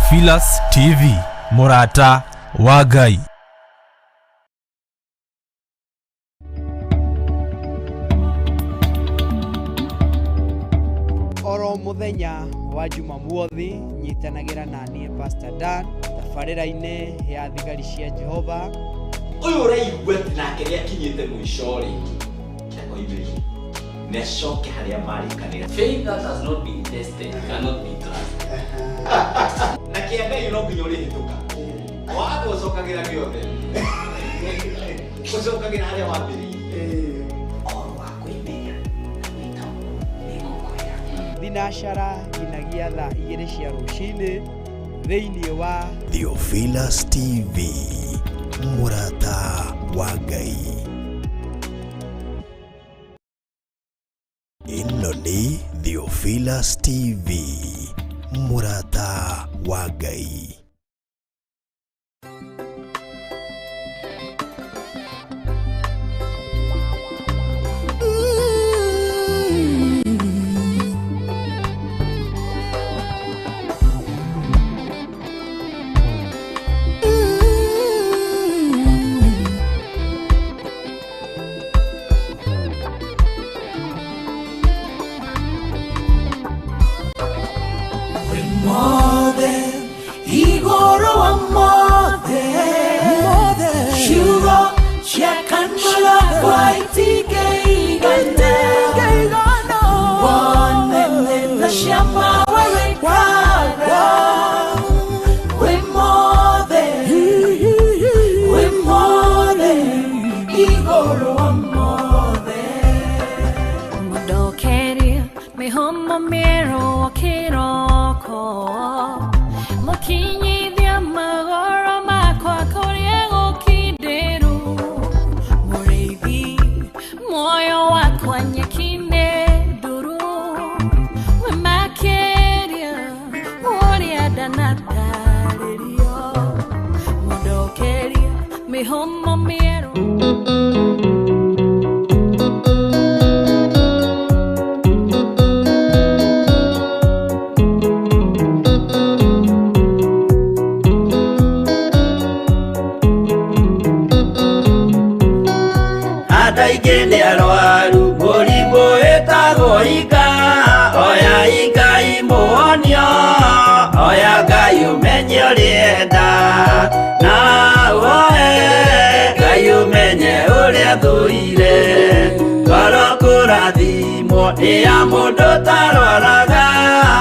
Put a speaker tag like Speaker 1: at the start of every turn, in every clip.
Speaker 1: Theophilus TV, Murata wa Ngai.
Speaker 2: Oro muthenya wa Jumamothi nyitanagira nani Pastor Dan tabarĩra-inĩ ya thigari cia Jehova.
Speaker 3: Uyu ũraigua nake rĩa kinyĩte mũico rĩ kĩako ibĩrĩ necoke harĩa marĩkanĩra.
Speaker 4: Faith that has not been tested cannot be trusted.
Speaker 3: Na kĩandai no nginya ũrĩhĩtũka. Waga ũcokagĩra gĩothe. Ũcokagĩra harĩa wambĩrĩirie. Oro wa kwĩmenya wĩtagwo nĩgũkwĩra.
Speaker 2: Thinashara nginagia thaa 2 cia rũcinĩ thĩinĩ wa
Speaker 5: Theophilus TV, Murata wa Ngai. Ĩno nĩ Theophilus TV, Murata wa Ngai.
Speaker 3: Ya mũndũ tarwaraga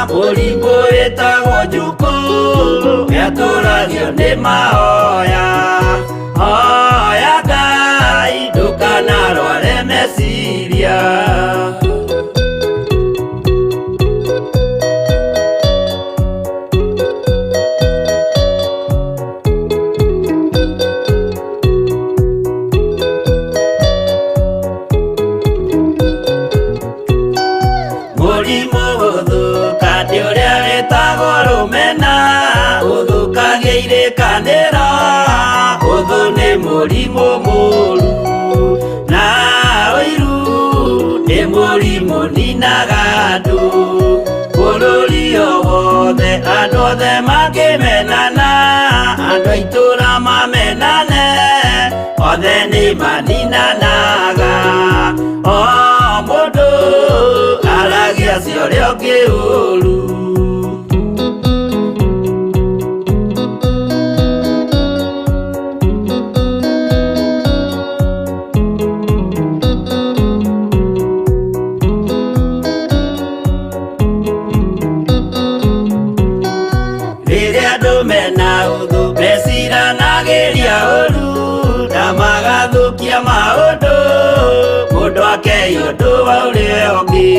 Speaker 3: mũrimũ wĩtagwo njukũ yatũragio nĩ mahoya. Hoya Ngai ndũkanarware meciria. Mũrimũ mũru na ũiru nĩ mũrimũ ninaga andũ. Bũrũri o wothe andũ othe makĩmenana, andũ a itũũra mamenane, othe nĩ maninanaga. O mũndũ aragia cio ũrĩa ũngĩ ũru. Mũndũ akeyũndũ wa ũrĩa ũngĩ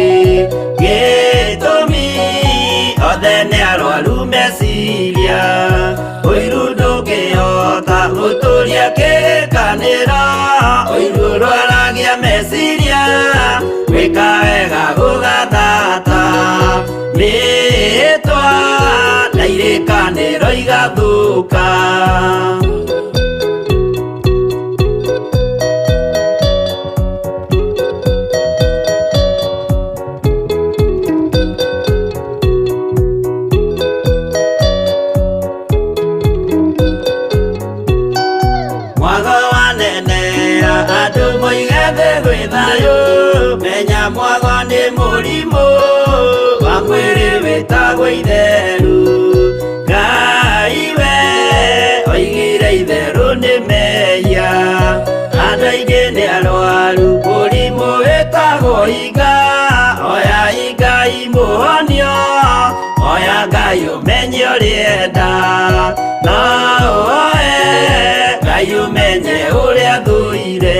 Speaker 3: gĩtũmi othe nĩ arwaru meciria. Ũiru ndũngĩhota gũtũũria kĩrĩkanĩro, ũiru ũrwaragia meciria, gwĩka wega gũgathata mĩĩtwa na irĩkanĩro igathũka.
Speaker 6: mwagwa nĩ mũrimũ wa mwĩrĩ wĩtagwo itherũ. Ngai we oigire itherũ nĩ mehia, andũ aingĩ nĩ arwaru mũrimũ wĩtagwo inga. Oya Ngai mũhonio, oya Ngai ũmenye ũrĩa enda, na oe Ngai ũmenye ũrĩa thũire.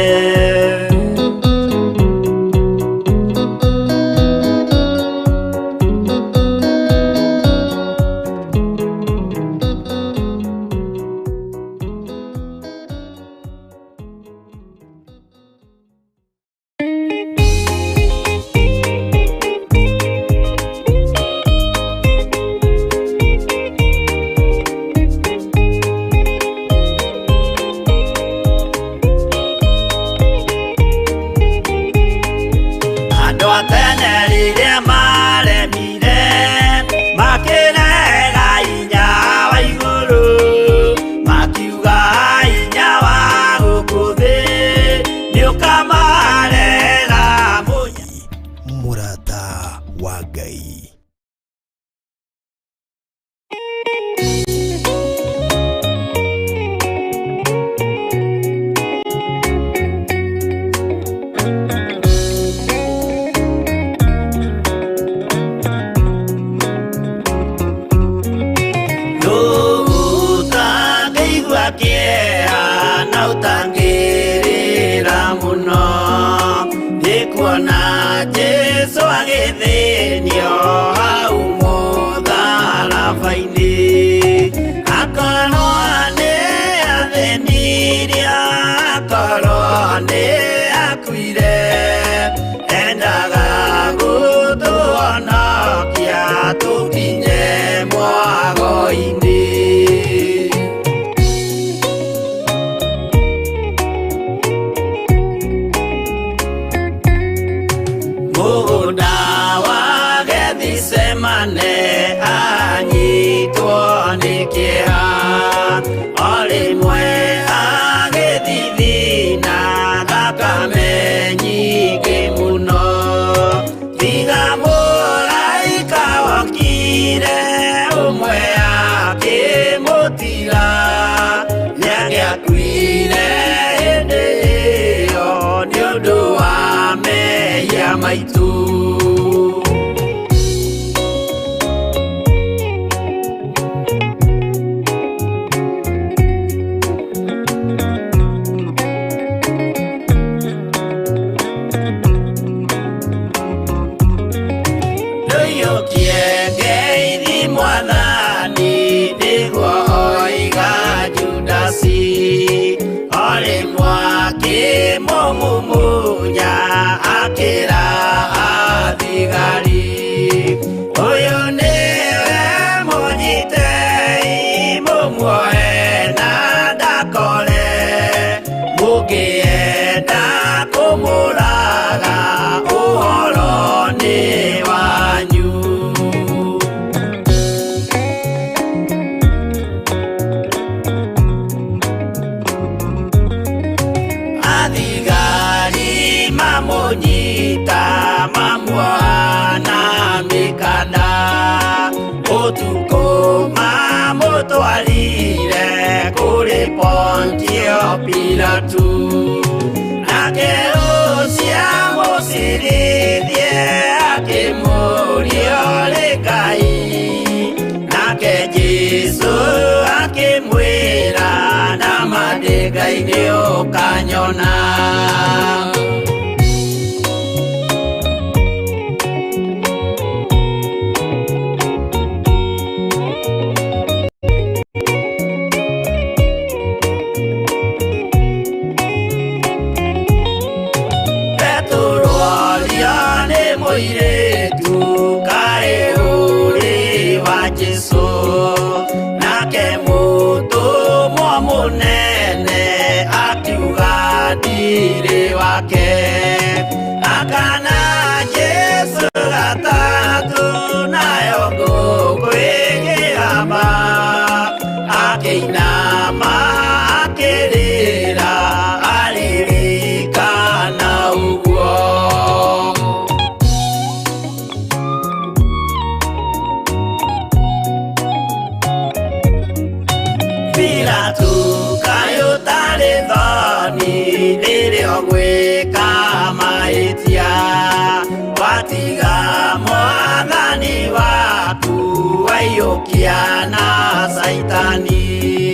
Speaker 6: watiga mwathani waku waiyũkia na saitani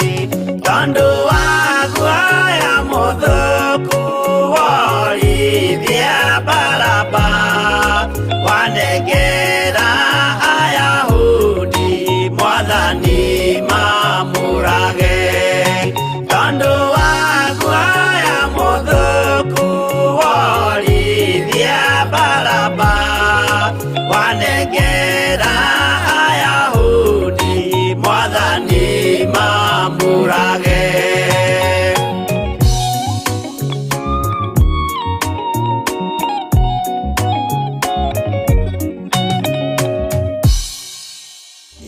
Speaker 6: tondu waku aya mũthũku worithia Baraba wanengera Ayahudi mwathani mamũrage tondu waku aya mũthũku worithia Baraba wanengera Ayahudi mwathani mamũrage.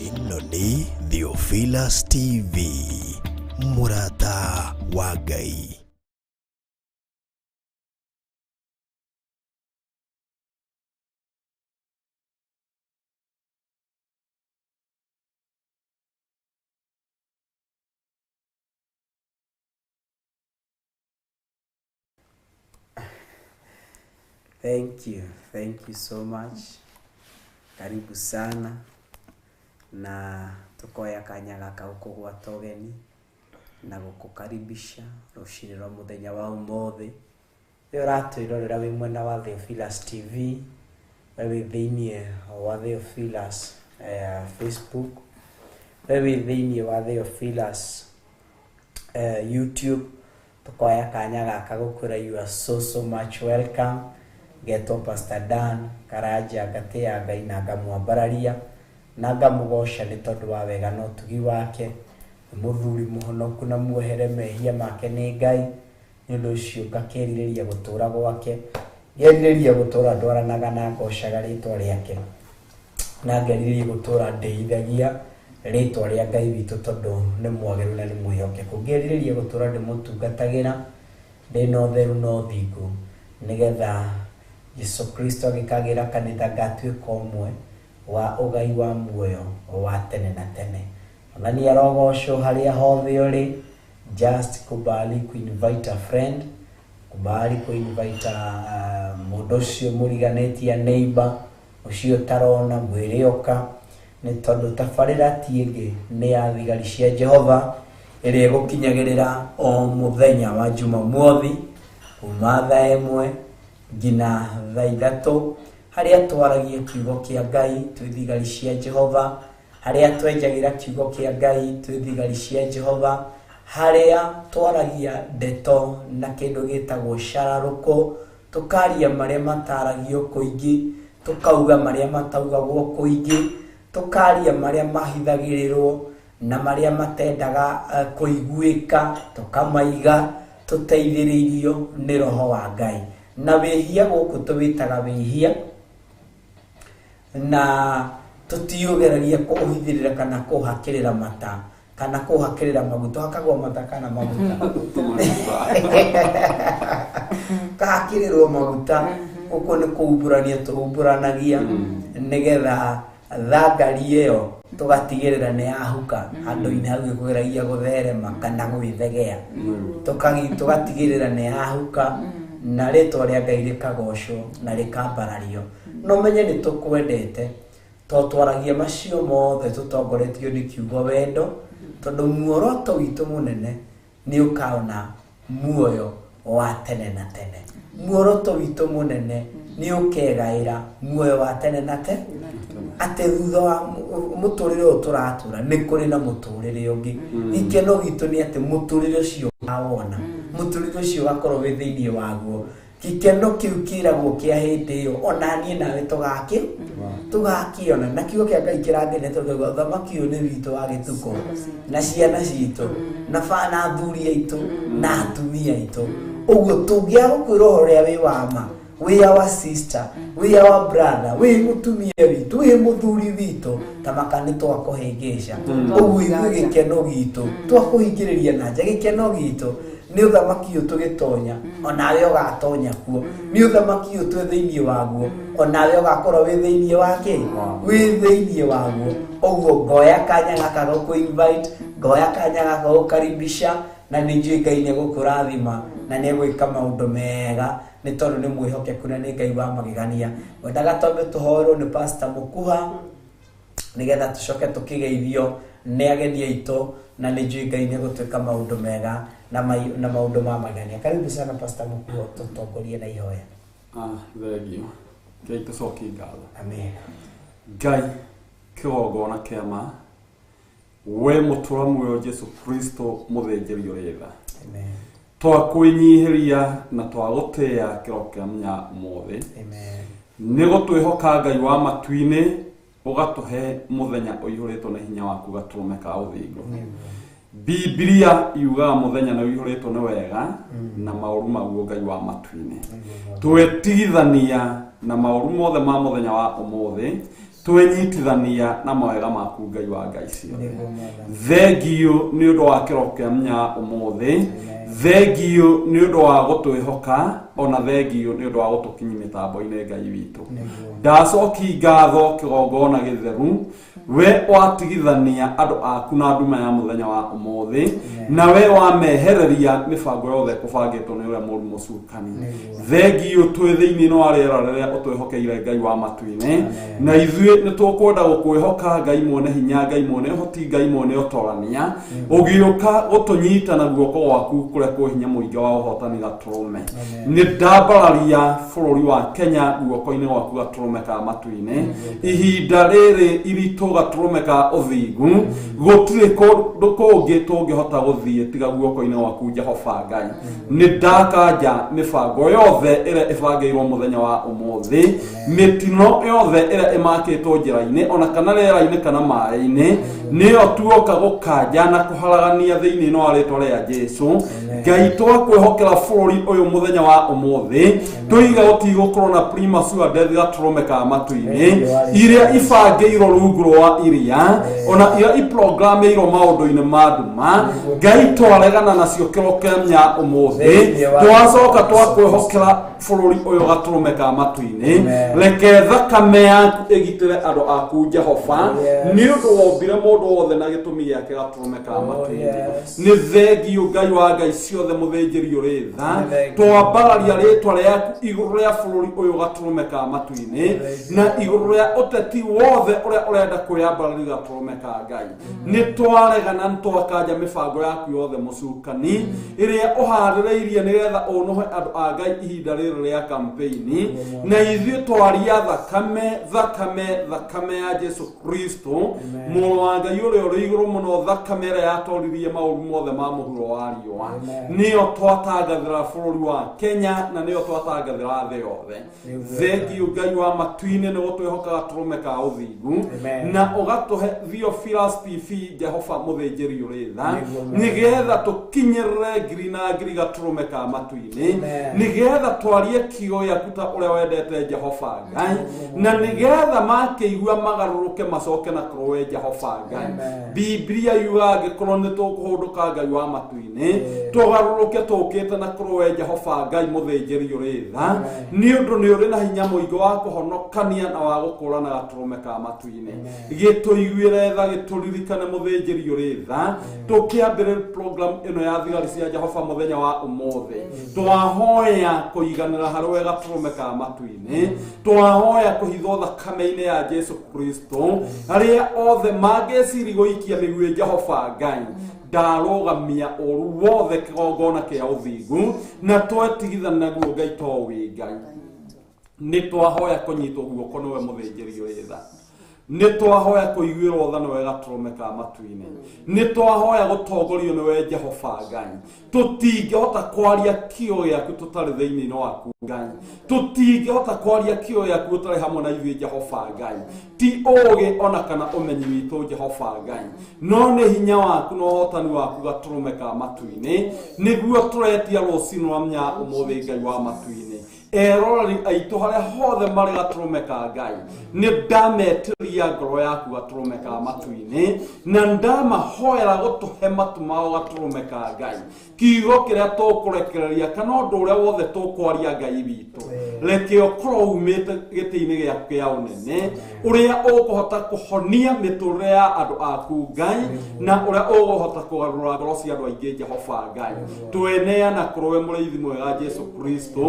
Speaker 5: Ĩno nĩ Theophilus TV, mũrata wa Ngai.
Speaker 2: Thank you so much. Karibu sana na tukoya kanya gaka ukugwata ugeni na gukukaribisha rushini rwa muthenya wa umuthi ri uratwirorera wi mwena wa Theophilus TV wewe thiini wa Theophilus Facebook wewe thiini wa Theophilus YouTube tukoya kanya gaka gukura you are so much welcome. Geto Pastor Dan Karaja gatea Ngai na ngamwambararia na ngamugosha ni tondu wa wega no tugi wake muthuri muhonoku na muohere mehia make ni Ngai ni undu ucio ngakiririria gutura gwake ngeriria gutura ndwaranaga na ngoshaga ritwa riake na ngeriria gutura ndeithagia ritwa ria Ngai witu tondu ni mwageru na ni mwihokeku ngeriria gutura ndimutungatagira ndina utheru no thingu nigetha Yesu Kristo agikagira kanitha gatuika umwe wa ugai wa muoyo wa tene na tene. Onani arogosho haria hothe uri just kubali ku invite a friend, kubali ku invite mundu ucio muriganetia neighbor ucio tarona mwirioka ni tondu tabarira tiingi ni ya thigari cia Jehova iri gukinyagirira o muthenya wa Jumamothi kuma thaa 1 ngina thaa 3 haria twaragia kiugo kia Ngai twi thigari cia Jehova haria twenjagira kiugo kia Ngai twi thigari cia Jehova haria twaragia ndeto na kindu gitagwo shararuko tukaria maria mataragio kuingi tukauga maria mataugagwo kuingi tukaria maria mahithagirirwo na maria matendaga kuiguika tukamaiga tuteithiririo ni roho wa Ngai na wehia guku tuwitaga wehia na tutiyugeragia kuhithirira kana kuhakirira mata kana kuhakirira maguta hakagwa mata kana maguta kahakirirwo maguta uko ni kuuburania tuuburanagia nigetha thangari iyo tugatigirira ni ahuka andu ina hau gukugeragia gutherema kana gwithegea tugatigirira ni ahuka na ritwa ria Ngai rikagocwo na rikambarario no menye ni tukwendete to twaragia macio mothe tutongoretio ni kiugo wendo tondu muoroto witu munene ni ukaona muoyo wa tene na tene muoroto witu munene ni ukegaira muoyo wa tene na tene ate thutha wa muturire uturatura ni kuri na muturire ungi ikeno gitu ni ate muturire ucio awona muturire ucio gakorwo wi thiini waguo gikeno kiu kiragwo kia hindi iyo onanie nawe tugakiona na kiugo kia Ngai kirangene tondu thamaki uyu ni witu wa gituko na ciana citu na bana athuri aitu na atumia aitu uguo tungia gukwira uria wi wama we our sister we our brother we mutumia witu we muthuri witu tamakani twakuhingisha uguo gikeno gitu twakuhingiriria na nja gikeno gitu ni uthamaki uyu tugitonya onawe ugatonya kuo ni uthamaki uyu twi thiini waguo onawe ugakorwo wi thiini wake wi thiini waguo uguo ngoya kanya gaka go ku invite ngoya kanya gaka gukaribisha na nĩ njũĩ Ngai nĩ gũkũrathima na nĩ gwĩka maũndũ mega nĩ tondũ nĩ mwĩhokeku na nĩ Ngai wa magegania. Wendaga twambe tũhorwo nĩ Pastor Mũkuha nĩgetha tũcoke tũkĩgeithio nĩ ageni aitũ na nĩ njũĩ Ngai nĩ gũtwĩka maũndũ mega na maũndũ ma magegania. Karibu sana Pastor Mũkuha, tũtongorie na ihoya.
Speaker 7: Thegio Ngai tũcokie ngatho.
Speaker 2: Amen.
Speaker 7: Ngai kĩgongona kĩa ma we mũtũra muoyo Jesu Kristo mũthĩnjĩri ũrĩ tha.
Speaker 2: Amen.
Speaker 7: Twakwĩnyihĩria na twagũtĩa kĩroko kĩa mũnya ũmũthĩ.
Speaker 2: Amen.
Speaker 7: Nĩ gũtwĩhoka Ngai wa matu-inĩ ũgatũhe mũthenya ũihũrĩtwo nĩ hinya waku gatũrũme ka ũthingu. Biblia yugaga mũthenya nĩ ũihũrĩtwo nĩ wega na maũru maguo Ngai wa matu-inĩ. Twĩtigithania na maũru mothe ma mũthenya wa ũmũthĩ, twenyitithania na mawega maku Ngai wa ngai ciothe. Thengio nĩ ũndũ wa kĩroko kĩa mũnya ũmũthĩ, thengio nĩ ũndũ wa gũtwĩhoka, ona thengio nĩ ũndũ wa gũtũkinyia mĩtambo-inĩ Ngai witũ. Ndacoki ngatho kĩgongona gĩtheru we watigithania andũ aku na nduma ya mũthenya wa ũmũthĩ, na we wamehereria mĩbango yothe kũbangĩtwo nĩ ũrĩa mũru mũcukani. Thengio twĩ thĩinĩ wa rĩera rĩrĩa ũtwĩhokeire Ngai wa matu-inĩ, na ithuĩ nĩ tũkwenda gũkwĩhoka Ngai mwene hinya, Ngai mwene ũhoti, Ngai mwene ũtorania, ũgĩũka gũtũnyita na guoko gwaku kũrĩa kwĩ hinya mũingĩ wa ũhotani gatũrũme. Nĩ ndambararia bũrũri wa Kenya guoko-inĩ gwaku gatũrũme ka matu-inĩ, ihinda rĩrĩ iritũ gatũrũme ka ũthingu, gũtirĩ kũndũ kũngĩ tũngĩhota gũthiĩ tiga guoko-inĩ gwaku Jehova Ngai. Nĩ ndakanja mĩbango yothe ĩrĩa ĩbangĩirwo mũthenya wa ũmũthĩ, mĩtino yothe ĩrĩa ĩmakĩtwo njĩra-inĩ ona kana rĩera-inĩ kana maĩ-inĩ, nĩyo tuoka gũkanja na kũharagania thĩinĩ wa rĩtwa rĩa Jesũ. Ngai twakwĩhokera bũrũri ũyũ mũthenya wa ũmũthĩ, tũiga gũtigũkorwo na premature death gatũrũme ka matu-inĩ iria ibangĩirwo rungu rwa iria, ona iria iprogramĩirwo maũndũ-inĩ ma nduma. Ngai twaregana nacio kĩroko kĩa mũnya ũmũthĩ, twacoka twakwĩhokera bũrũri ũyũ gatũrũme ka matu-inĩ. Reke thakame yaku ĩgitĩre andũ aku Jehova, nĩ ũndũ wombire mũndũ wothe na gĩtũmi gĩake gatũrũme ka matu-inĩ. Nĩ thengio Ngai wa ngai ciothe mũthĩnjĩri ũrĩ tha, twambararia rĩtwa rĩaku igũrũ rĩa bũrũri ũyũ gatũrũme ka matu-inĩ, na igũrũ rĩa ũteti wothe ũrĩa ũrenda kwĩyambararia gatũrũme ka Ngai. Nĩ twaregana nĩ twakanja mĩbango yaku yothe mũcukani ĩrĩa ũharĩrĩirie nĩgetha ũnũhe andũ a Ngai ihinda rĩrĩ rĩa campaign, na ithuĩ twaria thakame ya Jesu Kristo mũrũ wa Ngai ũrĩa ũrĩ igũrũ mũno, thakame ĩrĩa yatoririe maũru mothe ma mũhuro wa riũa, nĩyo twatangathĩra bũrũri wa Kenya na nĩyo twatangathĩra thĩ yothe. Thengio Ngai wa matu-inĩ nĩ gũtwĩhoka gatũrũme ka ũthingu, na ũgatũhe Theophilus TV Jehova mũthĩnjĩri ũrĩ tha, nĩgetha tũkinyĩrĩre ngiri na ngiri gatũrũme ka matu-inĩ, nĩgetha twarie kiugo gĩaku ta ũrĩa wendete Jehova Ngai, na nĩgetha makĩigua magarũrũke macoke na kũrĩ we Jehova Ngai. Biblia yugaga angĩkorwo nĩ tũkũhũndũka Ngai wa matu-inĩ, tũgarũrũke tũkĩte na kũrĩ we Jehova Ngai mũthĩnjĩri ũrĩ tha, nĩ ũndũ nĩ ũrĩ na hinya mũingĩ wa kũhonokania na wa gũkũũrana gatũrũme ka matu-inĩ. Gĩtũiguĩre tha, gĩtũririkane mũthĩnjĩri ũrĩ tha, tũkĩambĩrĩria program ĩno ya thigari cia Jehova mũthenya wa ũmũthĩ. Twahoya kũiganĩra harĩ we gatũrũme ka matu-inĩ, twahoya kũhithwo thakame-inĩ ya Jesu Kristo, arĩa othe mangĩciri gũikia mĩguĩ Jehova Ngai. Ndarũgamia ũru wothe kĩgongona kĩa ũthingu na twetigithania naguo Ngai to wĩ Ngai. Nĩ twahoya kũnyitwo guoko nĩwe mũthĩnjĩri ũrĩ tha, nĩ twahoya kũiguĩrwo tha nĩwe gatũrũme ka matu-inĩ, nĩ twahoya gũtongorio nĩwe Jehova Ngai. Tũtingĩhota kwaria kiugo gĩaku tũtarĩ thĩinĩ waku Ngai, tũtingĩhota kwaria kiugo gĩaku tũtarĩ hamwe na ithuĩ Jehova Ngai. Ti ũũgĩ ona kana ũmenyi witũ Jehova Ngai, no nĩ hinya waku na ũhotani waku gatũrũme ka matu-inĩ, nĩguo tũretia rũciinĩ rwa mũthenya ũmũthĩ Ngai wa matu-inĩ. erorori aitå harä a hothe marä gatårå ka Ngai nä ndametä ngoro yaku gatårå ka matu-inä na ndamahoera gå tå he matu mao gatårå ka Ngai kiugo kä rä a tå kå rekereria kana å ndå å rä a wothe tå kwaria Ngai witå reke å korwo umä te gä tä-inä gä aku gä a å nene å rä a å kå hota kå honia mä tå rä re ya andå aku Ngai na å rä a å gå hota kå garå ra ngoro cia andå aingä Jehova Ngai tweneana kå rwo we må rä ithi mwega Jesu Kristo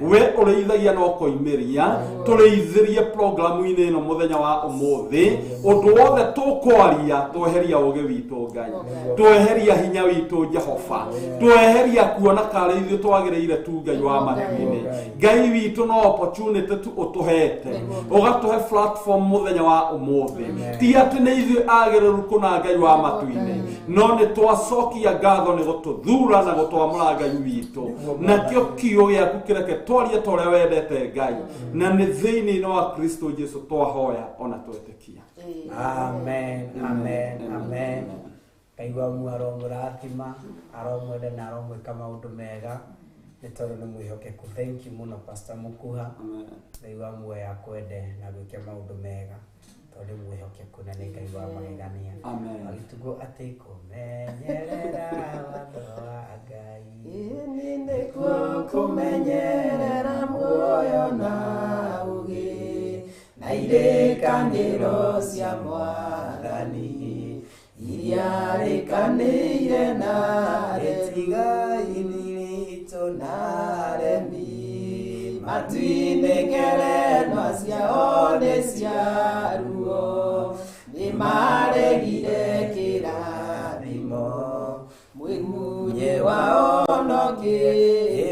Speaker 7: we å rä ithagia no koimä ria tå rä ithä rie programu-inä ä no må thenya wa å må thä å ndå wothe tå kwaria tweheria å gä witå Ngai tweheria hinya witå Jehova tweheria kuona karä ithuä twagä rä ire tu Ngai wa matu-inä Ngai witå no opportunity tu å tå hete å gatå he platform må thenya wa å må thä ti atä nä ithuä agä rä ru kå na Ngai wa matu-inä no nä twacokia ngatho nä gå tå thura na gå twamå Ngai witå nakio kiugo gä aku kä reke twarie ta å rä a wendete Ngai na nä thä-inä no wa Kristo Jesu twahoya ona twetäkia
Speaker 2: Amen, amen, amen. Kaigua mu aromå rathima aromwenda na aromwä maå ndå mega nä tondå nä mwä hokeku. Thank you muno Pastor Mukuha. Kaigua muoya ya kwende na gwä kä maå ndå mega tondå nä mwä hokeku na nä Ngai wa magegania agitugo atä kå menyerera watho wa Ngai nä nä kuo kå menyerera muoyo na ũgĩ na irĩkanĩro cia Mwathani iria rĩkanĩire na rĩtigai-inĩ ritũ na remi matu-inĩ ngerenwa ciao nĩ cia ruo nĩ maregire kĩrathimo mwĩgunye wa onoki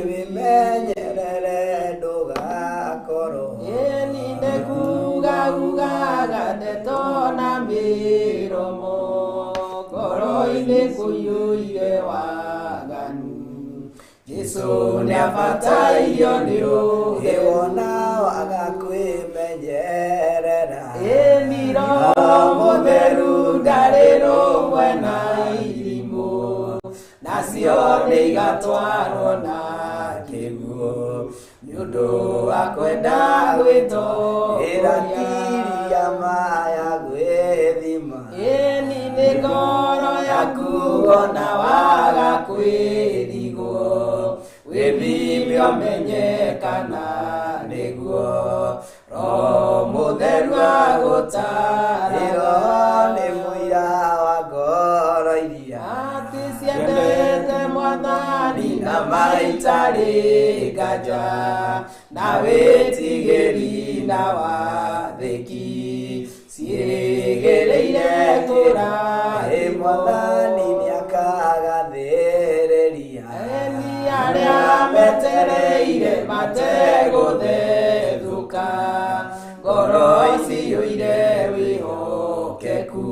Speaker 2: wĩmenyerere ndũgakorwo nĩ kugaga ndeto na mĩromo ngoro-inĩ kũiyũire waganu Jesũ nĩabatairio nĩ ũũgĩ wona waga kwĩmenyerera ĩni Roho Mũtheru ndarĩ rũmwe na irimũ nacio nĩ igatwarwo na kĩguũ nĩ ũndũ wa kwenda gwĩtongoria maya gwĩthima ĩni nĩ ngoro yaku ona waga kwĩrigwo wĩthime ũmenyekana nĩguo Roho Mũtheru agũtaarĩra nĩ mũira wa ngoro iria atĩ ciendete Mwathani na maitarĩ nganja na wĩtigĩri na wathĩki ciĩgĩrĩire kũrathimwo Mwathani nĩakagathĩrĩria eni arĩa metereire mategũthethũka ngoro iciyũire wĩhokeku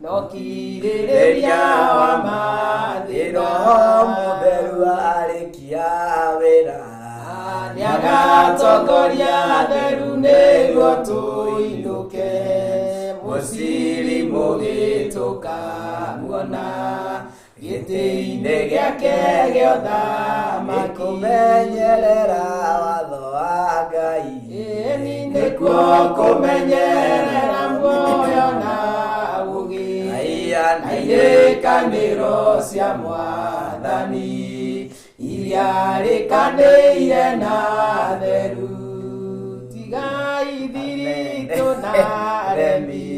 Speaker 2: no kirĩrĩria wa mathĩna Mũtheru arĩkia wĩra nĩagatongoria theru nĩguo tũinũke mũciri mũgĩtũka muona gĩtĩ-inĩ gĩake gĩa ũthamaki kũmenyerera watho wa Ngai ĩni nĩkuo kũmenyerera muoyo na ũgĩ na irĩkanĩro cia Mwathani iria rĩkanĩire na theru tigai thiritũ na remi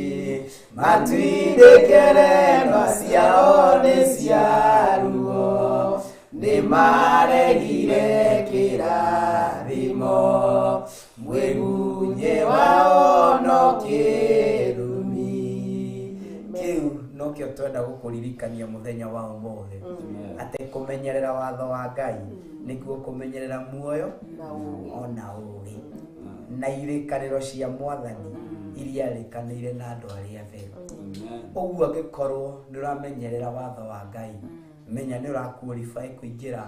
Speaker 2: matu-inĩ ngerenwa ciao nĩ cia ruo nĩ maregire kĩrathimo mwĩgunye wao no kĩrumi kĩu no kĩo twenda gũkũririkania mũthenya wa ũmũthĩ atĩ kũmenyerera watho wa Ngai nĩguo kũmenyerera muoyo ona ũgĩ na irĩkanĩro cia Mwathani iria rĩkanĩire na andũ arĩa atheru ũguo angĩkorwo nĩ ũramenyerera watho wa Ngai menya nĩ ũraqualify kũingĩra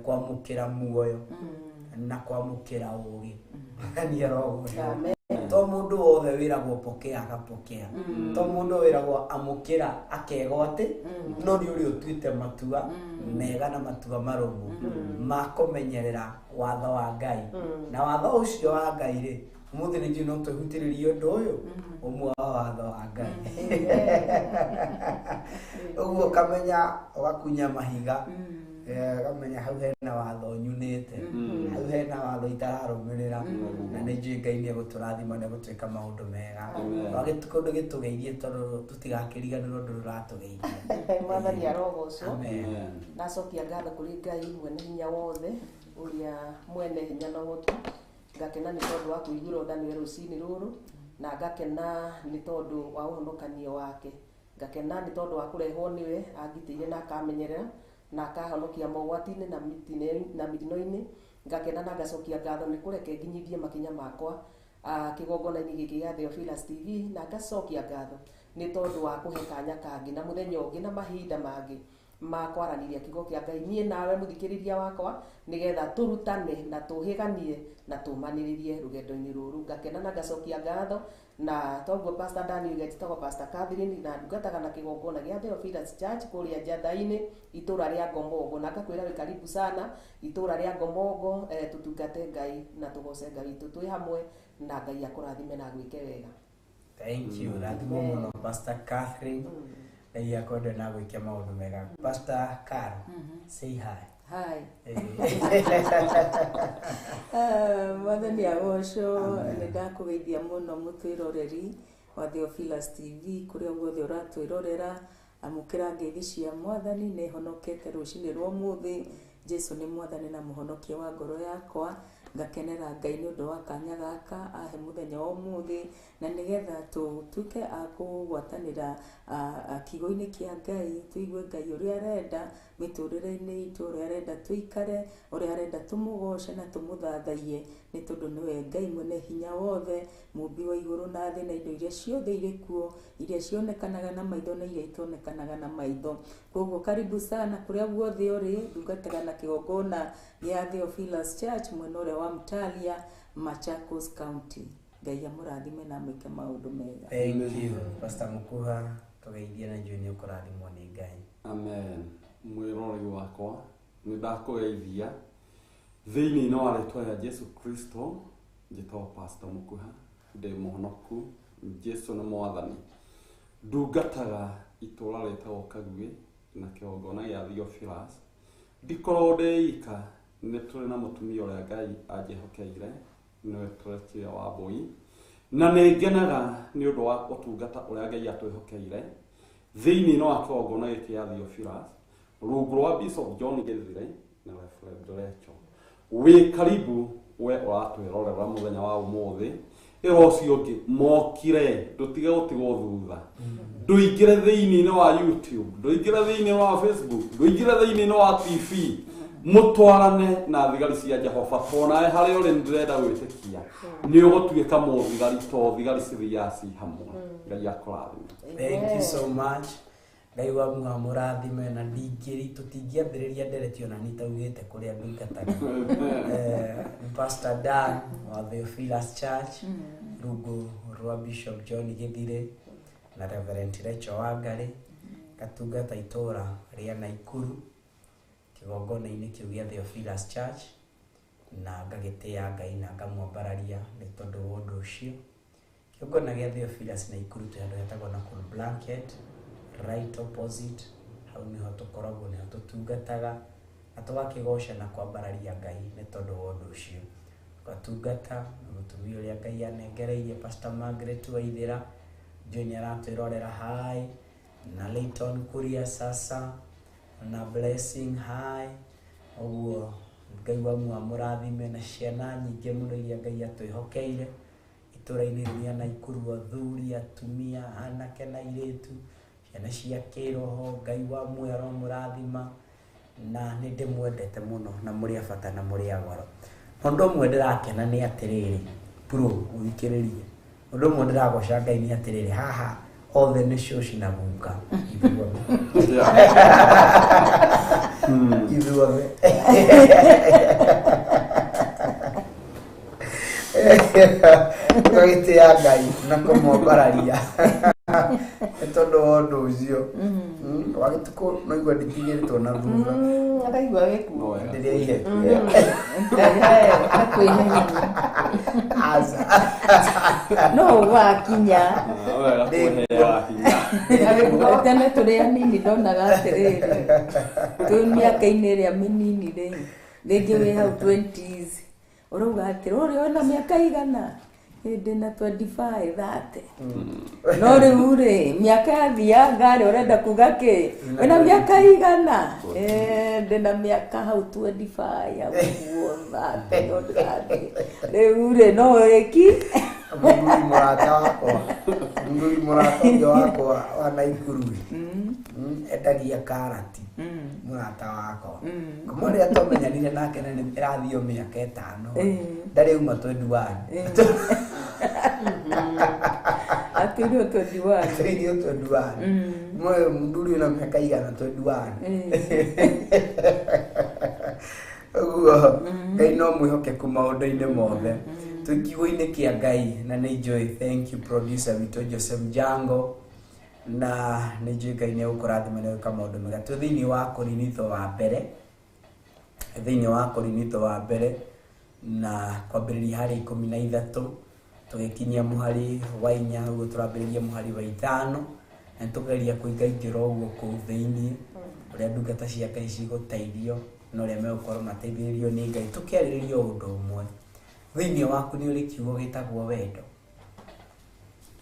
Speaker 2: kwamũkĩra muoyo na kwamũkĩra ũgĩ nĩ arogo to mundu wothe wiragwo pokea agapokea to mundu wiragwo amukira akegote no ni uri utuite matua mega na matua marumu makumenyerera watho wa Ngai na watho ucio wa Ngai ri umuthi ni njino tuhutiririe undu uyu umwe wa watho wa Ngai uguo kamenya ugakunya mahiga kamenya hau hena watho nyunite hau hena watho itararumirira na ni njui Ngai ni guturathima na gutwika maundu mega wagitukundu gitugeirie tondu tutigakiriganirwo undu ruratugeirie
Speaker 8: mwathani arogocwo
Speaker 2: amen
Speaker 8: nacokia ngatho kuri Ngai mwene hinya wothe uria mwene hinya na mutu ngakena ni tondu wa kuigura uthani rucini ruru na ngakena ni tondu wa uhonokanio wake ngakena ni tondu wa kurehwo niwe angitire na akamenyerera na akahonokia mogwati-ini na mitino-ini ngakena na ngacokia ngatho ni kureke nginyithie makinya makwa kigongona-ini giki gia Theophilus TV na ngacokia ngatho ni tondu wa kuhe kanya kangi na muthenya ungi na mahinda mangi ma kwaraniria kiugo kia Ngai nie nawe muthikiriria wakwa nigetha turutane na tuhiganie na tumaniririe rugendo-ini ruru ngakena na ngacokia ngatho na toguo Pastor Daniel getagwo Pastor Catherine na ndungataga na kigongona gia Theophilus Church kuria Njatha-ini itura ria Ngomongo na ngakwira we karibu sana itura ria Ngomongo tutungate Ngai na tugoce Ngai witu twi hamwe na Ngai akurathime na gwike wega.
Speaker 2: Thank you rathimo muno Pastor Catherine Ngai akwende na gwike maundu mega. Pastor Carl say hi.
Speaker 8: Hi. Mwathani agocwo nĩ ndakũgeithia mũno mũtwĩroreri wa Theophilus TV kũrĩa guothe ũratwĩrorera amũkĩra ngeithi cia Mwathani nĩ honokete rũcinĩ rwa ũmũthĩ Jesu nĩ Mwathani na mũhonokia wa ngoro yakwa ngakenera Ngai nĩ ũndũ wa kanya gaka ahe mũthenya wa ũmũthĩ na nĩgetha tũtuĩke a kũgwatanĩra kiugo-inĩ kĩa Ngai tũigue Ngai ũrĩa arenda mĩtũrĩre-inĩ itũ ũrĩa arenda tũikare ũrĩa arenda tũmũgoce na tũmũthathaiye nĩ tondũ nĩwe Ngai mwene hinya wothe mũmbi wa igũrũ na thĩ na indo iria ciothe irĩ kuo iria cionekanaga na maitho na iria itonekanaga na maitho koguo karibu sana kũrĩa guothe ũrĩ ndungataga na kĩgongona gĩa Theophilus Church mwena ũrĩa wa Mtalia Machakos County Ngai amũrathime na amwĩke maũndũ mega.
Speaker 2: Thank you Pastor Mukuha tugeithie na njui nĩ ũkũrathimwo nĩ Ngai.
Speaker 7: Amen. Mwĩrori wakwa nĩ ndakũgeithia thĩinĩ wa rĩĩtwa rĩa Jesu Kristo njĩtagwo Pastor Mukuha ndĩ mũhonoku Jesu nĩ Mwathani ndungataga itũũra rĩtagwo Kaguĩ na kĩgongona gĩa Theophilus ndikoragwo ndĩ ika nĩ tũrĩ na mũtumia ũrĩa Ngai anjĩhokeire nĩwe Teresia Wambui na nĩ ngenaga nĩ ũndũ wa ũtungata ũrĩa Ngai atwĩhokeire thĩinĩ wa kĩgongona gĩkĩ gĩa Theophilus rungu rwa Bishop John Githire na Reverend Rachel wĩ karibu we ũratwĩrorera mũthenya wa ũmũthĩ ũcio ũngĩ mokire ndũtige gũtigwo thutha ndũingĩre thĩinĩ wa YouTube ndũingĩre thĩinĩ wa Facebook ndũingĩre thĩinĩ wa TV mũtwarane na thigari cia Jehova tonawe harĩa ũrĩ ndĩrenda gwĩtĩkia nĩ ũgũtuĩka mũthigari to thigari cithiaci hamwe Ngai akũrathime.
Speaker 2: Thank you so much. Ngai wa mũrathime na tũtingĩambĩrĩria nderetio na nĩtaugĩte kũrĩa ndungataga Pastor Dan wa Theophilus Church rungu rwa Bishop John Githire na Reverend Rachel Wangari gatungata itũũra rĩa Naikuru kĩgongona-inĩ kĩu gĩa Theophilus Church na ngagĩtĩa Ngai na ngamwambararia nĩ tondũ wa ũndũ ũcio. Kĩgongona gĩa Theophilus Naikuru twĩ handũ hetagwo Nakuru Blanket right opposite hau niho tũkoragwo niho tũtungataga na tũgakĩgoca na kwambararia Ngai nĩ tondũ wa ũndũ ũcio. Gatungata na mũtumia ũrĩa Ngai anengereirie Pastor Margaret Waithĩra John aratwĩrorera hi na Layton Kuria sasa na Blessing hi ũguo Ngai wa mũrathime na ciana nyingĩ mũno iria Ngai atwĩhokeire itũũra-inĩ rĩa Naikuru athuri atumia anake na airĩtu ciana cia kĩroho Ngai wa mũrathima na nĩ ndĩmwendete mũno na mũrĩ a bata na mũrĩ a goro. Ũndũ ũmwe ndĩrakena nĩ atĩrĩrĩ pro ũthikĩrĩrie ũndũ ũmwe ndĩragoca Ngai nĩ atĩrĩrĩ haha othe nĩ shoshi na guka ithuothe Tũgagĩtĩa Ngai na kũmwambararia nĩ tondũ wa ũndũ ũcio wa gĩtukũ no igua nditigĩrĩtwo na thutha
Speaker 8: Akaigua gĩkuũ
Speaker 2: rĩrĩa ihe
Speaker 8: no wakinya
Speaker 7: wega kũheaga hinya
Speaker 8: tene tũrĩ anini ndonaga atĩrĩrĩ twĩ mĩaka-inĩ ĩrĩa mĩnini rĩngĩ wĩ hau 20s ũrauga atĩrĩ ũrĩa wĩna mĩaka igana ndĩna 25 30 no rĩu rĩ mĩaka yathianga rĩ ũrenda kuga kĩ wĩna mĩaka igana ndĩna mĩaka hau 25 aguo 30 rĩu rĩ no wĩki
Speaker 2: Mũthuri mũrata wakwa ũngĩ wakwa wa Naikuru endagia karati mũrata wakwa kuma rĩrĩa twamenyanire nake nĩ ĩrathiĩ o mĩaka 5 ndarĩ uma 21
Speaker 8: atĩrio 21
Speaker 2: moyo mũthuri na mĩaka igana 21 ũguo Ngai no mwĩhokeku maũndũ-inĩ mothe twĩ kiugo-inĩ kĩa Ngai na nĩ njũĩ. Thank you producer witũ Joseph Jango na nĩ njũĩ Ngai nĩ egũkũrathima na gwĩka maũndũ mega. Twĩ thĩinĩ wa Korinitho wa mbere na kwambĩrĩria harĩ 13 tũgĩkinyia mũhari wa 4 ũguo tũrambĩrĩria mũhari wa 5 na tũgeria kũingaingĩra ũguo kũu thĩinĩ ũrĩa ndungata cia Ngai cigũteithio na ũrĩa megũkorwo mateithĩrĩrio nĩ Ngai tũkĩarĩrĩria ũndũ ũmwe. Thĩinĩ waku nĩ ũrĩ kiugo gĩtagwo wendo,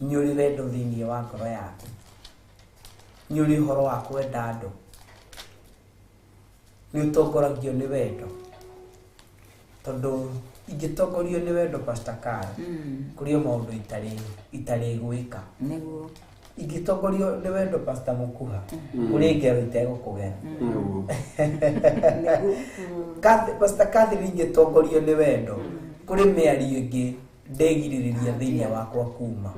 Speaker 2: nĩ ũrĩ wendo thĩinĩ wa ngoro yaku, nĩ ũrĩ ũhoro wa kwenda andũ, nĩ ũtongoragio nĩ wendo. Tondũ ingĩtongorio nĩ wendo Pastor Carl kũrĩ o maũndũ itarĩ gwĩka. Ingĩtongorio nĩ wendo Pastor Mũkuha kũrĩ ngero itegũkũgera. Pastor Catherine ingĩtongorio nĩ wendo kũrĩ mĩario ĩngĩ ndegirĩrĩria thĩinĩ wakwa kuma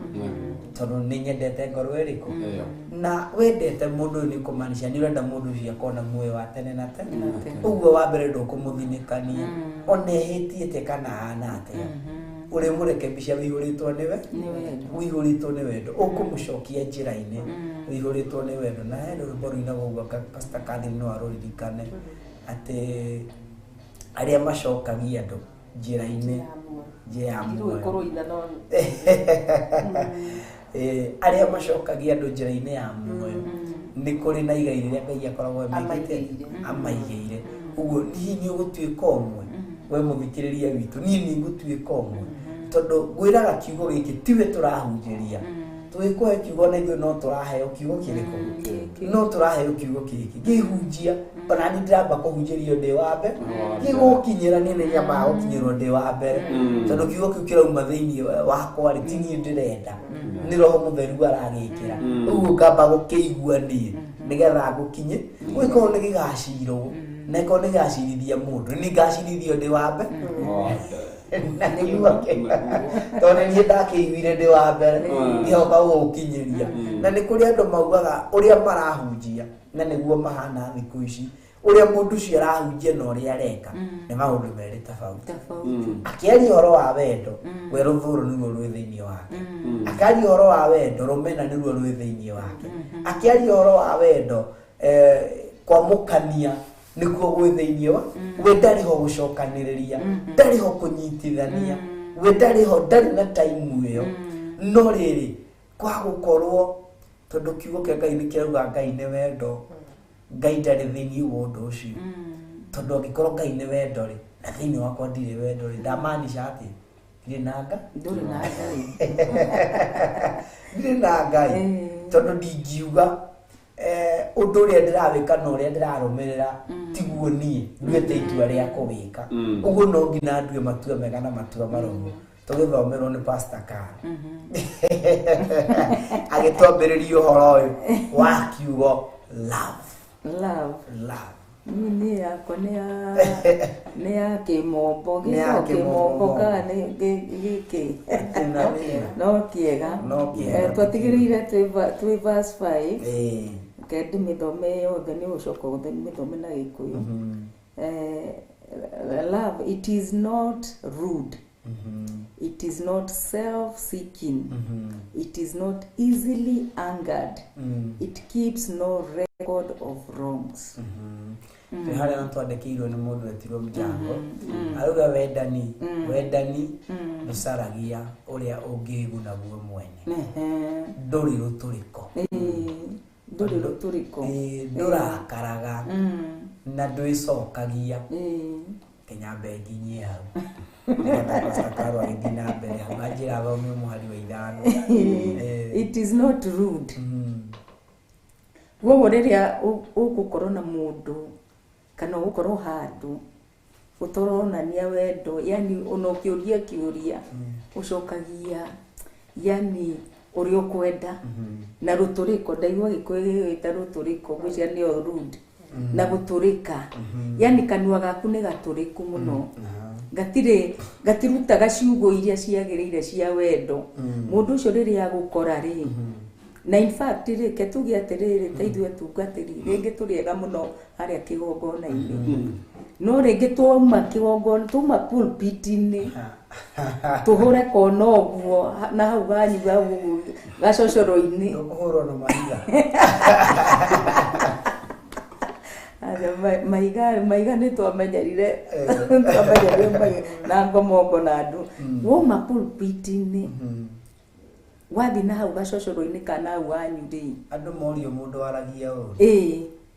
Speaker 2: tondũ nĩ nyendete ngoro ĩrĩkũ na wendete mũndũ ũyũ nĩ kũmaanisha nĩ ũrenda mũndũ ũcio akona muoyo wa tene na tene. Ũguo wa mbere ndũkũmũthinĩkania ona ehĩtie kana hana atĩa ũrĩ mũrekebisha wĩihũrĩtwo nĩ wendo ũkũmũcokia njĩra-inĩ wĩihũrĩtwo nĩ wendo. Na hena rwĩmbo rũinagwo ũguo Pastor Catherine no arũririkane atĩ arĩa macokagia andũ njĩra-inĩ ya muoyo arĩa macokagia andũ njĩra-inĩ ya muoyo nĩ kũrĩ na igai rĩrĩa Ngai akoragwo amaigĩire. Ũguo niĩ nĩ ũgũtuĩka ũmwe we mũthikĩrĩria witũ, niĩ nĩ ngũtuĩka ũmwe tondũ ngwĩraga kiugo gĩkĩ tiwe tũrahunjĩria tũgĩkũhe kiugo na ithuĩ no tũraheo kiugo kĩrĩkũ no tũraheo kiugo gĩkĩ ngĩhunjia ona niĩ ndĩramba kũhunjĩrio ndĩ wa mbere gĩgũkinyĩra niĩ nĩ nyambaga gũkinyĩrwo ndĩ wa mbere tondũ kiugo kĩu kĩrauma thĩinĩ wakwa rĩ ti niĩ ndĩrenda nĩ Roho Mũtheru aragĩkĩra. Ũguo ngamba gũkĩigua niĩ nĩgetha ngũkinye gwĩkorwo nĩ gĩgacirwo na ĩkorwo nĩ gĩgacirithia mũndũ nĩ ngacirithio ndĩ wa mbere tondũ niĩ ndakĩiguire ndĩ wa mbere ngĩhoka gũgũkinyĩria. Na nĩ kũrĩ andũ maugaga ũrĩa marahunjia na nĩguo mahana thikũ ici ũrĩa mũndũ ũcio arahunjia na ũrĩa areka nĩ maũndũ merĩ tofauti. Akĩaria ũhoro wa wendo we rũthũũro nĩruo rwĩ thĩinĩ wake, akĩaria ũhoro wa wendo rũmena nĩruo rwĩ thĩinĩ wake, akĩaria ũhoro wa wendo kwamũkania nĩkuo gwĩ thĩinĩ wa we ndarĩ ho gũcokanĩrĩria ndarĩ ho kũnyitithania we ndarĩ ho ndarĩ na taimu ĩyo. No rĩrĩ kwa gũkorwo tondũ kiugo kĩa Ngai nĩ kĩrauga Ngai nĩ wendo, Ngai ndarĩ thĩinĩ wa ũndũ ũcio tondũ angĩkorwo Ngai nĩ wendo rĩ na thĩinĩ wakwa ndirĩ wendo rĩ ndamaanisha atĩ ndirĩ na Ngai tondũ ndingiuga ũndũ ũrĩa ndĩrawĩka na ũrĩa ndĩrarũmĩrĩra tiguo niĩ nduĩte itua rĩa kũwĩka. Ũguo no nginya ndue matua mega na matua marũmu tũgĩthomerwo nĩ Pastor Carl agĩtwambĩrĩria ũhoro ũyũ wa kiugo love.
Speaker 8: Nĩ yakwa nĩ ya kĩmombo kĩmombo kana gĩkĩ no kĩega twatigĩrĩire twĩ verse 5 kendi mĩthome yothe nĩ ũcoka mĩthome na Gĩkũyũ. Love, it is not rude.
Speaker 9: It is not self-seeking. It is not easily angered. It keeps no record of wrongs.
Speaker 2: Haria twandikirwo ni mundu etirwo mjango aruga wendani nusaragia uria ungiguna guo mwene nduri ruturiko ndurakaraga na ndwicokagia kenyambe nginyie hau nigetha pastor agithii na mbere amanjira thomio muhari wa ithano.
Speaker 9: It is not rude. Woguo riria ugukorwo na mundu kana ugukorwo handu utoronania wendo, yani unokiuria kiuria ucokagia yani uri ukwenda na ruturiko ndaigua gikuigita ruturiko gwicia ni rude na guturika yani kanua gaku ni gaturiku muno gatiruta gaciugo iria ciagirire cia wendo mundu ucio riria agukora ri na in fact reke tuge atiriri taithwe tungatiri ringi turiega muno haria kigongona-ini no ringi tuma kigongona tuma pulpit-ini tuhure kona uguo na hau ganyuga gacocoro-ini
Speaker 2: uhuro no maiga
Speaker 9: maiga ni twamenyerire na ngomongo na andu woma pulpit-ini wathi na hau gacocoro-ini kana hau wanyu ri
Speaker 2: andu morio mundu aragia uru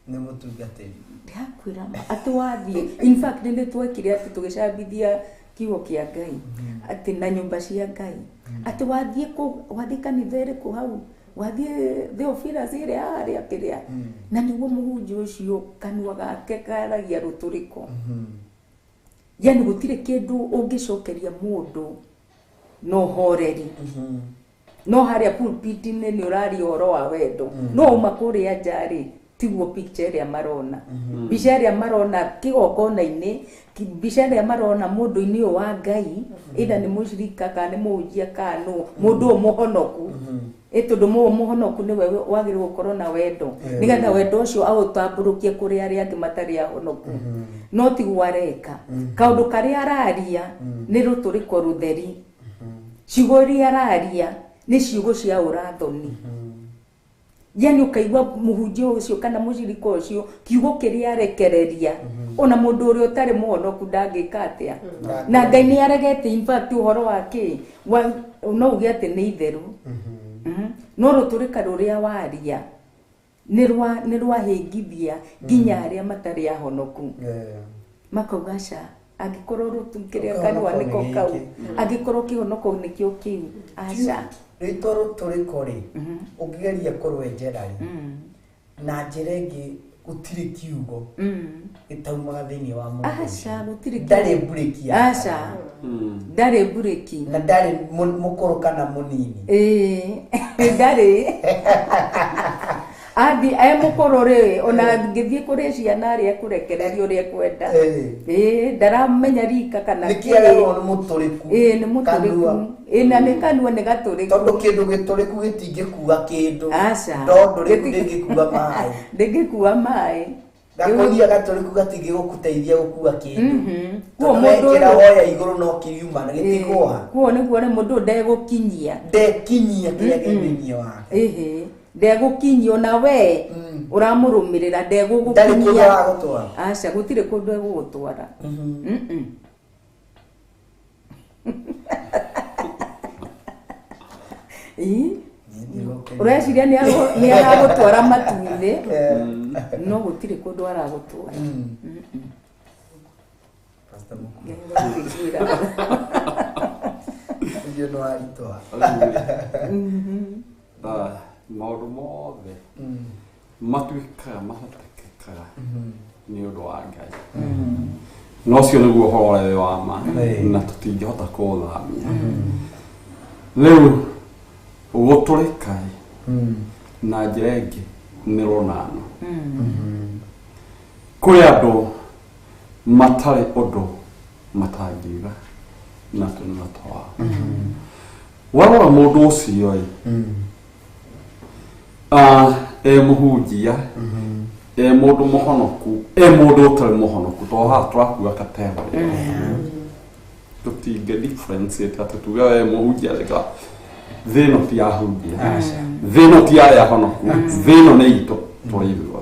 Speaker 2: ni mutungatiri
Speaker 9: ndakwira ati wathi in fact ndi twekire ati tugicambithia kiugo kia Ngai ati na nyumba cia Ngai ati wathi kanitha iriku hau wathi Theophilus ire aria kiria na niguo muhunjia ucio kanua gake karagia ruturiko yani gutire kindu ungicokeria mundu no horeri no haria pulpit-ini ni urari horo wa wendo no uma kuria njari tiguo picture iria marona mbica iria marona kigongona-ini mbica iria marona mundu-ini wa Ngai either ni mucirika kana ni muhunjia kana mundu muhonoku tondu muhonoku niwe wagirwo gukorwo na wendo nigetha wendo ucio autamburukie kuri aria angi matari ahonoku no tiguo areka kaundu karia araria ni ruturiko rutheri ciugo iria araria ni ciugo cia urathoni yani ukaigua muhunjia ucio kana mucirika ucio kiugo kiria arekereria ona mundu uria utari muhonoku ndangika atia na Ngai ni aregete in fact uhoro wake no uge ati ni itheru no ruturika ruria waria ni rwahingithia nginya aria matari ahonoku makaugaca agikorwo rutukiria kanwa niko kau agikorwo kihonoko nikio kiu aca
Speaker 2: rito ruturiko ri ukigeria kurwenjera ri na njira ingi gutiri kiugo itaumaga thiini wa mundu
Speaker 9: aca gutiri
Speaker 2: ndari bureki
Speaker 9: aca ndari bureki
Speaker 2: na ndari mukuru kana munini
Speaker 9: ndari adi mukorore ona ngithie kuri ciana aria kurekereria uria kwenda ndaramenya rika kana
Speaker 2: nikiaga ni muturiku
Speaker 9: ni muturiku na ni kanua ni gaturiku
Speaker 2: tondu kindu gituriku gitingikuga kindu
Speaker 9: aca
Speaker 2: tondu ndingikuga mai
Speaker 9: ndingikuga mai
Speaker 2: gakoria gaturiku gatingigukuteithia gukua kindu kuo mundu kira hoya iguru no kiriuma na gitigwa
Speaker 9: kuo niguo ni mundu ndegukinyia
Speaker 2: kiria githini wake ndegukinyio na we uramurumirira ndegugukinyia aca gutire kundu egugutwara ureciria ni aragutwara matu-ini no gutire kundu aragutwara iyo no aritwa
Speaker 7: maundu mothe matuikaga mahotekekaga ni undu wa Ngai no cio niguo horo wa ma na tutingihota kuuthamia riu guturika na njira ingi ni ronano kuri andu matari undu matangiuga na tunua twao warora mundu ucio muhunjia mundu muhonoku mundu utari muhonoku to ha turakuga kategori tutige differentiate ati tuga we muhunjia reka thino ti ahunjia thino ti aya honoku thino ne ito tũrĩithua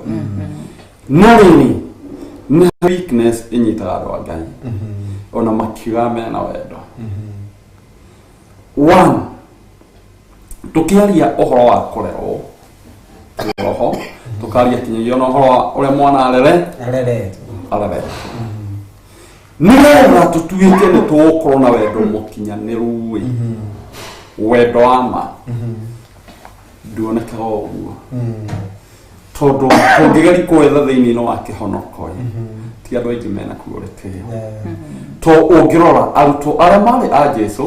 Speaker 7: no nini nĩ weakness inyitaga andũ a Ngai ona makiuga mena wendo one tukiaria ũhoro wa kũrerwo roho tukaria kinyagia na ũhoro wa ũrĩa mwana areretwo nĩgetha tũtuĩke nĩ tũgũkorwo na wendo mũkinyanĩru wendo wa ma nduonekaga ũguo tondũ tũngĩgeria kwetha thĩinĩ wa kĩhonoko ti andũ aingĩ mena kuoreteo to ũngĩrora arutwo arĩa marĩ a Jesũ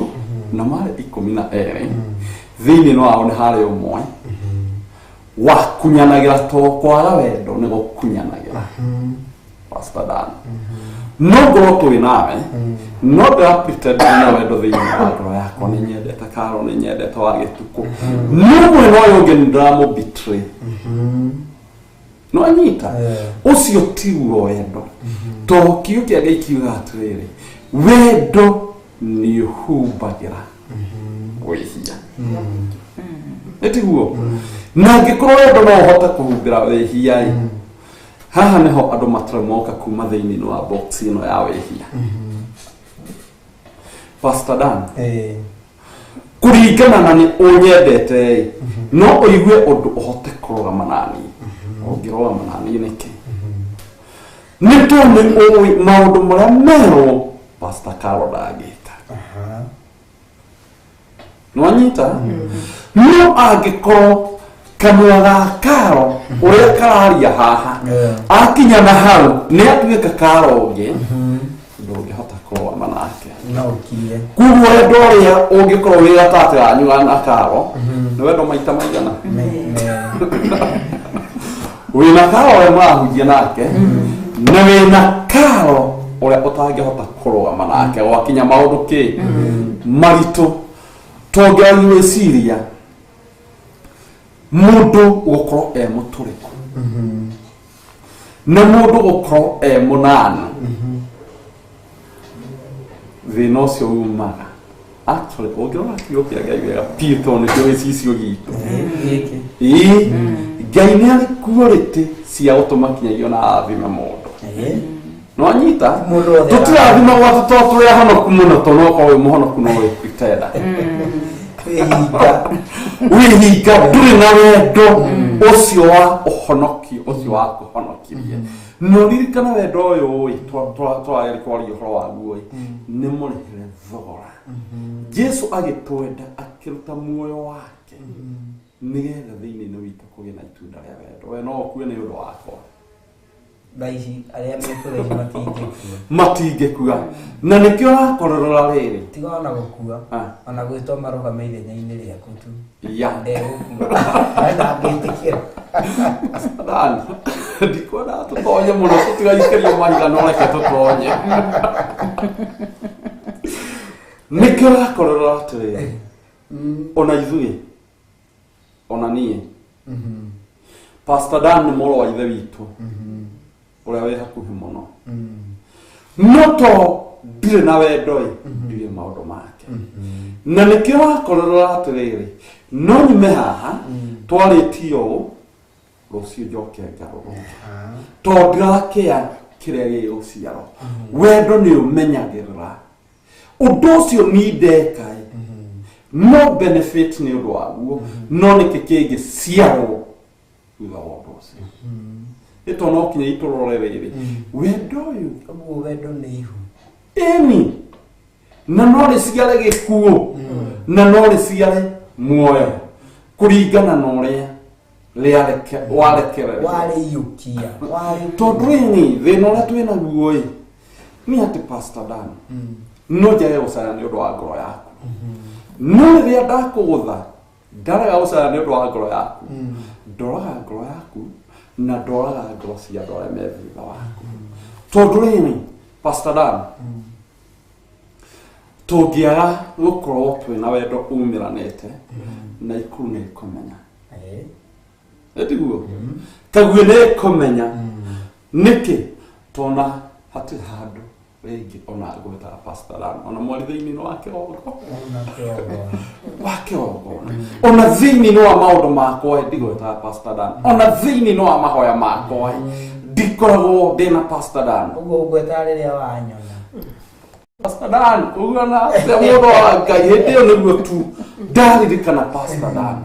Speaker 7: na marĩ 12 thĩinĩ wao nĩ harĩ ũmwe wa kunyanagĩra to kwaga wendo nĩ gũkunyanagĩra Pastor Dan no ngorwo twĩ nawe no ndĩrapretend na wendo thĩinĩ wa ngoro yakwa nĩ nyendete Karo nĩ nyendete wa gĩtukũ no mwena ũyũ ũngĩ nĩ ndĩramũbetray no anyita ucio tiguo wendo to kiugo kĩa Ngai kiuga atĩrĩrĩ wendo nĩ ũhumbagira wĩhia etiguo na ngĩkorwo wendo no ũhote kũhumbĩra wĩhia haha nĩho andũ matremoka kuma thĩinĩ wa box ĩno ya wĩhia Pastor Dan kũringana na nĩ ũnyendete no ũigue ũndũ ũhote kũrũgama nani ũngĩrũgama nani nĩkĩ nĩ tondũ ũĩ maũndũ marĩa merũ Pastor Karo ndangĩka nwanyita no angĩkorwo kanua ga Karo ũrĩa kararia haha akinya na hau nĩ atuĩka Karo ũngĩ ndũngĩhota kũrũgama nake kuguo wendo ũrĩa ũngĩkorwo wĩ gatagatĩ ganyu na Karo nĩ wendo maita maigana wĩna Karo ũrĩa mũrahunjia nake na wĩna Karo ũrĩa ũtangĩhota kũrũgama nake gwakinya maũndũ maritũ tũngĩgwĩciria mũndũ gũkorwo mũtũrĩku na mũndũ gũkorwo mũnana thĩna ũcio umaga actually ũngĩrora kiugo kĩa Ngai wega Peter nĩ gĩcicio gitũ Ngai nĩ arĩ quality cia gũtũma kinyagio na athime mũndũ no anyita tũtirathima gwatũ to tũrĩ ahonoku mũno to no korwo mũhonoku no wĩkwitenda wĩhinga ndũrĩ na wendo ũcio wa ũhonokio ũcio wa kũhonokiria no ririkana wendo ũyũ tũrageri kwaria ũhoro waguo nĩ mũrĩhĩre thogora Jesũ agĩtwenda akĩruta muoyo wake nĩgetha thĩinĩ witũ kũgĩe na itunda rĩa wendo we no ũkue nĩ ũndũ wakwa
Speaker 10: Gaici arĩa mekũrĩa
Speaker 7: matingĩkua na nĩkĩo rakorora rĩrĩ
Speaker 10: tiga ona gũkua ona gwĩtwo marũgame ithenya-inĩ rĩaku tu
Speaker 7: ndegũkua ndangĩtĩkĩra ndikwenda tũtonye mũno tũtigaikĩrio mahiga no reke tũtonye nĩkĩo rakorora atĩrĩrĩ ona ithuĩ ona niĩ Pastor Dan nĩ mũrũ wa ithe witũ ũrĩa wĩ hakuhĩ mũno no to ndirĩ na wendo ndirĩ maũndũ make na nĩkĩo wakorora atĩrĩrĩ no nyume haha twarĩtio ũũ rũciũ njoke ngarũrũka to ndirakĩa kĩrĩa gĩ ũciaro wendo nĩ ũmenyagĩrĩra ũndũ ũcio nĩ ndeka no benefit nĩ ũndũ waguo no nĩkĩ kĩngĩ ciarwo thutha wa ũndũ ũcio ito no kinya itũrore rĩrĩ wendo ũyũ
Speaker 10: ũguo wendo nĩ ihu
Speaker 7: ĩni na no rĩciare gĩkuũ na no rĩciare muoyo kũringana na ũrĩa
Speaker 10: wareiyũkia
Speaker 7: tondũ rĩnĩ thĩna ũrĩa twĩ naguo nĩ atĩ Pastor Dan no njage gũcaya nĩ ũndũ wa ngoro yaku no rĩrĩa ndakũgũtha ndarega gũcaya nĩ ũndũ wa ngoro yaku ndoraga ngoro yaku na ndoraga ngoro cia andũ arĩa me thutha waku tondũ rĩrĩ Pastor Dan tũngĩaga gũkorwo twĩna wendo umĩranĩte na ikuru nĩ kũmenya etiguo kaguo nĩ kũmenya nĩkĩ tona hatirĩ handũ wengi ona gweta pastor Dan ona mwalithiini no wake ogo wake ogo ona thiini no maundu makwa ndigweta pastor Dan ona thiini no mahoya makwa ndikoragwo ndina pastor Dan
Speaker 10: ugo gweta riria wanyona
Speaker 7: pastor Dan ugana se mundu wa Ngai hindi yo niguo tu ndaririkana pastor Dan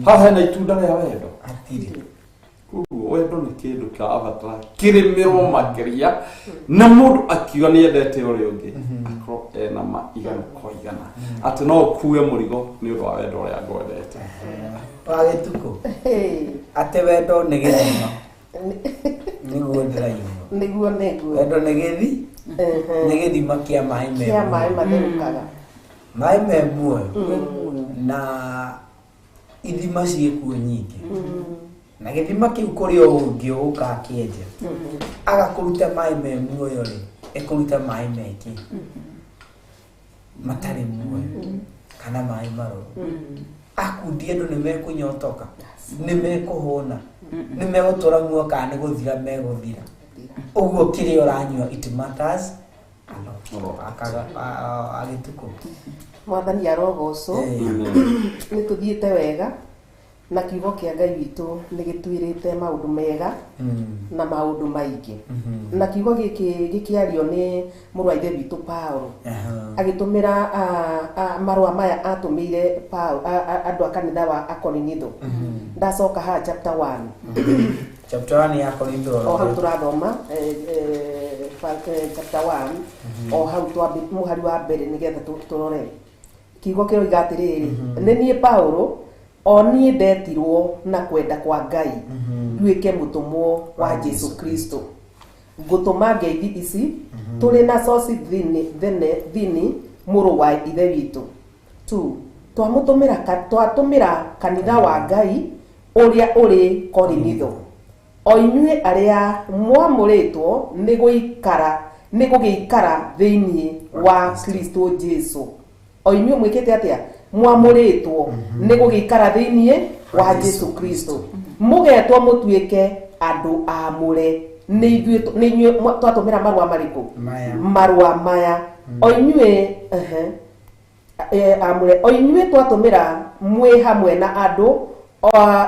Speaker 7: haha na itunda ria wendo
Speaker 10: atiri
Speaker 7: wendo nä kä ndå kä abatara kä rä mä ro makä na må ndå akiuga nä endete å rä å ngä akorwo ena maigana kwa igana atä no å kue må rigo nä å ndå wa wendo å rä a ngwendete
Speaker 10: wagä tukå atä wendo nä gä thima nä guo ndä raigua wendo nä gä thi nä gä thima kä a maä
Speaker 8: matherũkaga
Speaker 10: maä me muoyo na ithima ciä kuo nyingä na githima kiu kuri o ungi uka kieja agakuruta mai me muoyo ri ekuruta mai meki matari muoyo kana mai maro akundie andu ni mekunyotoka ni mekuhona ni megutura muoyo kana ni guthira meguthira uguo kiri uranyua it matters akaga agituko
Speaker 8: mwathani arogoco ni tuthiete wega na kiugo kia Ngai witũ nĩ gĩtuĩrĩte maũndũ mega na maũndũ maingĩ na kiugo gĩkĩ gĩkĩario nĩ mũrũ wa ithe witũ Paulo agĩtũmĩra marũa maya atũmĩire andũ a kanitha wa Akorinitho ndacoka haha chapter 1
Speaker 10: chapter 1 ya Akorinitho
Speaker 8: o hau tũrathoma chapter 1 o hau mũhari wa mbere nĩgetha tũrore kiugo kĩoiga atĩrĩrĩ nĩ niĩ Paulo oni ndetirwo na kwenda kwa Ngai nduike mutumwo wa Jesu Kristo ngutuma ngeithi ici turi na soci thini muru wa ithe witu tu twatumira kanitha wa Ngai uria uri Korinitho o inyue aria mwamuritwo ni gugiikara thiini wa Kristo Jesu o inyue mwikite atia mwamuritwo ni gugikara thiini wa Jesu Kristo mugetwo mutuike andu amure ni inyue twatumira marua mariku marua maya o inyue amure o inyue twatumira mwe hamwe na andu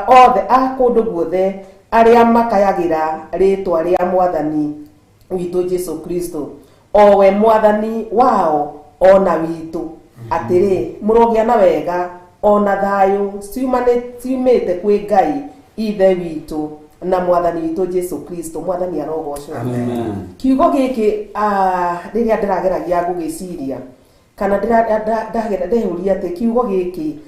Speaker 8: othe a kundu guothe aria makayagira ritwa ria mwathani witu Jesu Kristo o we mwathani wao ona witu atiri murogia na wega ona thayo ciumite kwi Ngai ithe witu na mwathani witu Jesu Kristo mwathani arogocwo kiugo giki riria ndirageragia gugiciria kana ndehuria ati kiugo giki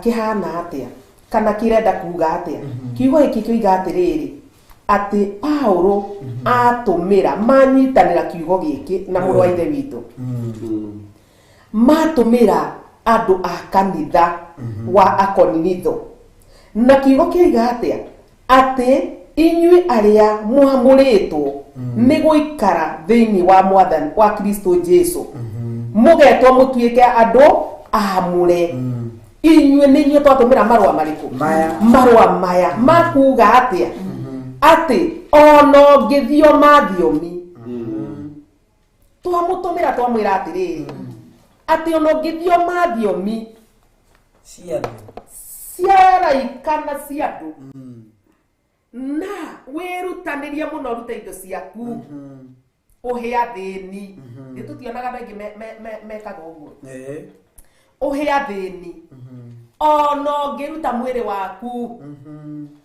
Speaker 8: kihana atia kana kirenda kuga atia kiugo giki kioiga atiriri ati Paulo atumira manyitanira kiugo giki na mũrũ wa ithe witu matumira andu a kanitha wa Akorinitho na kiugo kioiga atia ati inyue aria mwamuritwo ni guikara thiini wa mwathani wa Kristo Jesu mugetwo mutuike andu amure inyue ni inyue twatumira marua mariku marua maya makuga atia ati ono ngithio mathiomi twamutumira twamwira atiriri ati ono ngithio mathiomi ciaraikana cia andu na wirutanirie muno rute indo ciaku uhia thini nitutionaga bengi mekaga uguo uhia thini ono ngiruta mwiri waku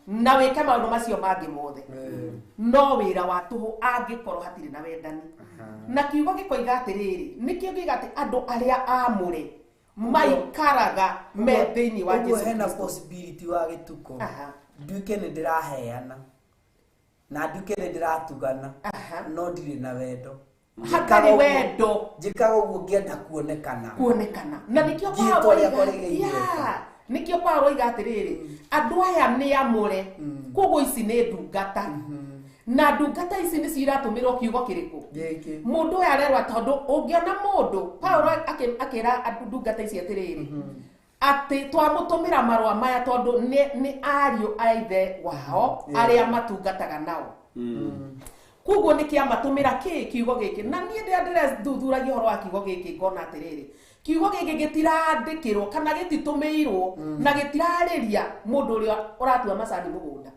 Speaker 8: na wike maundu macio mangi mothe no wira wa tuhu angikorwo hatiri na wendani na kiugo gikoiga atiriri nikio giga ati andu aria amure maikaraga me thiini wa Jesu
Speaker 10: hena possibility wa gituko nduike ni ndiraheana na nduike ni ndiratugana no ndiri na wendo
Speaker 8: hatari wendo
Speaker 10: njikaga uguo ngienda kuonekana
Speaker 8: na nikio Paulo iga atiriri andu aya ni amure koguo ici ni ndungata na ndungata ici ni ciratumirwo kiugo kiriku mundu uyu arerwa tondu ungiona mundu Paulo akira ndungata ici atiriri ati twamutumira marua maya tondu ni ariu a ithe wao aria matungataga nao koguo nä kä amatumä kiugo gä kä na niä ndä thuthuragia horo wa kiugo gä kä ngona atä rä rä kiugo gä kä gä tirandä kä rwo kana gä titå mä irwo na gä tirarä ria må ndå å rä a å ratua macani må gå nda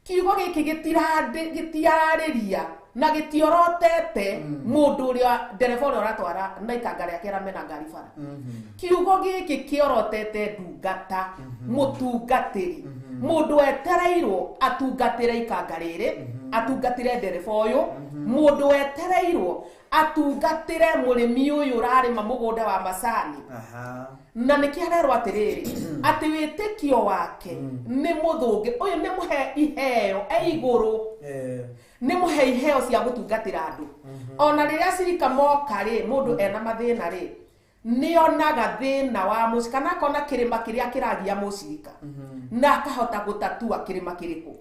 Speaker 8: kiugo gä kä gä tiararä ria na gä tiorotete må ndå å rä a ndereba å rä a å ratwara na ikanga rä ake ramena ngari bara kiugo gä kä kä orotete ndungata må tungatä ri må ndå etereirwo atungatä re ikanga rä rä atungatä re ndereba å yå må ndå etereirwo atungatä re må rä mi å yå å rarä ma må gå nda wa macani na nä kä arerwo atä rä rä atä wä tä kio wake nä må thå ngä å yå nä må he iheo igå rå nä må he iheo cia gå tungatä ra andå ona rä rä a cirika moka rä må ndå ena mathä na rä nä onaga thä na wa må kana akona kä rä ma kä rä a kä ragia må cirika na akahota gå tatua kä rä ma kä rä kå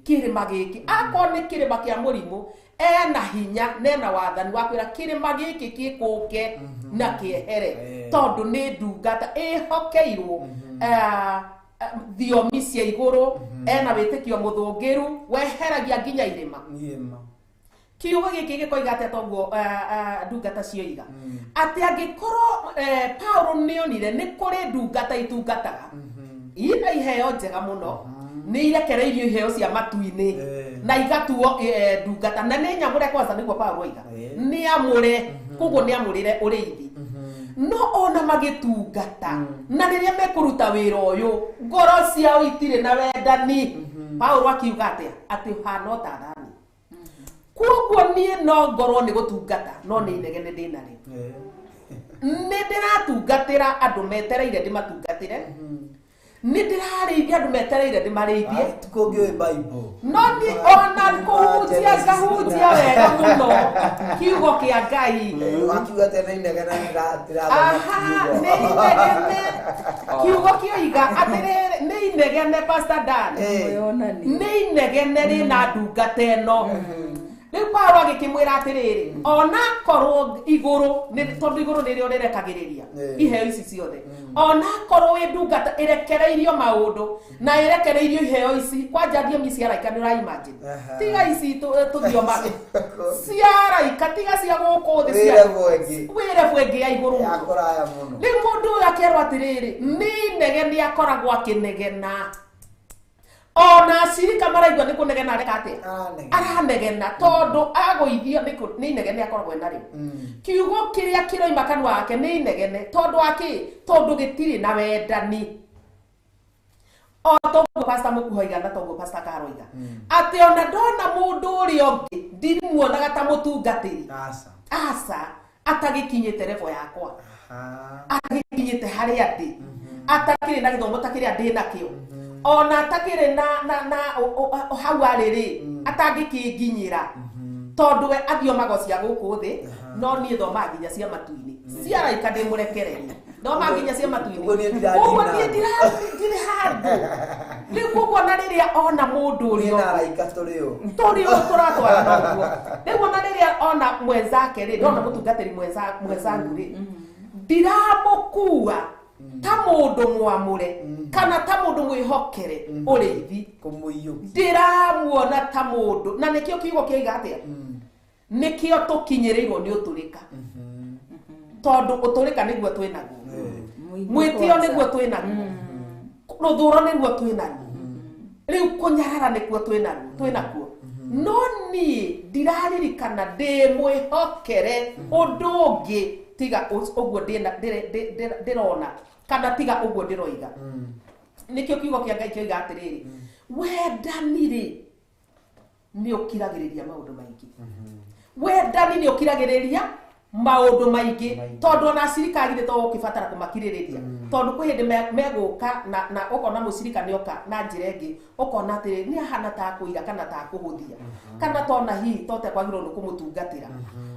Speaker 8: kä rä ma gä kä akorwo nä kä rä ma kä a må rimå ena hinya nena wathani wa kwä ra kä rä ma gä kä kä kå ke na kä ehere tondå nä ndungata ä hokeirwo thiomi cia igå rå ena wä tä kio må thå ngä ru weheragia nginya irä ma kiugo gä kä gä koiga atä toguo ndungata cioiga atä angä korwo Paulo nä onire nä kå rä ndungata itungataga ina iheo njega må no nä irekereirio iheo cia matu-inä na igatuo ndungata na nä nyamå re kwanza nä guo Paulo oiga nä amå re koguo nä amå rä re å rä ithi no ona magä tungata na rä rä a mekå ruta wä ra å yå ngoro ciao itirä na wendani Paulo akiuga atä hana ta thani koguo niä no ngorwo nä gå tungata no nä inegene ndä narä nä ndä ratungatä ra andå metereire ndä matungatä re nä ndä rarä ithia andå metereire ndä marä ithie no nä ona kå hunjia ngahunjia wega må no kiugo kä a Ngai nä inegene kiugo kä oiga atä rä nä inegene Pastor Dan nä inegene rä na ndungata ä no rä u Paulo agä kä mwä ra atä rä rä ona korwo igå rå tondå igå rå nä rä o rä rekagä rä ria iheo ici ciothe ona korwo wä ndungata ä rekereirio maå ndå na ä rekereirio iheo ici kwanja thiomi cia raika nä ũraimagine tiga ici tå thioma cia raika tiga cia gå kå thä wä rebu ä ngä ya igå rå rä u må ndå å yå akerwo atä rä rä nä inegene akoragwo akä negena ona cirika maraigua nä kå negena areka atä aranegena tondå agåithio nä inegene akoragwo ena rä kiugo kä rä a kä roima kanua wake nä inegene tondå akä tondå gä tirä na wendani o toguo Pastor må kuhoiga na toguo Pastor karoiga atä ona ndona må ndå å rä a å ngä ndimuonaga ta må tungatä ri aca atagä kinyä te revo yakwa atagä kinyä te harä a ndä atakä rä na gä thomo takä rä a ndä nakä o ona atakire na hau arä rä atangä kä nginyä ra tondå we athiomago cia gå kå thä no niä thomaga nginya cia matu-inä cia raika ndä må rekereria thomaga nginya cia matu-inä koguo niä ndirä handå rä u koguo na rä rä a ona må ndå å rä tå rä å tå ratwara noguo rä u ona rä rä a ona mwenzake rä ndona må tungatä ri mwenzangu rä ndiramå kua ta må ndå mwamå re kana ta må ndå mwä hokere å rä ithi ndä ramuona ta må ndå na nä kä o kiugo kä aiga atä a nä kä o tå kinyä rä irwo nä å tå rä ka tondå å tå rä ka nä guo twä naguo mwä tä o nä guo twä naguo rå thå ro nä guo twä naguo rä u kå nyarara nä kuo twä nakuo no niä ndiraririkana ndä mwä hokere å ndå å ngä tiga å guo ndä rona kana tiga å guo ndä roiga nä kä o kiugo kä a Ngai kä oiga atä rä rä wendani rä nä å kiragä rä ria maå ndå maingä wendani nä å kiragä rä ria maå ndå maingä tondå ona cirika githä to å kä batara kå makirä rä ria tondå kwä hä ndä megå ka na å kona må cirika nä oka na njä ra ä ngä å kona atä rä nä ahana ta kå ira kana ta kå hå thia kana tona hihi tote kwagä rwo nä kå må tungatä ra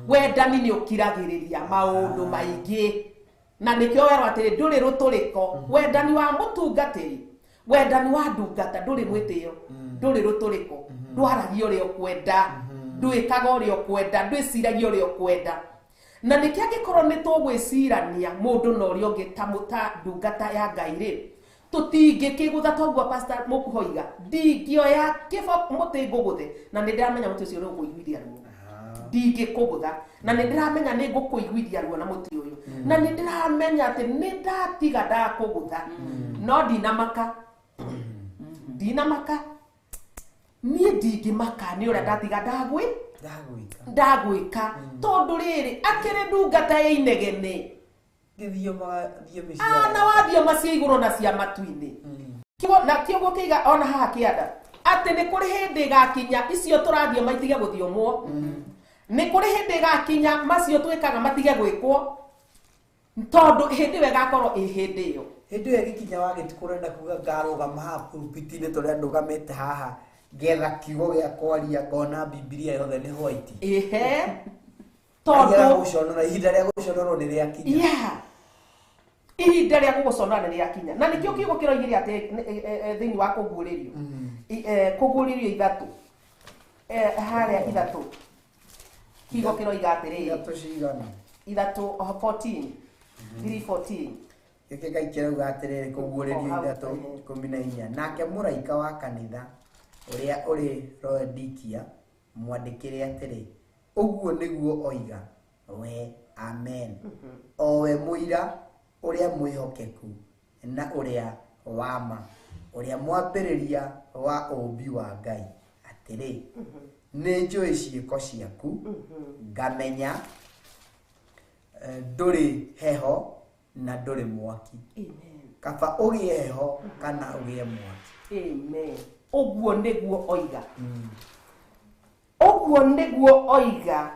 Speaker 8: wendani nä å kiragä rä ria maå ndå maingä na nä kä o werwo atä rä ndå rä rå tå rä ko wendani wa må tungatä ri wendani wa ndungata ndå rä mwä tä o ndå rä rå tå rä ko ndwaragia å rä o kwenda ndwä kaga å rä o kwenda ndwä ciragia å rä o kwenda na nä kä angä korwo nä tå gwä cirania må ndå na å rä o ngä ta ndungata ya Ngai rä tutingikigutha togwa pastor mukuhoiga ndingioya kifo muti nguguthe na nindiramenya muti ucio nukuiguithia ruo ndingikugutha na nindiramenya ni ngukuiguithia ruo na muti uyu na nindiramenya ati nindatiga ndakugutha no ndinamaka nie ndingimaka ni uria ndatiga ndagwika tondu riri akiri ndungata ya inegene na wathie macia iguru na cia matu-ini na kiugo kiiga ona haha kianda ati ni kuri hindi gakinya icio turathie maitige guthiomwo ni kuri hindi gakinya macio twikaga matige gwikwo tondu hindi we gakorwo hindi iyo
Speaker 10: hindi we gikinya wagitikura kuga ngarugama haha pulpitini turia ndugamite haha getha kiugo gia kwaria ngona Biblia yothe ni white tondu guconora ihinda ria guconora ni ria kinya ihinda ria guconora ni ria kinya na nikio kiugo kiroigire ati thiini wa kuguririo kuguririo ithatu haria ithatu kiugo kiroiga atiri ithatu 14 3:14 giki gaikirauga atiriri kuguririo ithatu 14 nake muraika wa kanitha uria uri Laodikia mwandikire atiri uguo niguo oiga we amen owe muira uria mwihokeku na uria wama uria mwambiriria wa ubi wa Ngai atiri ni njui ciiko ciaku ngamenya nduri heho na nduri mwaki kaba ugie heho kana ugie mwaki
Speaker 8: amen uguo niguo oiga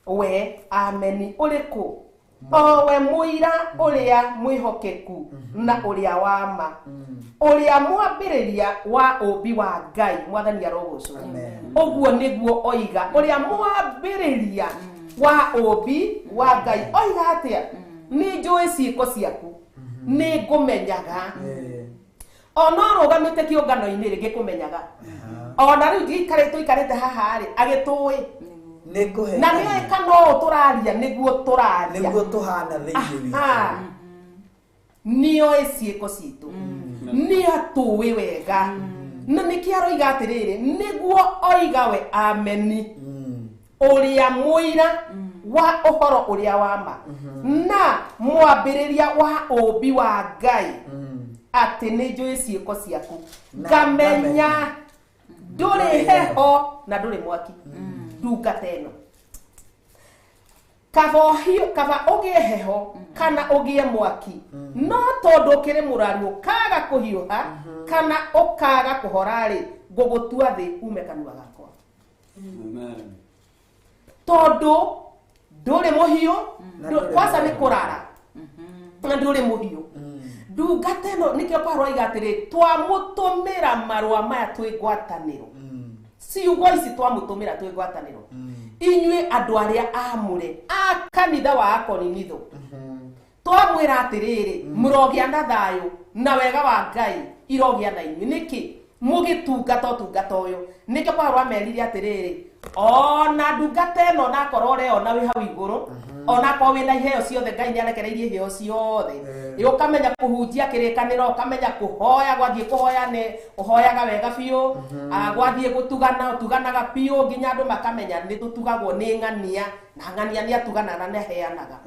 Speaker 8: we ameni uriku owe muira uria mwihokeku na uria wama uria mwambiriria wa ubi wa Ngai mwathani arogoco uguo niguo oiga uria mwambiriria wa ubi wa Ngai oiga atia ni njui ciiko ciaku ni ngumenyaga ona rugamite kiungano-ini ringi kumenyaga ona riu ikarite haha ri agitui na ni kano turaria niguo
Speaker 10: tuhana thiini
Speaker 8: nio ciiko citu ni atui wega na nikiaroiga atiriri niguo oiga we ameni uria muira wa uhoro uria wama na mwambiriria wa ubi wa Ngai ati ni njui ciiko ciaku ngamenya nduri heho na nduri mwaki ndungata ino kaba ugie heho kana ugie mwaki no tondu ukiri muraru ukaga kuhiuha kana ukaga kuhora ri ngugutua thi ume kanua gakwa tondu nduri muhiu kwasa ni kurara na nduri muhiu ndungata ino nikio Paulo aiga atiri twamutumira marua maya twi ngwataniro ciugo ici twamutumira twi ngwataniro inyue andu aria amure a kanitha wa Akorinitho twamwira atiriri murogia na thayu na wega wa Ngai irogia na inyue niki mugitungata utungata uyu nikio Paulo amerire atiriri ona ndungata ino na korore ona wi hau iguru ona kwa wina iheo ciothe Ngai ni arekereirie iheo ciothe ukamenya kuhunjia kirikaniro ukamenya kuhoya gwathie kuhoya ni uhoyaga wega biu gwathie gutuganaga biu nginya andu makamenya ni tutugagwo ni ng'ania na ng'ania ni atuganaga na heanaga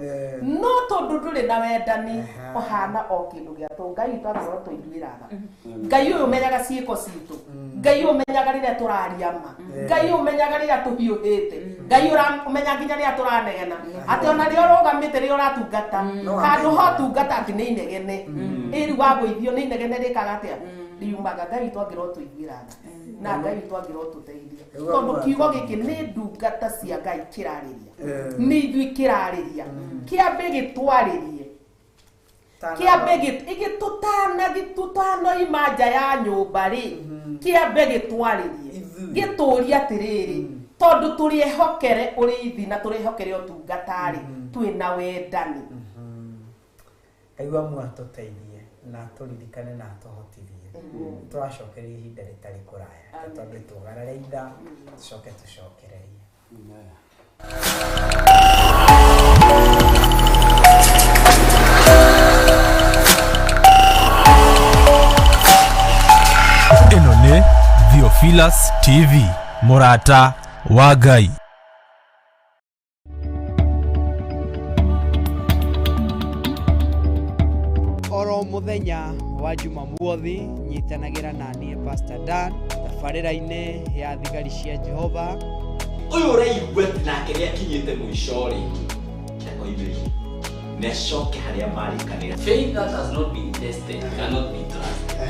Speaker 8: no tondu nduri na wendani ohana o kindu gia tu Ngai twagoro tuitwiraga Ngai uyu menyaga ciiko citu Ngai umenyaga riria turariama Ngai umenyaga riria tuhiuhite Ngai umenya nginya riria turanegena ati ona rio rugamite rio ratungata handu ho tungata ati ni inegene iri wa gweithio ni inegene rikaga atia riumaga Ngai twagiro tuitwiraga na Ngai twagiro tuteithia tondu kiugo giki ni ndungata cia Ngai kirariria ni ithui kirariria kiambe gitwaririe kiambe gitutano imanja ya nyumba ri kiambe gitwaririe gituria atiriri tondu turi ehokere uriithi na turi ehokere utungatari twina wendani
Speaker 10: aigua mwatuteithie na turirikane na tuhotithie turacokeria ihinda ritari kuraya tondu tugarareitha tucokererie
Speaker 1: Theophilus TV, Murata wa Ngai.
Speaker 11: Oro muthenya wa Jumamothi nyitanagira nanie Pastor Dan tabarĩra-inĩ ya thigari cia Jehova.
Speaker 3: Uyu ũraigua nake rĩa kinyĩte mũico rĩ oimĩrĩ nĩacoke harĩa marĩkanĩra.
Speaker 4: Faith that has not been tested cannot be trusted.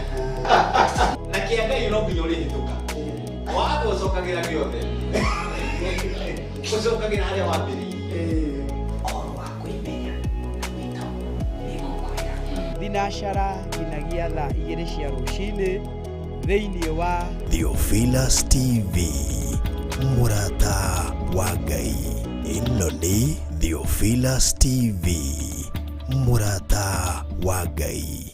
Speaker 3: Na kĩangai no nginya ũrĩhĩtũka waga ũcokagĩra gĩothe ũcokagĩra harĩa wambĩrĩirie oro wa kwĩmenya gwĩtagwo nĩgũkwĩra.
Speaker 11: Thinashara nginagia thaa 2 cia rũcinĩ thĩinĩ wa
Speaker 5: Theophilus TV, Murata wa Ngai. Ĩno nĩ Theophilus TV, Murata wa Ngai.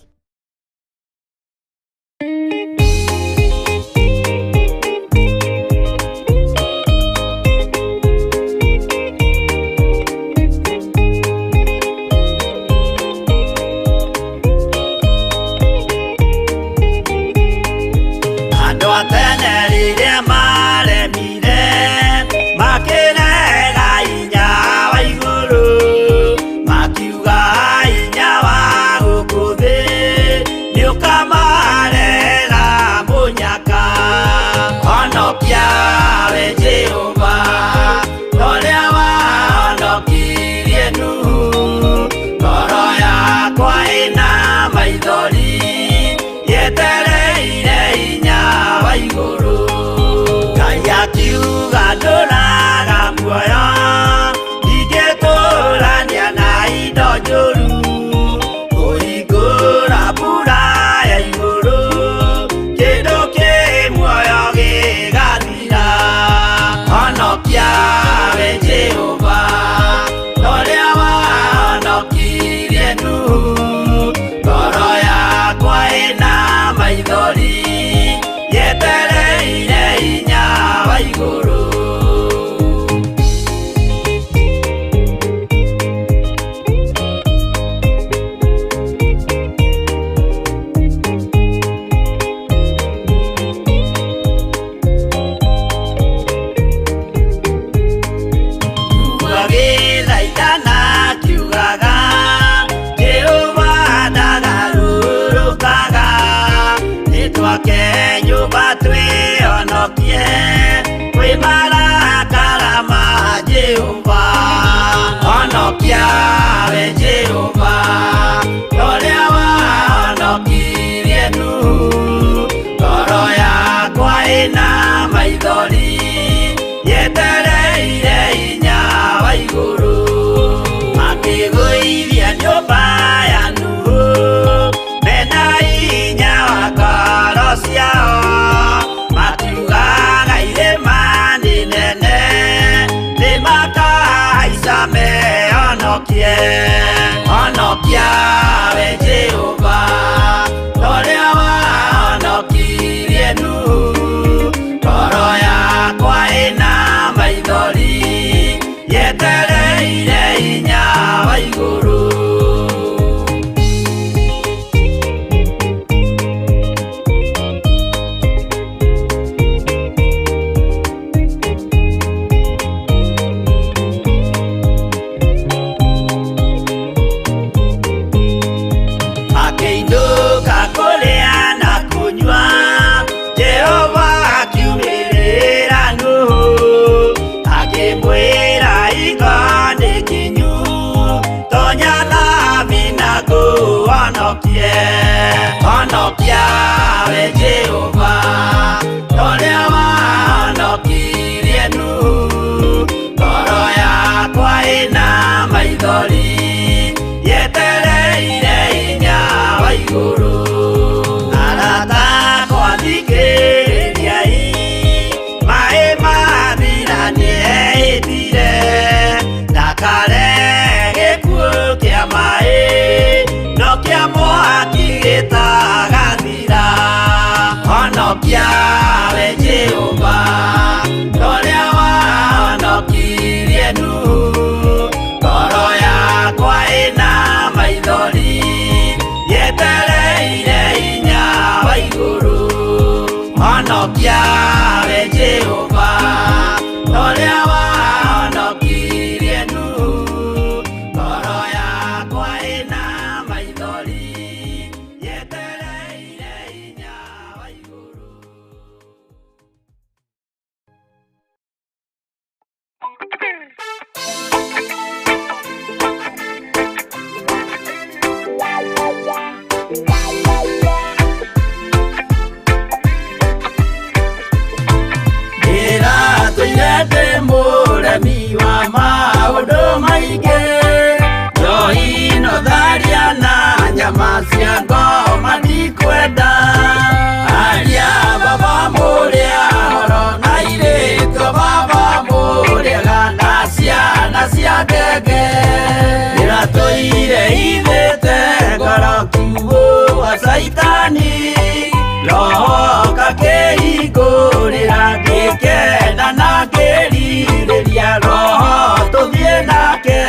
Speaker 6: shaitani roho kakĩhingũrĩra ngĩkena na ngĩrirĩria roho tũthiĩ nake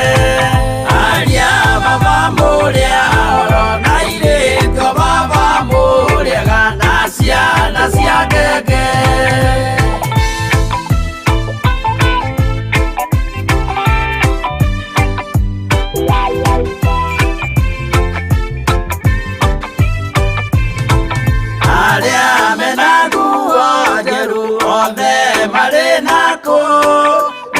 Speaker 6: aria baba mũrĩa oro na irĩtio baba mũrĩega na ciana cia ngenge aria mena nguo njerũ othe marĩ nako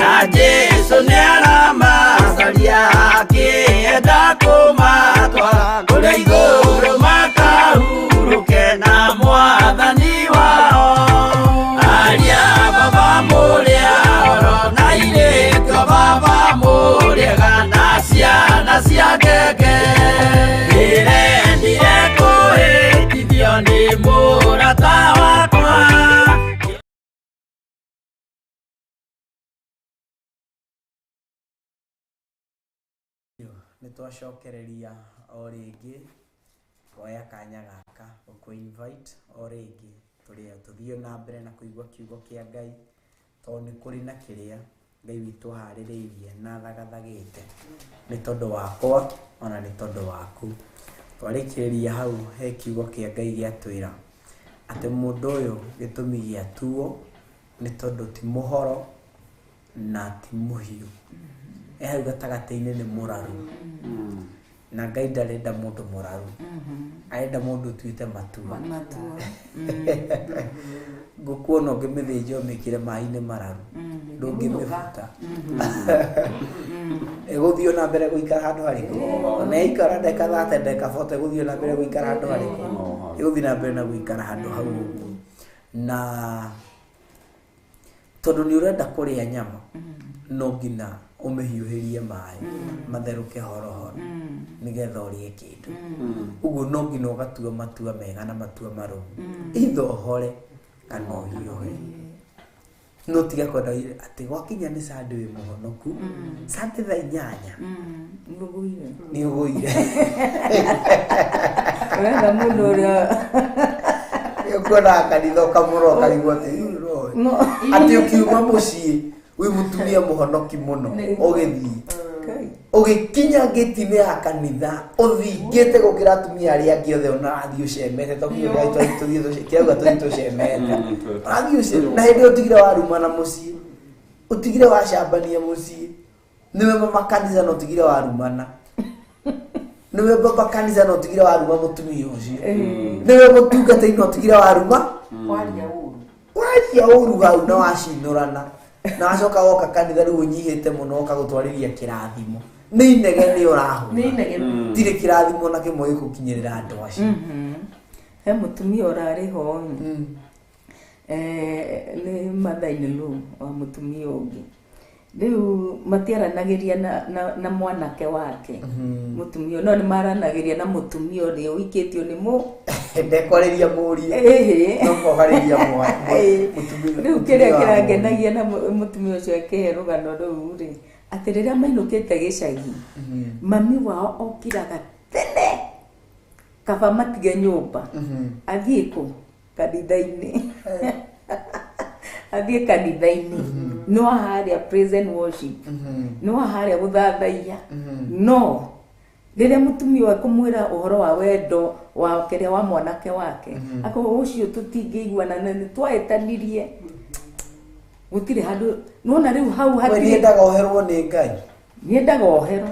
Speaker 6: na Jesũ nĩaramacaria akĩenda kũmatwara kũrĩa igũrũ makahurũke na Mwathani wao aria baba mũrĩa oro na irĩtio baba mũrĩega na ciana cia ngenge ndĩrendire kũhĩtithio nĩ mũrata wakwa
Speaker 2: nitwacokereria o rĩngĩ kuoya kanya gaka gũkũ-invite o rĩngĩ tũthiĩ na mbere na kũigua kiugo kĩa Ngai tondũ nĩ kũrĩ na kĩrĩa Ngai witũ harĩrĩirie na thagathagĩte nĩ tondũ wakwa ona nĩ tondũ waku. Twarĩkĩrĩria hau he kiugo kĩa Ngai gĩatwĩra atĩ mũndũ ũyũ gĩtũmi gĩatuo nĩ tondũ ti mũhoro na ti mũhiũ hau gatagatĩ-inĩ nĩ mũraru na Ngai ndarenda mũndũ mũraru arenda mũndũ ũtuĩte matua ngũkuona ũngĩmĩthĩnja ũmĩkĩre maĩ-inĩ mararu ndũngĩmĩbuta ĩgũthiĩ na mbere gũikara handũ harĩkũ ona yaikara ndeka 30 ndeka 40 ĩgũthiĩ na mbere gũikara handũ harĩkũ ĩgũthiĩ na mbere na gũikara handũ hau ũguo na tondũ nĩ ũrenda kũrĩa nyama no nginya ũmĩhiũhĩrie maĩ matherũke horohoro nĩgetha ũrĩe kĩndũ ũguo no nginya ũgatua matua mega na matua marũmu either ũhore kana ũhiũhe no tiga kwenda atĩ gwakinya nĩ Sunday wĩ mũhonoku Sunday thaa 8 nĩ ũgũire
Speaker 9: wenda mũndũ ũrĩa
Speaker 2: ũkwenda kanitha ũkamũrwo ũkarigwo atĩ ũkiuma mũciĩ wĩ mũtumia mũhonoki mũno ũgĩthiĩ ũgĩkinya gĩti-inĩ ya kanitha ũthingĩte gũkĩra atumia arĩa angĩ othe ona athiĩ ũcemete kĩauga tũthiĩ tũcemete athiĩ ũcemete na hĩndĩ ĩyo ũtigire warumana mũciĩ ũtigire wacambania mũciĩ nĩwe mama kanitha na ũtigire warumana nĩwe baba kanitha na ũtigire waruma mũtumia ũcio nĩwe mũtungata-inĩ na ũtigire waruma waria ũru hau na wacinũrana na wacoka woka kanitha rĩu ũnyihĩte mũno woka gũtwarĩria kĩrathimo nĩ inegene ũrahũra tirĩ kĩrathimo na kĩmwe gĩgũkinyĩrĩra andũ acio
Speaker 9: he mũtumia ũrarĩ ho nĩ mathainĩ rĩu wa mũtumia ũngĩ rĩu matiaranagĩria na mwanake wake mũtumia no nĩ maranagĩria na mũtumia ũrĩa ũikĩtio nĩ
Speaker 2: ndekwarĩria mũriũ no koharĩria
Speaker 9: rĩu kĩrĩa kĩrangenagia na mũtumia ũcio akĩhe rũgano rũu rĩ atĩ rĩrĩa mainũkĩte gĩcagi mami wao okiraga tene kaba matige nyũmba athiĩ kũ kanitha-inĩ athiĩ kanitha-inĩ no harĩa praise and worship no harĩa gũthathaiya no rĩrĩa mũtumia wa kũmwĩra ũhoro wa wendo wa kĩrĩa wa mwanake wake akoho ũcio tũtingĩiguana na nĩ twahĩtanirie gũtirĩ handũ nona rĩu hau
Speaker 2: nĩendaga oherwo nĩ Ngai
Speaker 9: nĩendaga ohero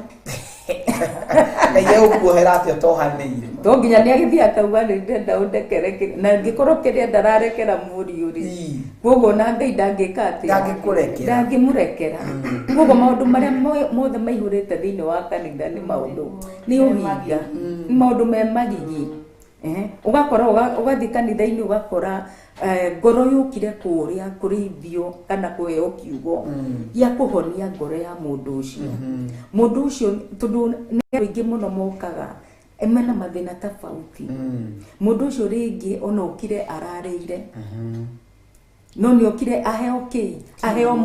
Speaker 2: Ngai egũkuohera atĩa tohanĩire
Speaker 9: to nginya nĩ agĩthiĩ akauga nĩ ndenda ũndekere na angĩkorwo kĩrĩa ndararekera mũriũ rĩ koguo na Ngai ndangĩka atĩ ndangĩmũrekera koguo maũndũ marĩa mothe maihũrĩte thĩinĩ wa kanitha nĩ maũndũ nĩ ũhinga nĩ maũndũ me magigi ũgakora ũgathiĩ kanitha-inĩ ũgakora ngoro yũkire kũrĩa kũrĩithio kana kũheo kiugo gĩa kũhonia ngoro ya mũndũ ũcio tondũ nĩ aingĩ mũno mokaga mena mathĩna tofauti mũndũ ũcio rĩngĩ ona ũkire ararĩire no nĩ okire aheo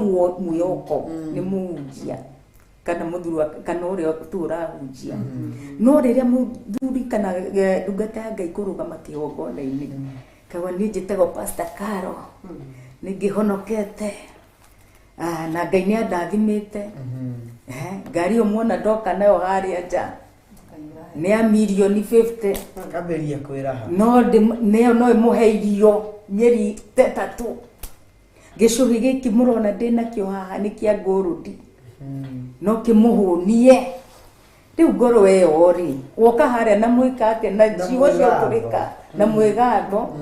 Speaker 9: mwĩoko nĩ mũhunjia kana muthuri kana uria tu urahunjia no riria muthuri kana ndungata ya Ngai kurugama kigongona-ini kawa ni njitego Pastor Carol ningihonokete na Ngai ni andathimite ngari umuona ndoka nayo haria nja ni a milioni 50
Speaker 10: kaberia kwiraha
Speaker 9: no imuheirio nyeri 3 gicuhi giki murona ndina kio haha ni kia ngurudi no kimuhunie riu ngoro eyo ri woka haria na mwika ate na jiwo cio kurika na mwigatho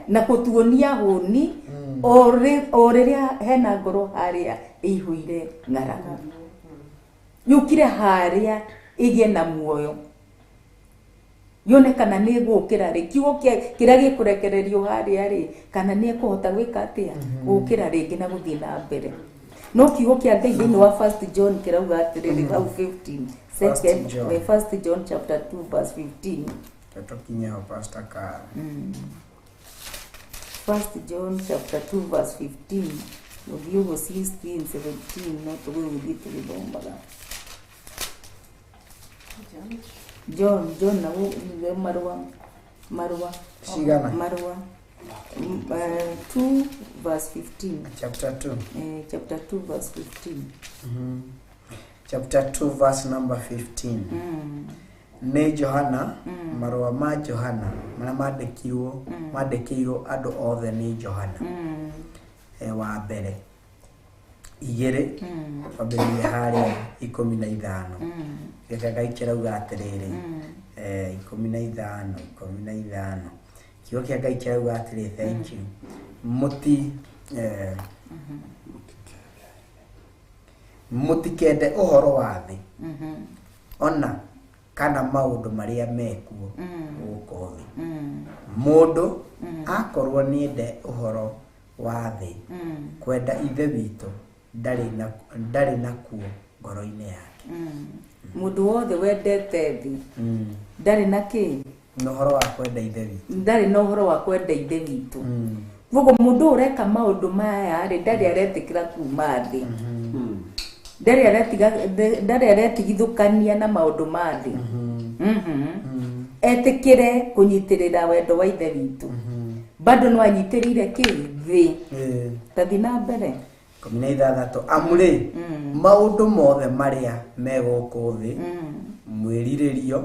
Speaker 9: na kutuonia huni oriria hena ngoro haria ihuire ng'aragu yukire haria igie na muoyo yone kana ni gukira ri kiugo kiria gikurekererio haria ri kana ni kuhota gwika atia gukira ringi na guthii na mbere no kiugo kia Ngai thini wa 1 John kirauga atiriri au 15 1 John chapter 2 verse 15
Speaker 10: tukinya Pastor Carol
Speaker 9: 1 John chapter 2 verse 15 Ugiugo 16 17 no tuguthi tugithombaga John na marua
Speaker 10: Sigana.
Speaker 9: Marua 2 verse 15
Speaker 10: chapter 2
Speaker 9: chapter 2 verse 15
Speaker 10: chapter 2 verse number 15 ni Johana marua ma Johana mana mandikirwo andu othe ni Johana wa mbere igere wambere haria 15 geka gaikirauga atiriri 15 kiugo kia Ngai kirauga atiriri thank you mutikende uhoro wa thi ona kana maundu maria mekuo guko thi mundu akorwo niende uhoro wa thi kwenda ithe witu ndari nakuo ngoro-ini yake
Speaker 9: mundu wothe wendete thi ndari na ki
Speaker 10: no horo wa kwenda ithe witu
Speaker 9: ndari no horo wa kwenda ithe witu vugo mundu ureka maundu maya ri ndari aretikira kuma thi ndari aretigithukania na maundu ma thi etikire kunyitirira wendo wa ithe witu bado no anyitirire ki thi tathi na mbere
Speaker 10: 16 amuri maundu mothe maria meguku thi mwiriririo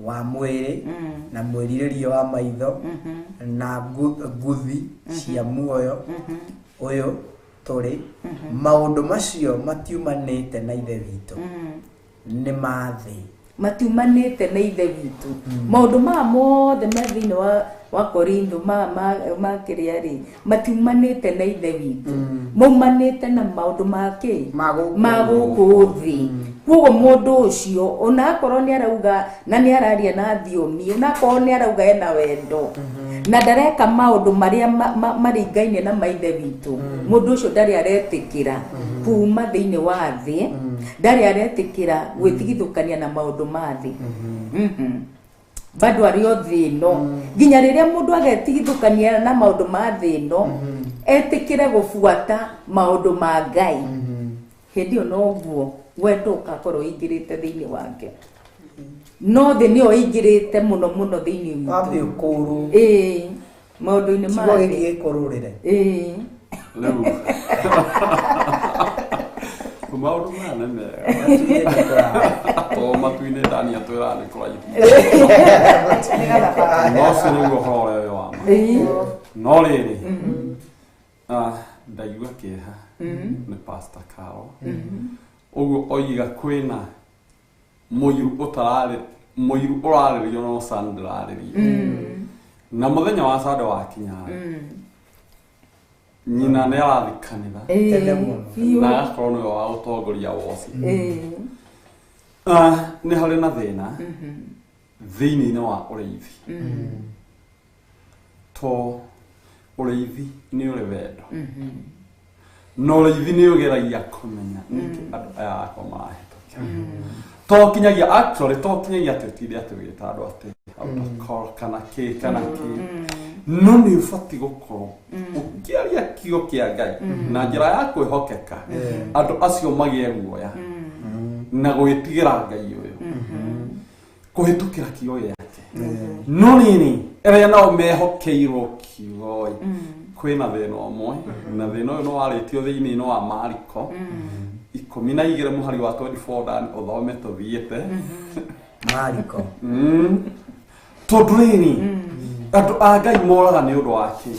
Speaker 10: wa mwiri na mwiriririo wa maitho na nguthi cia muoyo uyu turi maundu macio matiumanite na ithe witu ni mathi
Speaker 9: matiumanite na ithe witu maundu ma mothe me thiini wa Korintho ma kiria ri matiumanite na ithe witu maumanite na maundu make maguku thi kugo mundu ucio ona akorwo ni arauga na ni araria na thiomi ona akorwo ni arauga ena wendo na ndareka maundu maria maringaine na maithe witu mundu ucio ndari aretikira kuma thiini wa thi ndari aretikira gwitigithukania na maundu ma thi bado ario thino ginya riria mundu agetigithukania na maundu ma thino etikire gufuata maundu ma Ngai hindi no guo wendo ukakorwo ingirite thiini wake no thi ni o ingirite muno thiini
Speaker 10: wambi ukuru
Speaker 9: maundu-ini ma
Speaker 10: thi gigi kururire
Speaker 7: maundu mana mega to matuine tani atwira ni kuraithi no sinu hore wa no riri ndaigua kieha ni Pastor Carol uguo oiga kwina muiru uraririo no sandraririo na muthenya wa sanda wakinya nyina ne arathikanira na akorwo niwe wa utongoria woci ni hari na thina thiini-ini wa uriithi to uriithi ni uri wendo no uriithi ni ugeragia kumenya niki andu aya akwa marahitukia to kinyagia tutire atwita andu ati kana ki no ni ufati gukorwo ukiaria kiugo kia Ngai na njira ya kwihokeka andu acio magie guoya na gwĩtigĩra Ngai ũyũ kũhĩtũkĩra kiugo gĩake no nini arĩa nao mehokeirwo kiugo kwĩna thĩna ũmwe na thĩna ũyũ no warĩtio thĩinĩ wa Mariko 12 mũhari wa 24 ndani ũthome tũthiĩte
Speaker 10: Mariko
Speaker 7: tondũ rĩrĩ andũ a Ngai moraga nĩ ũndũ wa kĩ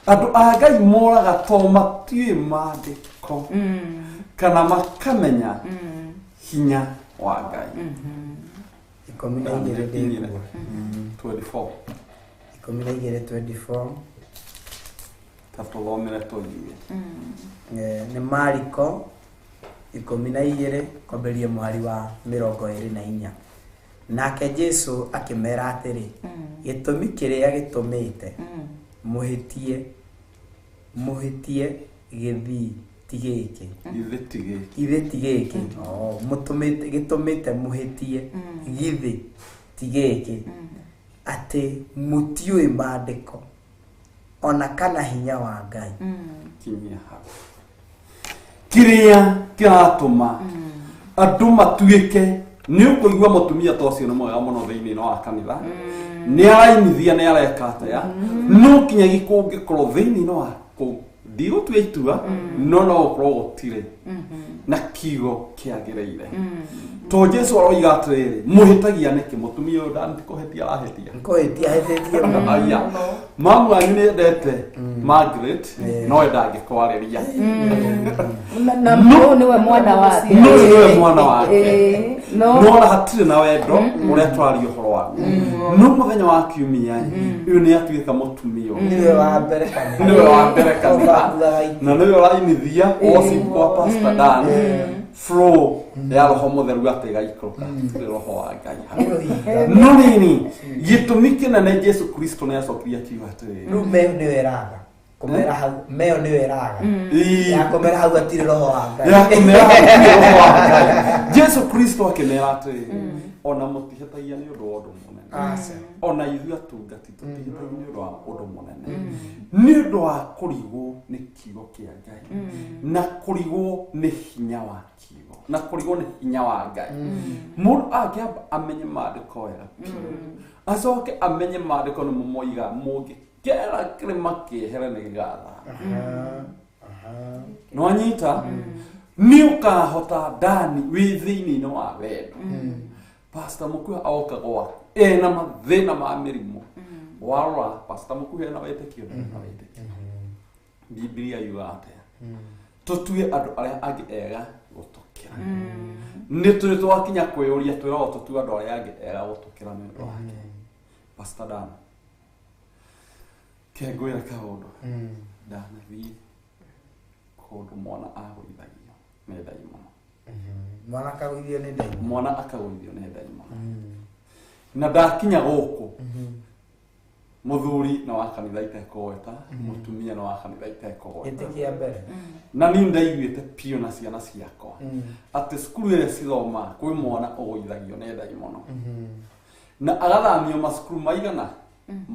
Speaker 7: andũ a Ngai moraga to matiũĩ maandĩko kana makamenya hinya wa Ngai
Speaker 10: 12:24
Speaker 7: tatũthomere tũthiĩ
Speaker 10: nĩ Mariko 12 kwambĩrĩria mũhari wa 24. Nake Jesu akĩmera atĩrĩ gĩtũmi kĩrĩa gĩtũmĩte mũhĩtie gĩthii ti gĩkĩ githĩ ti gĩkĩ gĩtũmĩte mũhĩtie githĩ ti gĩkĩ atĩ mũtiũĩ maandĩko ona kana hinya wa Ngai.
Speaker 7: Kinyia hau kĩrĩa kĩratũma andũ matuĩke nĩ ũkũigua mũtumia ta ũcio nĩ mwega mũno thĩinĩ wa kanitha nĩ arainithia nĩ areka atĩa no kinya gĩkũngĩkorwo thĩinĩ wa kũu ndigũtua itua no gũkorwo gũtirĩ na kiugo kĩagĩrĩire to Jesu aroiga atĩrĩrĩ mũhĩtagia nĩkĩ mũtumia ũyũ ndanĩkũhĩtia arahĩtia aya mamu wanyu nĩ endete Margaret no ndangĩkwarĩria
Speaker 9: no nĩwe mwana wake
Speaker 7: no hatirĩ na wendo ũrĩa twaria ũhoro waku no mũthenya wa kiumia ũyũ nĩ atuĩka mũtumia
Speaker 10: nĩwe wa mbere
Speaker 7: kanitha na nĩwe ũrainithia worship kwa Pastor Dan flow ya roho mũtheru atĩ gaikũrũka roho wa Ngai no nini gĩtũmi kĩnene Jesu Kristo nĩ acokirie kiugo atĩrĩrĩ
Speaker 10: rĩu meo nĩwe eraga kumera hau meo nĩwe eraga ya kumera hau atirĩ roho wa Ngai
Speaker 7: Jesu Kristo akĩmera atĩrĩrĩ ona mũtihĩtagia nĩ ũndũ wa ũndũ mũnene ona ithuĩ atungati tũtihĩtagia nĩ ũndũ wa ũndũ mũnene nĩ ũndũ wa kũrigwo nĩ kiugo kĩa Ngai na kũrigwo nĩ hinya wa kiugo na kũrigwo nĩ hinya wa Ngai mũndũ angĩamba amenye maandĩko wega acoke amenye maandĩko nĩ moiga mũngĩkera kĩrĩma kĩehere nĩ gĩgatha no anyita nĩ ũkahota ndani wĩ thĩinĩ wa wendo Pastor Mukuha aoka gwaku ena mathĩna ma mĩrimũ warora Pastor Mukuha ena wĩtĩkio na wĩtĩkio Biblia yuga atĩa tũtue andũ arĩa angĩ ega gũtũkĩra nĩ tũrĩ twakinya kwĩyũria twĩrwo tũtue andũ arĩa angĩ ega gũtũkĩra nĩ ũndũ wake Pastor Dan kengwĩra kaũndũ ndanathiĩ kũndũ mwana agũithagio nĩ ndaimono
Speaker 10: mwana akagũithio nĩ ndaimono
Speaker 7: mwana akagũithio nĩ ndaimono na ndakinya gũkũ mũthuri na wa kanitha itekũgweta mũtumia na wa kanitha itekũgweta
Speaker 10: ĩtĩkia mbere
Speaker 7: na niĩ ndaiguĩte piũ na ciana ciakwa atĩ cukuru ĩrĩa cithoma kwĩ mwana ũgũithagio nĩ ndaimono na agathamio macukuru maigana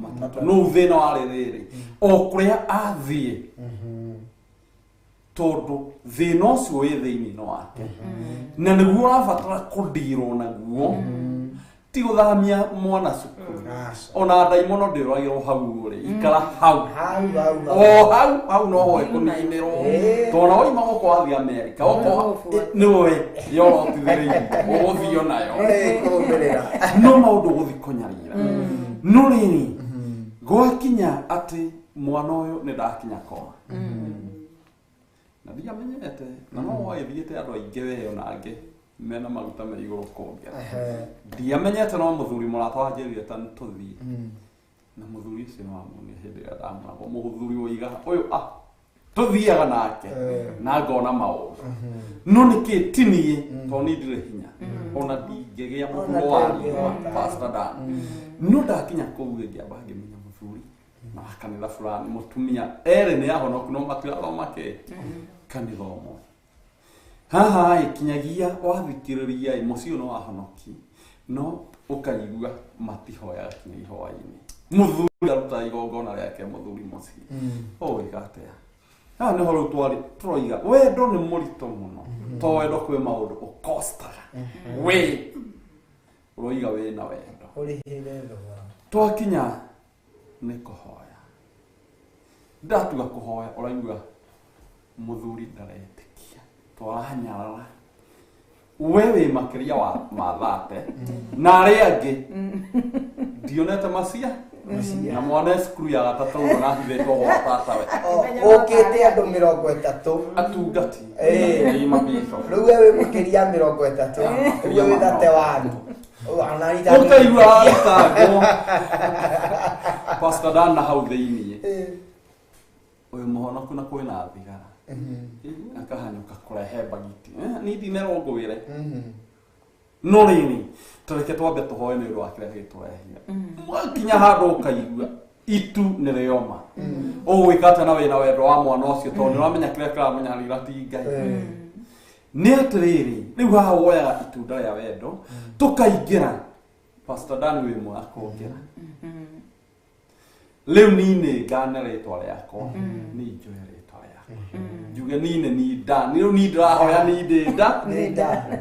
Speaker 7: matatũ no thĩna warĩ rĩrĩ o kũrĩa athiĩ tondũ thĩna ũcio wĩ thĩinĩ wake na nĩguo ũrabatara kũndirwo naguo ti gũthamia mwana cukuru ona ndaimono ndĩroragĩrwo hau rĩ ikara hau hau no hoe kũninĩrwo tondũ woima gũkũ wathiĩ Amerika nĩwe yorotithĩrĩirie ũgũthio nayo no maũndũ gũthiĩ kũnyarira no rĩrĩ gwakinya atĩ mwana ũyũ nĩ ndakinya kwa na ndiamenyete na no wagĩthiĩte andũ aingĩ weo na angĩ mena maguta me igũrũ kũngera ndiamenyete no mũthuri mũrata wanjĩrire ta nĩtũthiĩ na mũthuri ũcio nĩ wamuonia hĩndĩ ĩrĩa ndamũragwo mũthuri woiga ũyũ tũthiaga nake na ngona maũndũ no nĩkĩ ti niĩ tondũ niĩ ndirĩ hinya ona ndingĩgĩa mũndũ wa Pastor Dan no ndakinya kũu ngĩamba ngĩmenya mũthuri na kanitha fulani mũtumia erĩ nĩ ahonoku no matirathoma kanitha ũmwe haha ikinyagia wathikĩrĩria mũciĩ no ahonoki no ũkaigua matihoyaga kinya ihoya-inĩ mũthuri arutaga igongona rĩake mũthuri mũciĩ ũĩga atĩa na nĩ ho rĩu tũroiga wendo nĩ mũritũ mũno to wendo kwĩ maũndũ ũkostaga we ũroiga wĩna wendo
Speaker 10: ũrĩhĩre thogora
Speaker 7: twakinya nĩ kũhoya ndatuga kũhoya ũraigua mũthuri ndaretĩkia twaranyarara we wĩ makĩria wa mathate na arĩa angĩ ndionete macia na mwana cukuru ya gatatũ ũrahithĩtwo gwa tatawe
Speaker 10: ũkĩte andũ 30
Speaker 7: atungati
Speaker 10: rĩu we wĩ makĩria 30 rĩu wĩ thate wanyu
Speaker 7: ũkaigua arutangwo Pastor Dan na hau thĩiniĩ ũyũ mũhonoku na kwĩna thigara akahanyũka kũrehe bagiti nĩ ndinerongwĩre no rĩrĩ tũreke twambe tũhoe nĩ ũndũ wa kĩrĩa gĩtũrehire mwakinya handũ ũkaigua itu nĩ rĩoma ũgwĩka atĩ na wĩna wendo wa mwana ũcio tondũ nĩ ũramenya kĩrĩa kĩramenyarĩra ti Ngai nĩ atĩrĩrĩ rĩu haha woyaga itunda rĩa wendo tũkaingĩra Pastor Dan wĩ mwakũngĩra rĩu nĩ ngane rĩtwa rĩakwa nĩ njoe rĩtwa rĩakwa njuge nĩ Dan rĩu nĩ ndĩrahoya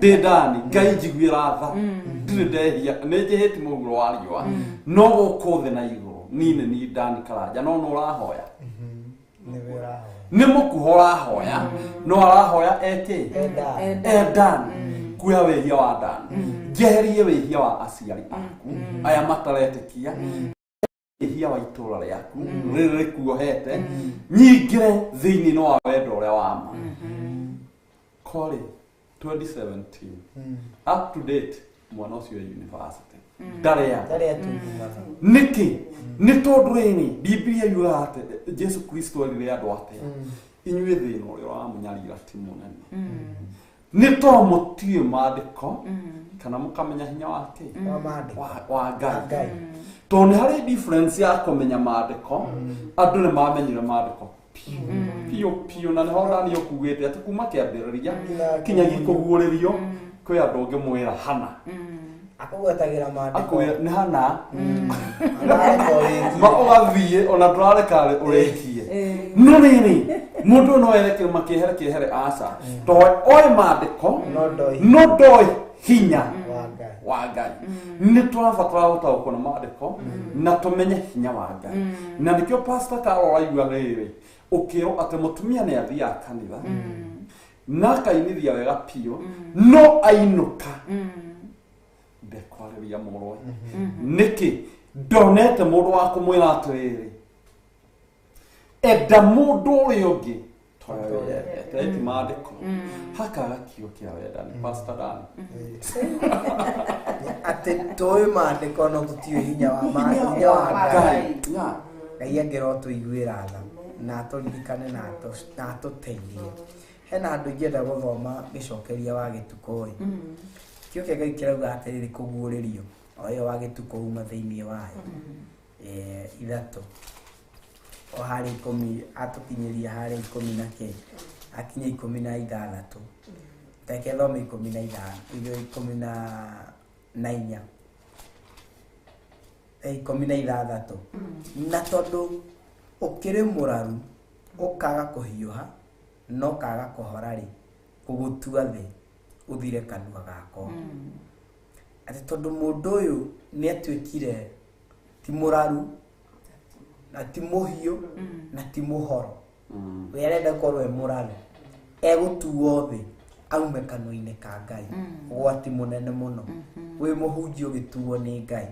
Speaker 7: ndĩ Dan Ngai njiguĩra tha ndirĩ ndehia nĩ njĩhĩti mũhuro wa riũa no gũkũ thĩ na igũrũ nĩ Dan Karanja no nĩ ũrahoya nĩ mũkuho ũrahoya no arahoya eke Dan kuoya wĩhia wa Dan njeherie wĩhia wa aciari aku aya mataretĩkia wĩhia wa itũũra rĩaku rĩrĩ rĩkuohete nyingĩre thĩinĩ wa wendo ũrĩa wa ma korĩ 2017 up to date mwana ũcio university ndarĩa nĩkĩ nĩ tondũ rĩrĩ Biblia yugaga atĩ Jesu Kristo arĩrĩ andũ atĩa inyuĩ thĩna ũrĩa ũramũnyarira ti mũnene nĩ tondũ mũtiũĩ maandĩko kana mũkamenya hinya wake wa Ngai tondũ nĩ harĩ difference ya kũmenya maandĩko andũ nĩ mamenyire maandĩko piũ na nĩho Daniel kuugĩte atĩ kuma kĩambĩrĩria kinyagia kũguũrĩrio kwĩ andũ ũngĩ mwĩra hana
Speaker 10: akũgwetagĩra maandĩko
Speaker 7: nĩ hana ũgathiĩ ona ndũrareka ũrĩkie no rĩrĩ mũndũ no erekere makĩehere aca tondũ oĩ maandĩko no ndoĩ hinya wa Ngai nĩ tũrabatara gũtaũkwo na maandĩko na tũmenye hinya wa Ngai na nĩkĩo Pastor Carol aigua rĩrĩ ũkĩrwo atĩ mũtumia nĩ athiaga kanitha na akainithia wega piũ no ainũka ndekwarĩria mũrũwe nĩkĩ ndonete mũndũ wa kũmwĩra atĩrĩrĩ enda mũndũ ũrĩa ũngĩ twaeti maandĩko hakaga kĩo kĩa wendani Pastor Dan
Speaker 10: atĩ tũĩ maandĩko no tũtiũĩ hinya wa Ngai Ngai angĩro tũiguĩra tha na tũririkane na tũteithie hena andũ ingĩenda gũthoma gĩcokeria wa gĩtuko kĩo kĩa Ngai kĩrauga atĩrĩrĩ kũguũrĩrio o ĩyo wa gĩtuko uma thĩinĩ wayo ithatũ o harĩ 10 atũkinyĩria harĩ 12 akinya 16 take thome 15 14 na tondũ ũkĩrĩ mũraru ũkaga kũhiũha no kaga kũhora rĩ ũgũtua thĩ ũthire kanua gako atĩ tondũ mũndũ ũyũ nĩ atuĩkire ti mũraru na ti mũhiũ na ti mũhoro we arenda korwo e mũraru egũtuo thĩ aume kanua-inĩ ka Ngai ũgwati mũnene mũno wĩ mũhunjia ũgĩtuo nĩ Ngai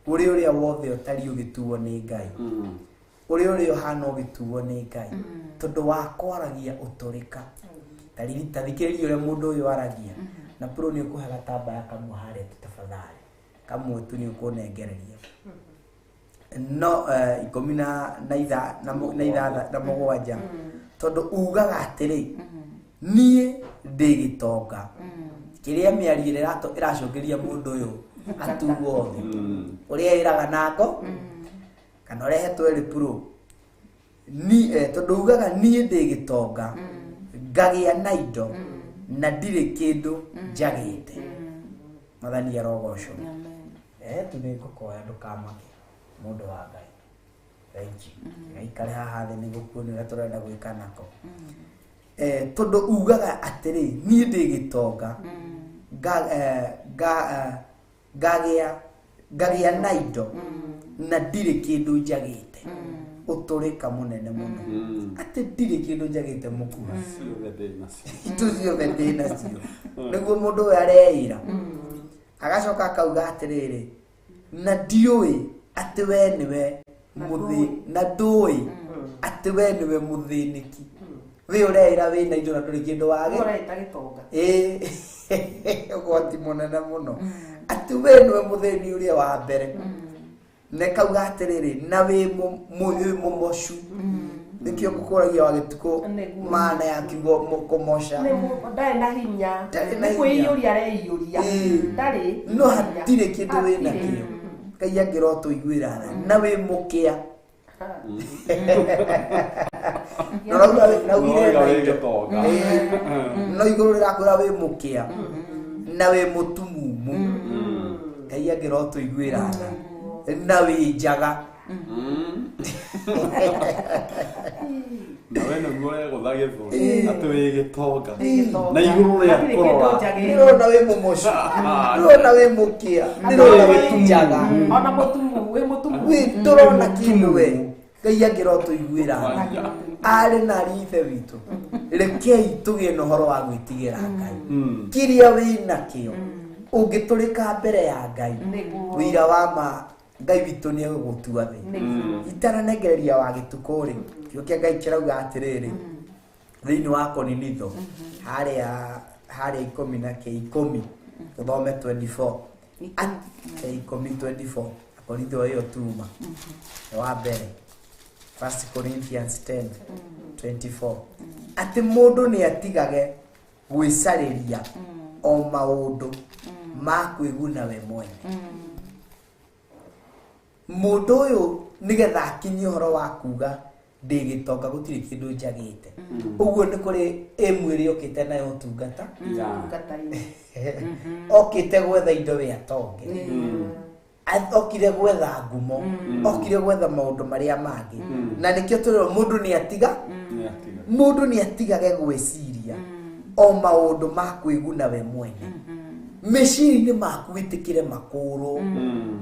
Speaker 10: ũrĩa wothe ũtari ũgĩtuo nĩ Ngai ũrĩa ũhana ũgĩtuo nĩ Ngai tondũ wa kwaragia ũtũrĩka ta thikĩrĩria ũrĩa mũndũ ũyũ aragia na pro nĩ ũkũhe gatambaya kamwe harĩa tafadhali kamwe tu nĩ ũkũnengereria no 17 tondũ ugaga atĩrĩ niĩ ndĩgĩtonga kĩrĩa mĩario ĩracũngĩria mũndũ ũyũ atuo thĩ ũrĩa ĩraga nango kana ũrehetwo ĩrĩ pro tondũ ugaga niĩ ndĩgĩtonga ngagĩa na indo na ndirĩ kĩndũ njagĩte Mwathani arogocwo tu nĩ ngũkũhoya ndũkamake mũndũ wa Ngai thank you aikare haha thĩ nĩguo kuona ũrĩa tũrenda gwĩka nako tondũ ugaga atĩrĩ niĩ ndĩ gĩtonga ngagĩa na indo na ndirĩ kĩndũ njagĩte ũtũrĩka mũnene mũno atĩ ndirĩ kĩndũ njagĩte mũkuha indo ciothe ndĩ nacio nĩguo mũndũ ũyũ areĩra agacoka akauga atĩrĩrĩ na ndiũĩ atĩ we nĩwe na ndũĩ atĩ we nĩwe mũthĩnĩki we ũreĩra wĩna indo na ndũrĩ kĩndũ wagĩ ũgwati mũnene mũno atĩ we nĩwe mũthĩni ũrĩa wa mbere na kauga atĩrĩrĩ na wĩ mũmocu nĩkĩo ngũkũragia wa gĩtukũ maana ya kiugo kũmoca
Speaker 8: ndarĩ na hinya nĩ kwĩiyũria areiyũria ndarĩ
Speaker 10: no hatirĩ kĩndũ wĩna kĩo Ngai angĩro tũiguĩrana na wĩ mũkĩa no igũrũ rĩrakwĩra wĩ mũkĩa na wĩ mũtumumu Ngai angĩro tũiguĩrana na wĩ njaga
Speaker 7: na wena nguo gũthagĩ thũ atĩ wĩ gĩtonga na igũrũ rĩa kũrora
Speaker 10: nĩrona wĩ mũmocu nĩrona wĩ mũkĩa nĩrona wĩ njaga
Speaker 8: ona mũtumu wĩ mũtumu
Speaker 10: wĩ tũrona kĩndũ we Ngai angĩro tũiguĩrana arĩ na ithe witũ rekei tũgĩe na ũhoro wa gwĩtigĩra Ngai kĩrĩa wĩ nakĩo ũngĩtũrĩka mbere ya Ngai wĩira wa ma Ngai witũ nĩ egũgũtua thĩ itananengereria wa gĩtukũ rĩ kĩo kĩa Ngai kĩrauga atĩrĩrĩ thĩinĩ wa Korinitho harĩa 10 ũthome 24 10:24 Korinitho ĩyo tuma wa mbere 1 Corinthians 10:24 atĩ mũndũ nĩ atigage gwĩcarĩria o maũndũ ma kwĩguna we mwene mũndũ ũyũ nĩgetha akinyie ũhoro wa kuga ndĩ gĩtonga gũtirĩ kĩndũ njagĩte ũguo nĩ kũrĩ ĩmwĩrĩ okĩte nayo ũtungata okĩte gwetha indo we atonge okire gwetha ngumo okire gwetha maũndũ marĩa mangĩ na nĩkĩo tũrero mũndũ nĩ atigage gwĩciria o maũndũ ma kwĩguna we mwene meciria-inĩ maku wĩtĩkĩre makũrũ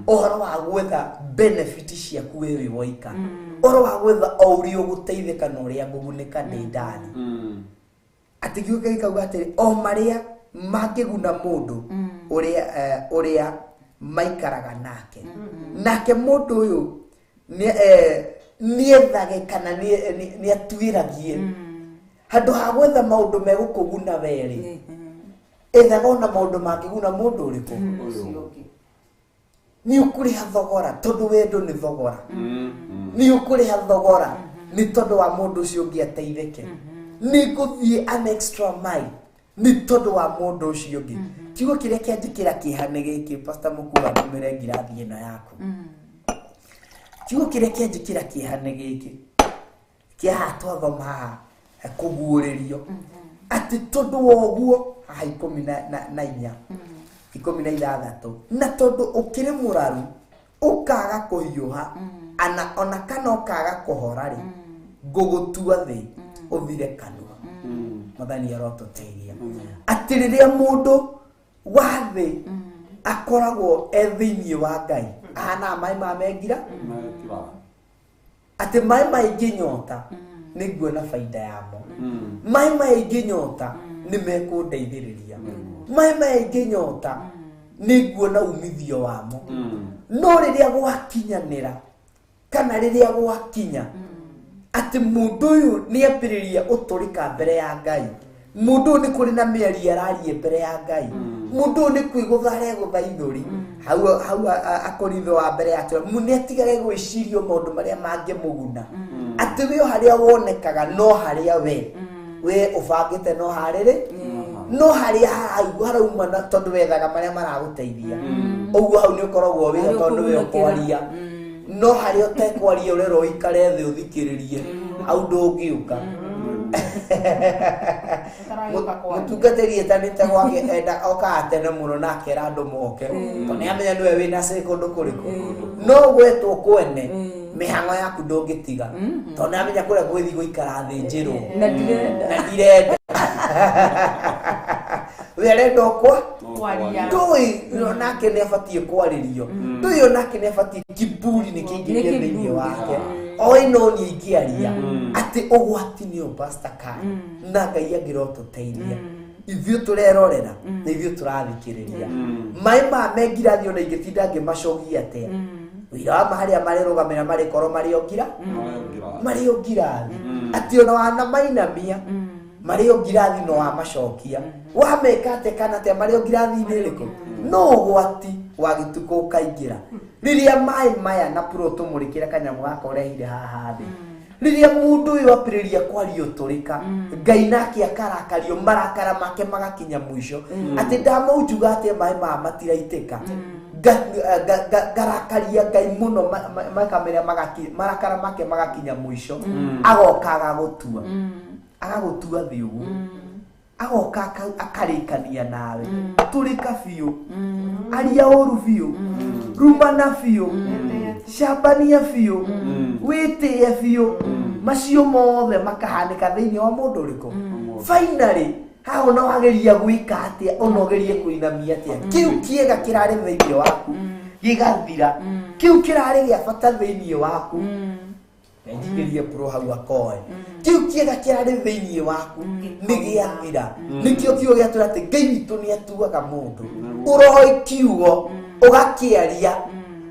Speaker 10: ũhoro wa gwetha benefit ciaku we wĩ woika ũhoro wa gwetha o ũrĩa ũgũteithĩka na ũrĩa ngũgunĩka ndĩ ndani atĩ kiugo Ngai kauga atĩrĩ o marĩa mangĩguna mũndũ ũrĩa maikaraga nake mũndũ ũyũ nĩethage kana nĩ atuĩragie handũ ha gwetha maũndũ megũkũguna werĩ ethaga ona maũndũ mangĩguna mũndũ ũrĩkũ nĩ ũkũrĩha thogora tondũ wendo nĩ thogora nĩ ũkũrĩha thogora nĩ tondũ wa mũndũ ũcio ũngĩ ateithĩke nĩ ngũthiĩ an extra mile nĩ tondũ wa mũndũ ũcio ũngĩ kiugo kĩrĩa kĩanjĩkĩra kĩeha-inĩ gĩkĩ Pastor Mũkuga ndũmĩre ngirathi ĩno yaku kiugo kĩrĩa kĩanjĩkĩra kĩeha-inĩ gĩkĩ kĩaha twathoma haha kũguũrĩrio atĩ tondũ wa ũguo haha 14 16 na tondũ ũkĩrĩ mũraru ũkaga kũhiũha ona kana ũkaga kũhora rĩ ngũgũtua thĩ ũthire kanua Mwathani arotũteithia atĩ rĩrĩa mũndũ wa thĩ akoragwo thĩinĩ wa Ngai ahana maĩ mamengira atĩ maĩ maingĩ nyota nĩ nguona baida yamo maĩ maingĩ nyota nĩ mekũndeithĩrĩria maĩ maingĩ nyota nĩ nguona umithio wamo no rĩrĩa gwakinyanĩra kana rĩrĩa gwakinya atĩ mũndũ ũyũ nĩ ambĩrĩria ũtũrĩka mbere ya Ngai mũndũ ũyũ nĩ kũrĩ na mĩario ararie mbere ya Ngai mũndũ ũyũ nĩ kwĩgũtha aregũtha ithũri hau Akorinitho wa mbere yatũ nĩ atigage gwĩciria maũndũ marĩa mangĩmũguna atĩ we harĩa wonekaga no harĩa we ũbangĩte no harĩrĩ no harĩa harauma na tondũ wethaga marĩa maragũteithia ũguo hau nĩ ũkoragwo wĩra tondũ we ũkwaria no harĩa ũtekwaria ũrero ũikare thĩ ũthikĩrĩrie hau ndũngĩũka mũtungatĩri etanĩte gwake enda okaga tene mũno na akera andũ moke tondũ nĩ amenya nĩwe wĩna kũndũ kũrĩkũ no gwetwo kwene mihango yaku ndungitiga tondu amenya kuria gwithi guikara thi njiru
Speaker 9: Na ndirenda.
Speaker 10: na ndirenda werenda kwa ndui nake nä abatie kwarĩrio ndui o nake nä abatie kiburi nä kä ingä thä-inä wake oä no nä ingĩaria atä ũgwati nä å Pastor Kai na Ngai angä rotå teithia ithuĩ tå rerorera na ithuĩ tå rathikä rä ria maä maya mengirathi ona ingä tinda ngä macogia atä wĩra wa harĩa marä rå gamä ra marä korwo marä o ngirathi atä ona wana mainamia marĩ o ngirathi no wa macokia wameka atä kana atä marĩ o ngirathi-inĩ ĩrĩkũ no ũgwati wa gĩtukũ ũkaingĩra rĩrĩa maĩ maya na puro tũmũrĩkĩre kanyamũ gaka ũrehire haha thĩ rĩrĩa mũndũ ũyũ apĩrĩria kwaria ũtũrĩka Ngai nake akarakario marakara make magakinya mũico atĩ ndamũnjuga atĩ maĩ maya matiraitĩka ngarakaria Ngai mũno marakara make magakinya mũico agoka agagũtua thĩ ũguo agoka akarĩkania nawe tũrĩka biũ aria ũru biũ rumana biũ cambania biũ wĩtĩe biũ macio mothe makahanĩka thĩinĩ wa mũndũ ũrĩkũ finally haha no wageria gwĩka atĩa ona ũgerie kũinamia atĩa kĩu kĩega kĩrarĩ thĩinĩ waku gĩgathira kĩu kĩrarĩ gĩa bata thĩinĩ waku Nĩnjigĩrie pro hau akoe kĩu kĩega kĩrarĩ thĩinĩ waku nĩ gĩathira nĩkĩo kiugo gĩatwĩra atĩ Ngai witũ nĩ atuaga mũndũ ũrohoi kiugo ũgakĩaria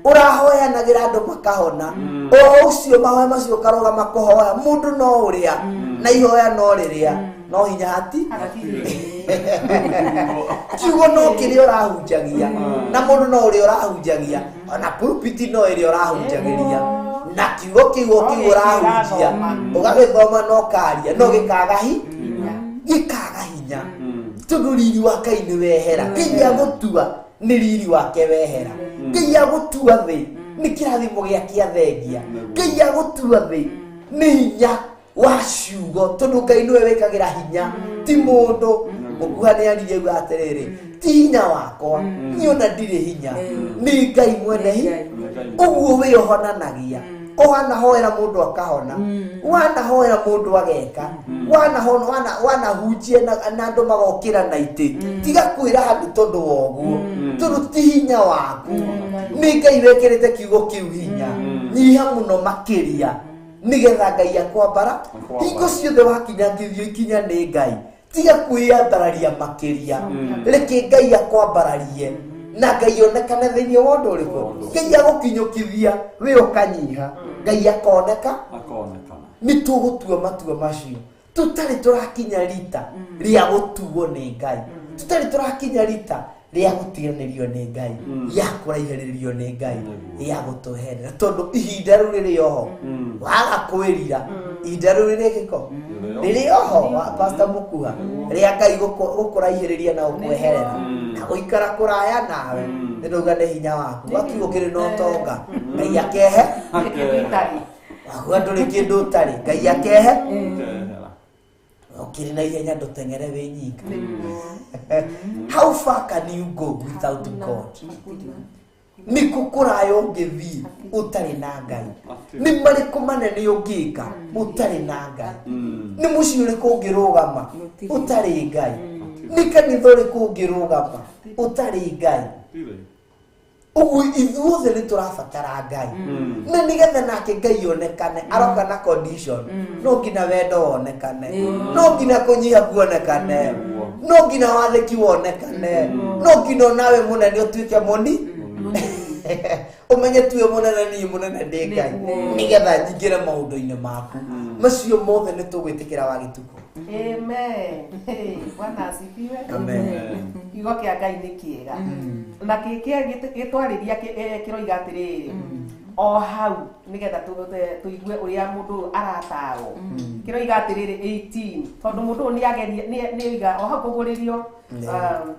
Speaker 10: ũrahoyanagĩra andũ makahona o ũcio mahoya macio ũkarogama kũhoya mũndũ no ũrĩa na ihoya no rĩrĩa no hinya hati kiugo no kĩrĩa ũrahunjagia na mũndũ no ũrĩa ũrahunjagia ona pulpit no ĩrĩa ũrahunjagĩria na kiugo kĩu ũrahunjia ũgagĩthoma no karia no gĩkaga hinya tondũ riri wa Ngai nĩ wehera Ngai agũtua nĩ riri wake wehera Ngai agũtua thĩ nĩ kĩrathimo gĩake athengia Ngai agũtua thĩ nĩ hinya wa ciugo tondũ Ngai nĩwe wĩkagĩra hinya ti mũndũ mũkuha nĩ aririe uga atĩrĩrĩ ti hinya wakwa niĩ ona ndirĩ hinya nĩ Ngai mwene hinya ũguo wĩohonanagia wanahoera mũndũ akahona wanahoera mũndũ ageka wanahunjia na andũ magokĩra na itĩ tiga kwĩra handũ tondũ wa ũguo tondũ ti hinya waku nĩ Ngai wekĩrĩte kiugo kĩu hinya nyiha mũno makĩria nĩgetha Ngai akwambara hingo ciothe wakinyangithio ikinya nĩ Ngai tiga kwĩyambararia makĩria reke Ngai akwambararie na Ngai onekane thĩinĩ wa ũndũ ũrĩkũ Ngai agũkinyũkithia we ũkanyiha Ngai akoneka nĩ tũgũtua matua macio tũtarĩ tũrakinya rita rĩa gũtuo nĩ Ngai tũtarĩ tũrakinya rita rĩa gũtiganĩrio nĩ Ngai ya kũraihĩrĩrio nĩ Ngai ya gũtũherera tondũ ihinda rĩu rĩrĩ oho waga kwĩrira ihinda rĩu rĩrĩ gĩko rĩrĩ oho Pastor Mũkuha rĩa Ngai gũkũraihĩrĩria na gũkweherera na gũikara kũraya nawe nĩrauga nĩ hinya waku wakiugo kĩrĩ na ũtonga Ngai akehe wakuga ndũrĩ kĩndũ ũtarĩ Ngai akehe ukiri na ihenya ndũteng'ere wĩ nyika how far can you go without God nĩ kũkũraya ũngĩthiĩ ũtarĩ na Ngai nĩ marĩkũ manene ũngĩka ũtarĩ na Ngai nĩ mũciĩ ũrĩkũ ũngĩrũgama ũtarĩ Ngai nĩ kanitha ũrĩkũ ũngĩrũgama ũtarĩ Ngai ũguo ithuothe nĩ tũrabatara Ngai na nĩgetha nake Ngai onekane aroka na condition no nginya wendo wonekane no nginya kũnyiha kuonekane no nginya wathĩki wonekane no nginya nawe mũnene ũtuĩke mũni ũmenye tuwe mũnene niĩ mũnene ndĩ Ngai nĩgetha njingĩre maũndũ-inĩ maku macio mothe nĩ tũgwĩtĩkĩra wa gĩtukũ
Speaker 8: Amen. Bwana asifiwe. Amen. Kiugo kĩa Ngai nĩ kĩega na gĩtwarĩria kĩroiga atĩrĩrĩ o hau nĩgetha tũigue ũrĩa mũndũ aratarwo kĩroiga atĩrĩrĩ 18 tondũ mũndũ nĩoiga o hau kũgũrĩrio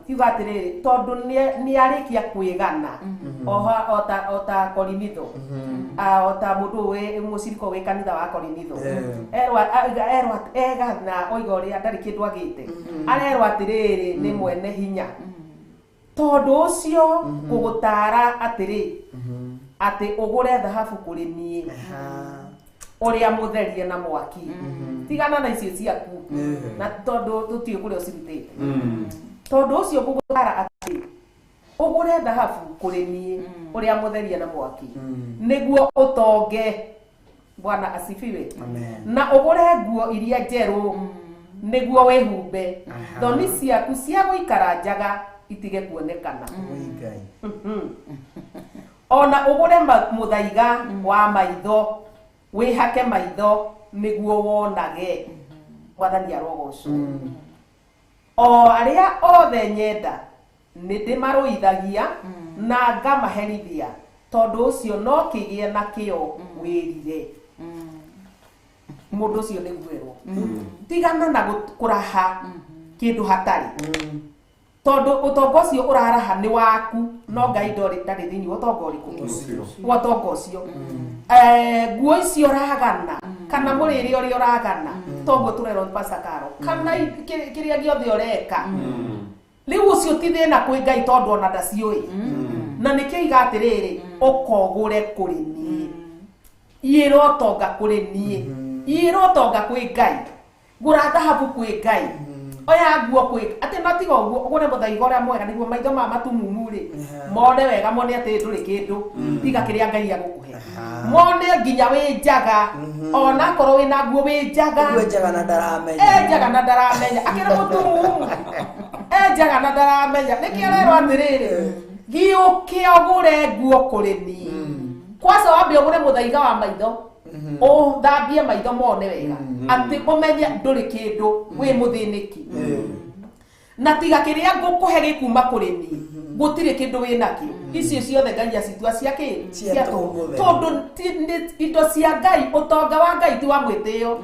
Speaker 8: kiuga atĩrĩrĩ tondũ nĩarĩkia kwĩgana o ta Korinitho o ta mũndũ mũciriko wĩ kanitha wa Korinitho erwa egana oiga ũrĩa ndarĩ kĩndũ agĩte arerwo atĩrĩrĩ nĩ mwene hinya tondũ ũcio gũgũtara atĩrĩ ati ugure dhahabu kuri nie uria mutherie na mwaki tigana na icio ciaku na tondu tutie kuria ucirutite tondu ucio ngugwara ati ugure dhahabu kuri nie uria mutherie na mwaki niguo utonge. Bwana asifiwe. Na ugure nguo iria njeru niguo wehumbe thoni ciaku cia guikara njaga itige kuonekana. Ona ugure muthaiga wa maitho wihake maitho niguo wonage. Mwathani arogoco. O aria othe nyenda nindimaruithagia na ngamaherithia tondu ucio no kigie na kio wirire. Mundu ucio niguerwo tigana na kuraha kindu hatari tondu utongo ucio uraraha ni waku no Ngai ndori ndari thini utongo uriku utongo ucio nguo icio uragana kana muriri uri uragana tongo turero pasakaro kana kiria giothe ureka riu ucio ti thina kwi Ngai tondu ona ndaciui na nikio igatiriri ukogure kuri nie iro tonga kuri nie iro tonga kwi Ngai gura dhahabu kwi Ngai oya nguo kwi ati matigo nguo ugure muthaiga uria mwega niguo maitho ma matumumu ri mone wega mone ati nduri kindu tiga kiria Ngai agukuhe mone nginya wi njaga ona korwo wina nguo wi njaga
Speaker 10: na ndaramenya
Speaker 8: njaga na ndaramenya akira mutumumu njaga na ndaramenya nikiarero atiriri giuke ugure nguo kuri nie kwasa wambe ugure muthaiga wa maitho o thambie maitho mone wega ati umenye nduri kindu wi muthiniki na tiga kiria ngukuhe gikuma kuri nie gutire kindu winakio icio ciothe Ngai acitua ciake tondu indo cia Ngai utonga wa Ngai ti wa mwitio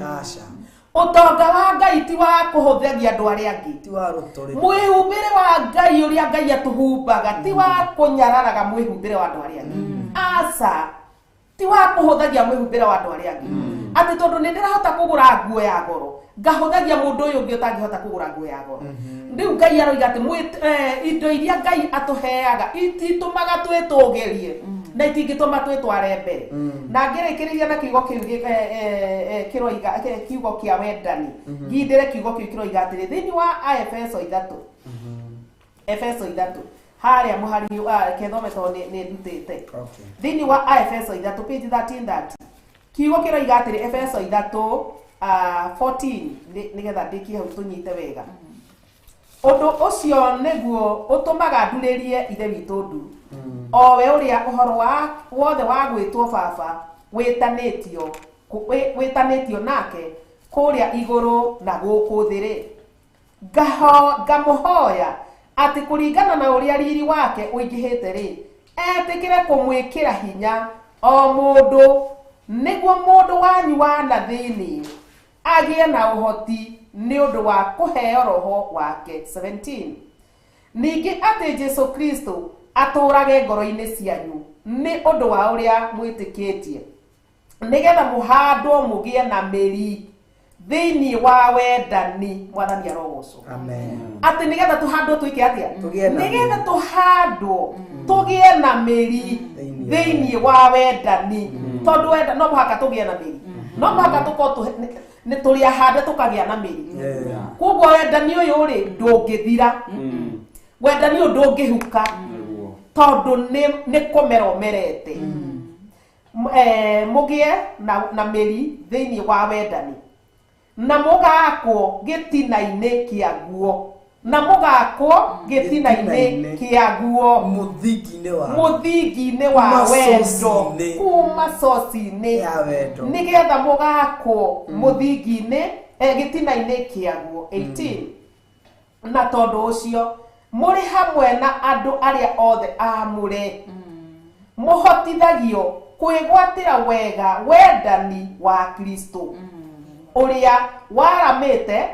Speaker 8: utonga wa Ngai ti wa kuhuthagia andu aria angi ti wa ruturi mwihumbire wa Ngai uria Ngai atuhumbaga ti wa kunyararaga mwihumbire wa andu aria angi asa ti wa kuhuthagia mwihumbire wa andu aria angi ati tondu nindirahota kugura nguo ya goro ngahuthagia mundu uyu ungi utangihota kugura nguo ya goro riu Ngai aroiga ati indo iria Ngai atuheaga ititumaga twitugerie na itingituma twitware mbere na ngirikiriria na kiugo kiu kiroiga kiugo kia wendani ngindire kiugo kiu kiroiga atiri thini wa Efeso 3 Efeso 3 haria muhari kethome to ni ndutite thini wa Efeso 3 page 13 kiugo kiroiga atiri Efeso 3 14 nigetha ndiki hau tunyite wega undu ucio niguo utumaga nduririe ithe witu ndu owe uria uhoro wa wothe wa gwitwo baba witanitio nake kuria iguru na guku thiri ngamuhoya ati kuringana na uria riri wake uingihite ri etikire kumwikira hinya o mundu niguo mundu wanyu wa na thini agie na uhoti ni undu wa kuheo roho wake. 17 ningi ati Jesu Kristo aturage ngoro-ini cianyu ni undu wa uria mwitikitie nigetha muhandwo mugie na miri thini wa wendani. Mwathani arogoco amen ati nigetha tuhandwo twike atia nigetha tuhandwo tugie na miri thini wa wendani tondu wenda no muhaka tugie na miri no muhaka tuko ni turia hande tukagia na miri kugo wendani uyu ri ndungithira wendani uyu ndungihuka tondu ni kumera merete mugie na miri thini wa wendani na mugakwo gitina-ini kia guo na mugakwo gitina-ini kia guo muthingi-ini wa wendo kuma soci-ini nigetha mugakwo muthingi-ini gitina-ini kia guo. 18 na tondu ucio muri hamwe na andu aria othe amure muhotithagio kwigwatira wega wendani wa Kristo uria waramite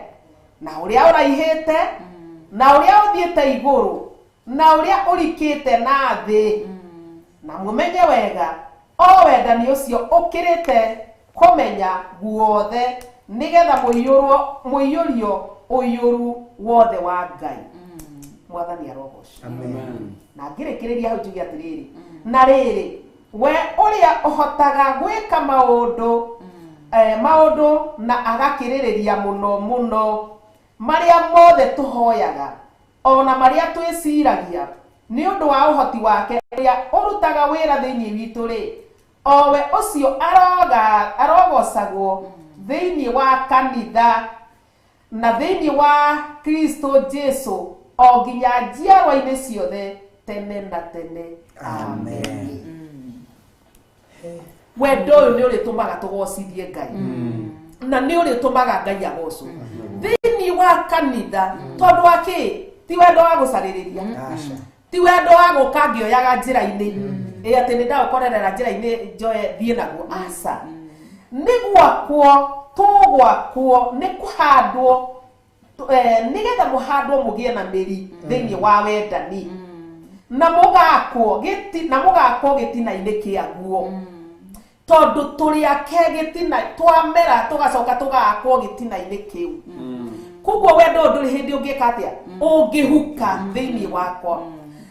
Speaker 8: na uria uraihite na uria uthiite iguru na uria urikite na thi na mumenye wega o wendani ucio ukirite kumenya guothe nigetha muiyurio uyuru wothe wa Ngai. Mwathani arogoco amen na ngirikiriria hau tugi atiriri na riri
Speaker 12: we uria uhotaga gwika maundu na agakiriria muno maria mothe tuhoyaga ona maria twiciragia ni undu wa uhoti wake uria urutaga wira thiini witu ri owe ucio arogocagwo thiini wa kanitha na thiini wa Kristo Jesu o nginya njiarwa-ini ciothe tene na tene. Amen. Wendo uyu ni uritumaga tugocithie Ngai na ni uritumaga Ngai agocwo thiini wa kanitha tondu aki ti wendo wa gucaririria ti wendo wa guka ngioyaga njira-ini ati ni ndagukorerera njira-ini njoe thie naguo aca ni gwakwo tugwakwo ni kuhandwo nigetha muhandwo mugie na miri thiini wa wendani na mugakwo gitina-ini kiaguo tondu turi ake gitina twamera tugacoka tugakwo gitina-ini kiu kuguo wendo nduri hindi ungika atia ungihuka thiini wakwa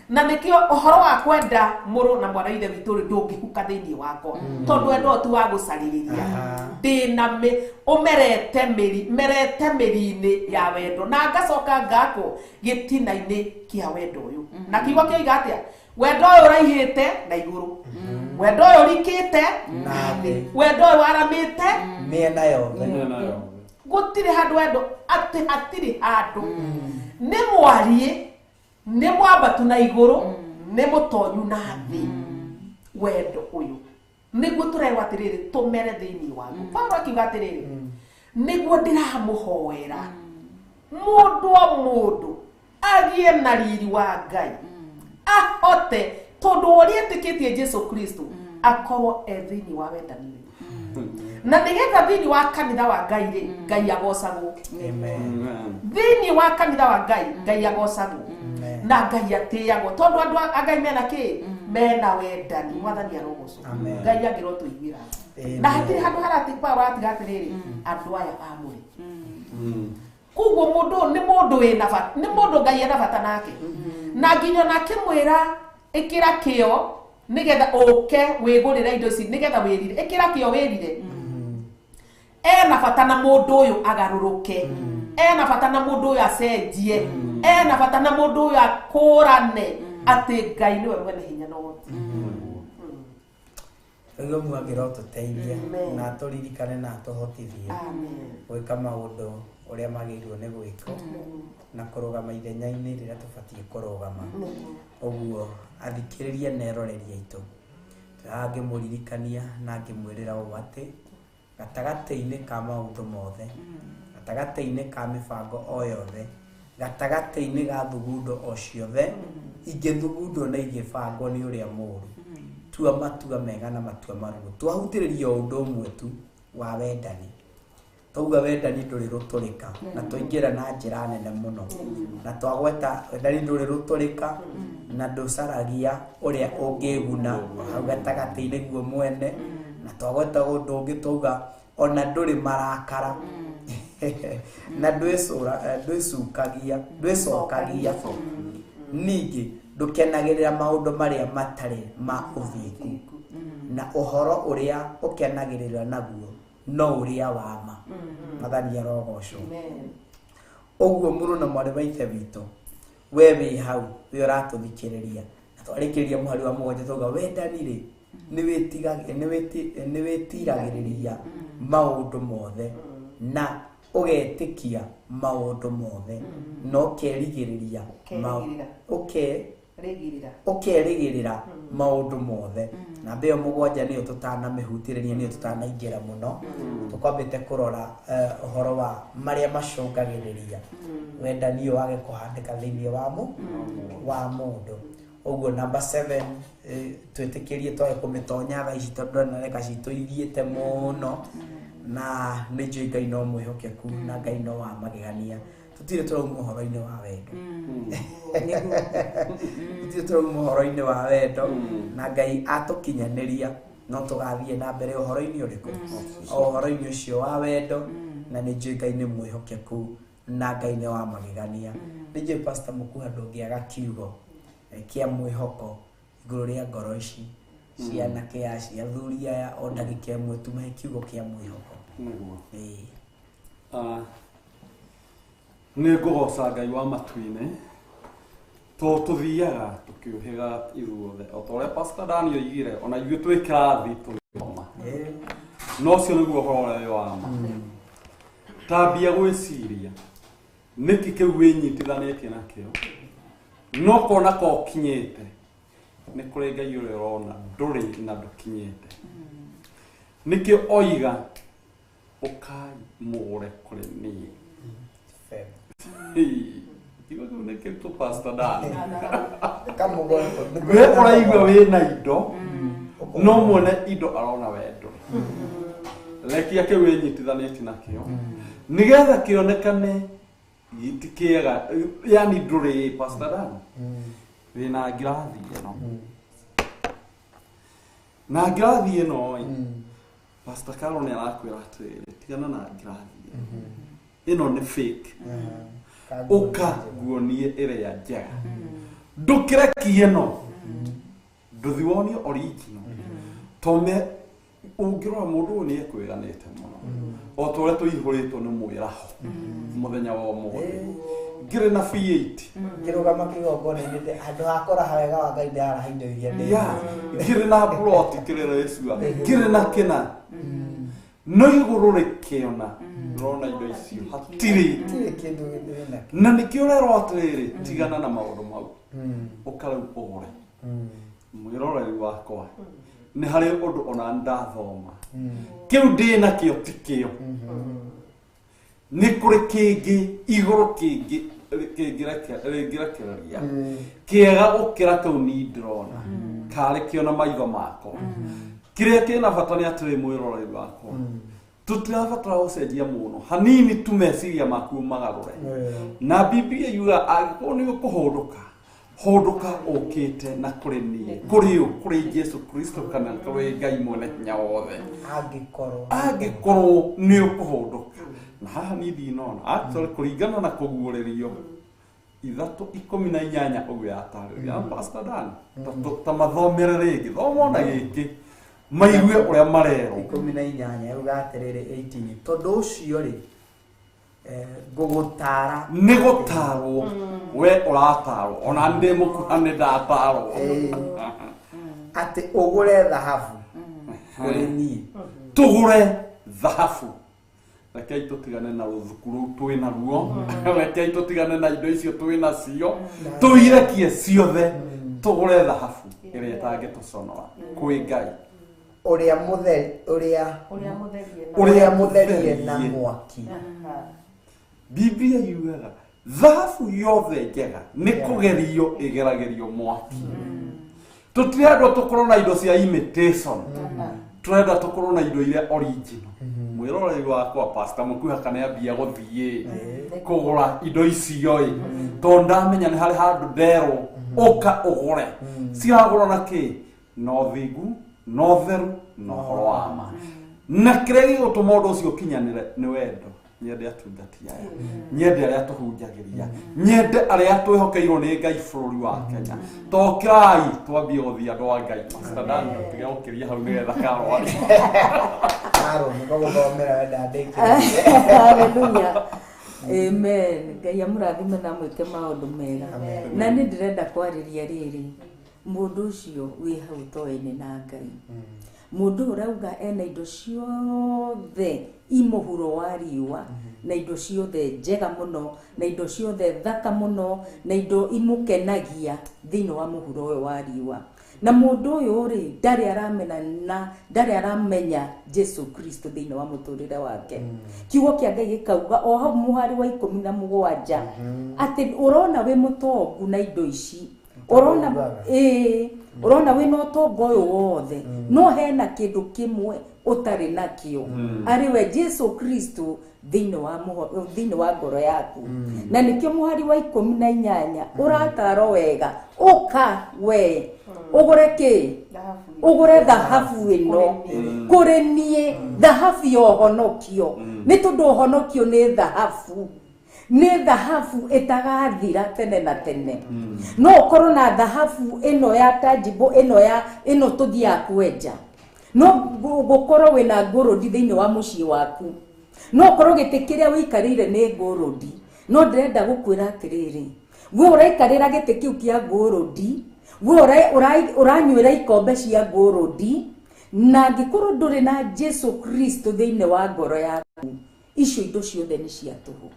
Speaker 12: na nikio uhoro wa kwenda muru na mwana ithe witu ndungihuka thiini wakwa tondu wendo tu wa gucaririria ndina umerete miri-ini ya wendo na ngacoka ngakwo gitina-ini kia wendo uyu na kiugo kioiga atia wendo uyu uraihite na iguru wendo uyu urikite na thi wendo uyu waramite
Speaker 10: miena yothe
Speaker 12: gutire handu wendo ati hatiri handu ni mwarie ni mwambatu na iguru ni mutonyu na thi wendo uyu niguo turerwa atiriri tumere thiini waku Paulo akiuga atiriri niguo ndiramuhoera mundu agie na riri wa Ngai ahote tondu uria etikitie Jesu Kristo akorwo thiini wa wendani na nigetha thiini wa kanitha wa Ngai ri Ngai agocagwo thiini wa kanitha wa Ngai agocagwo na Ngai atiagwo tondu andu a Ngai mena ki mena wendani mwathani arogocwo Ngai agirwo tuiguira na hatiri handu harati Paulo atiga atiriri andu aya amuri kuguo mundu ni mundu wina bata ni mundu Ngai ena bata nake na nginya nake mwira ikira kio nigetha uke wigurira indo ici nigetha wirire ikira kio wirire ena bata na mundu uyu agaruruke ena bata na mundu uyu acenjie ena bata na mundu uyu akurane ati Ngai niwe mwene hinya no wote
Speaker 10: Ego mwagiro tuteithia na turirikane na tuhotithie gwika maundu uria magirwo ni gwiko na kurugama ithenya-ini riria tubatie kurugama uguo athikiririe neroreria itu angimuririkania na ngimwirira u ati gatagati-ini ka maundu mothe gatagati-ini ka mibango o yothe gatagati-ini ga thugundo o ciothe ingithugundwo na igibangwo ni uria muru tua matua mega na matua maruru twahutiriria undu umwe tu wa wendani tuga wendani nduri ruturika na tuingira na njira nene muno na twagweta wendani nduri ruturika na ndusaragia uria ungiguna gatagati-ini guo mwene na twagweta undu ungi tuga ona nduri marakara na ndwicokagia ningi ndukenagirira maundu maria matari ma uthingu na uhoro uria ukenagirira naguo no uria wama mathani arogocwo uguo muru na mwari waithe witu we wi hau we uratuthikiriria na twarikiriria muhari wa mugwanja tuga wendani ri ni witiragiriria maundu mothe na ugetikia maundu mothe no kerigiriria ukerigirira maundu mothe na mbeo mugwanja niyo tutana mihutiriria niyo tutana ingira muno tukwambite kurora uhoro wa maria macungagiriria wendani wage kuhandika thiini wa mundu uguo number 7 twitikirie twae kumitonya tha ici tondu na reka citu ithiete muno na nä njå Ngai no mwä hokeku na Ngai no wa magegania tutire turauma horo-inä wa wendo tutire turauma horo-inä wa wendo na Ngai atukinyanĩria no tugathie na mbere horo-inĩ ũrĩkũ o horo-inĩ ũcio wa wendo na nä njå Ngai nä mwä hokeku na Ngai nĩ wa magegania nä njå pastor Mũkuha ndũngĩaga kiugo kia mwĩhoko igũrũ rĩa ngoro ici ciana kia cia thuri aya o ndagika ĩmwe tu mahe kiugo kia mwĩhoko
Speaker 7: nĩguo nĩ ngũgoca Ngai wa matu-inĩ to tũthiaga tũkĩũhĩga ithuothe o ta ũrĩa Pastor Dan oigire ona ithuĩ twĩ kĩrathi tũgĩthoma no ũcio nĩguo ũhoro ũrĩa wa ma tambia gwĩciria nĩkĩ kĩu wĩnyitithanĩtie nakĩo no kona ko ũkinyĩte nĩ kũrĩ Ngai ũrĩa ũrona ndũrĩ na ndũkinyĩte nĩkĩo oiga ũkai mũgũre kũrĩ niĩ kiugo kĩu nĩ kĩrutwo Pastor Dan we ũraigua wĩna indo no mwone indo arona wendo rekia kĩu wĩnyitithanĩtie nakĩo nĩgetha kĩonekane gĩti kĩega yani ndũrĩ Pastor Dan wĩna ngirathi ĩno na ngirathi ĩno Pastor Carol nĩ arakwĩra atĩrĩrĩ tigana na ngirathi ĩno nĩ fake ũka nguonie ĩrĩa njega ndũkĩrekie ĩno ndũthiwonio original tome ũngĩrora mũndũ ũyũ nĩ ekwĩranĩte mũno o ta ũrĩa tũihũrĩtwo nĩ mwĩraho mũthenya wa ũmũthĩ ngĩrĩ na B8
Speaker 10: ngĩrũgama kĩgongona-inĩ andũ akora hawega wa Ngai ndarahainde iria
Speaker 7: ngĩrĩ na plot kĩrĩ Yesua ngĩrĩ na kĩna no igũrũ rĩkĩona rona indo icio hatirĩ na nĩkĩo ũrerwo atĩrĩrĩ tigana na maũndũ mau ũkarĩu ũgũre mwĩroreri wakwa nĩ harĩ ũndũ ona ndathoma kĩu ndĩ nakĩo ti kĩo nĩ kũrĩ kĩngĩ igũrũ kĩngĩ rĩngĩrekereria kĩega gũkĩra kĩu niĩ ndĩrona karĩ kĩo na maitho makwa kĩrĩa kĩna bata nĩ atĩrĩ mwĩroreri wakwa tũtirabatara gũcenjia mũno hanini tu meciria maku magarũre na Biblia yuga angĩkorwo nĩ ũkũhũndũka hũndũka ũkĩte na kũrĩ niĩ kũrĩ Jesu Kristo kana kũrĩ Ngai mwene hinya wothe angĩkorwo nĩ ũkũhũndũka na haha niĩ ndinona actually kũringana na kũguũrĩrio 3:18 ũguo yatarĩria Pastor Dan ta mathomere rĩngĩ thoma ona gĩkĩ maigue ũrĩa marerwo
Speaker 10: 18 ruga atĩrĩrĩ 18 tondũ ũcio rĩ ngũgũtara
Speaker 7: nĩ gũtarwo we ũratarwo ona ndĩ mũkuha nĩ ndatarwo
Speaker 10: atĩ ũgũre thahabu kũrĩ niĩ
Speaker 7: tũgũre thahabu rekei tũtigane na rũthukuru twĩ naruo rekei tũtigane na indo icio twĩ nacio tũirekie ciothe tũgũre thahabu ĩrĩa ĩtangĩtũconora kwĩ Ngai
Speaker 10: ũrĩa mũtherie na mwaki
Speaker 7: Biblia yugaga thahabu yothe njega nĩ kũgerio ĩgeragĩrio mwaki tũtirenda tũkorwo na indo cia imitation tũrenda tũkorwo na indo iria original mwĩroreri wakwa Pastor Mũkuha kana ambia gũthiĩ kũgũra indo icio tondũ ndamenya nĩ harĩ handũ nderwo ũka ũgũre ciragũra na kĩ no thingu no theru no ũhoro wa ma na kĩrĩa gĩgũtũma ũndũ ũcio ũkinyanĩre nĩ wendo nyende atungati aya nyende arĩa tũhunjagĩria nyende arĩa twĩhokeirwo nĩ Ngai bũrũri wa Kenya tokirai twambie gũthiĩ andũ a Ngai Pastor Dan tiga gũkĩria hau nĩgetha karwari
Speaker 9: haleluya amen Ngai amũrathime na mwĩke maũndũ mega na nĩ ndĩrenda kwarĩria rĩrĩ mũndũ ũcio wĩ hau toene na Ngai mũndũ ũrauga ena indo ciothe imũhuro wa riũa na indo ciothe njega mũno na indo ciothe thaka mũno na indo imũkenagia thĩinĩ wa mũhuro ũyũ wa riũa na mũndũ ũyũ rĩ ndarĩ aramenya Jesu Kristo thĩinĩ wa mũtũrĩre wake kiugo kĩa Ngai gĩkauga o hau mũhari wa 17 atĩ ũrona wĩ mũtongu na indo ici ũrona wĩna ũtonga ũyũ wothe no hena kĩndũ kĩmwe ũtarĩ nakĩo arĩ we Jesu Kristo thĩinĩ wa ngoro yaku na nĩkĩo mũhari wa 18 ũrataro wega ũka we ũgũre kĩ ũgũre thahabu ĩno kũrĩ niĩ thahabu ya ũhonokio nĩ tondũ ũhonokio nĩ thahabu nä thahabu ĩtagathira tene na tene no ũkorwo na thahabu ĩno ya tangible ĩno tũthiaga kwenja no gũkorwo wĩna ngũrũndi thĩinĩ wa mũciĩ waku no ũkorwo gĩtĩ kĩrĩa wĩikarĩire nĩ ngũrũndi no ndĩrenda gũkwĩra atĩrĩrĩ we ũraikarĩra gĩtĩ kĩu kĩa ngũrũndi we ũranyuĩra ikombe cia ngũrũndi na angĩkorwo ndũrĩ na Jesu Kristo thĩinĩ wa ngoro yaku icio indo ciothe nĩ cia tũhũ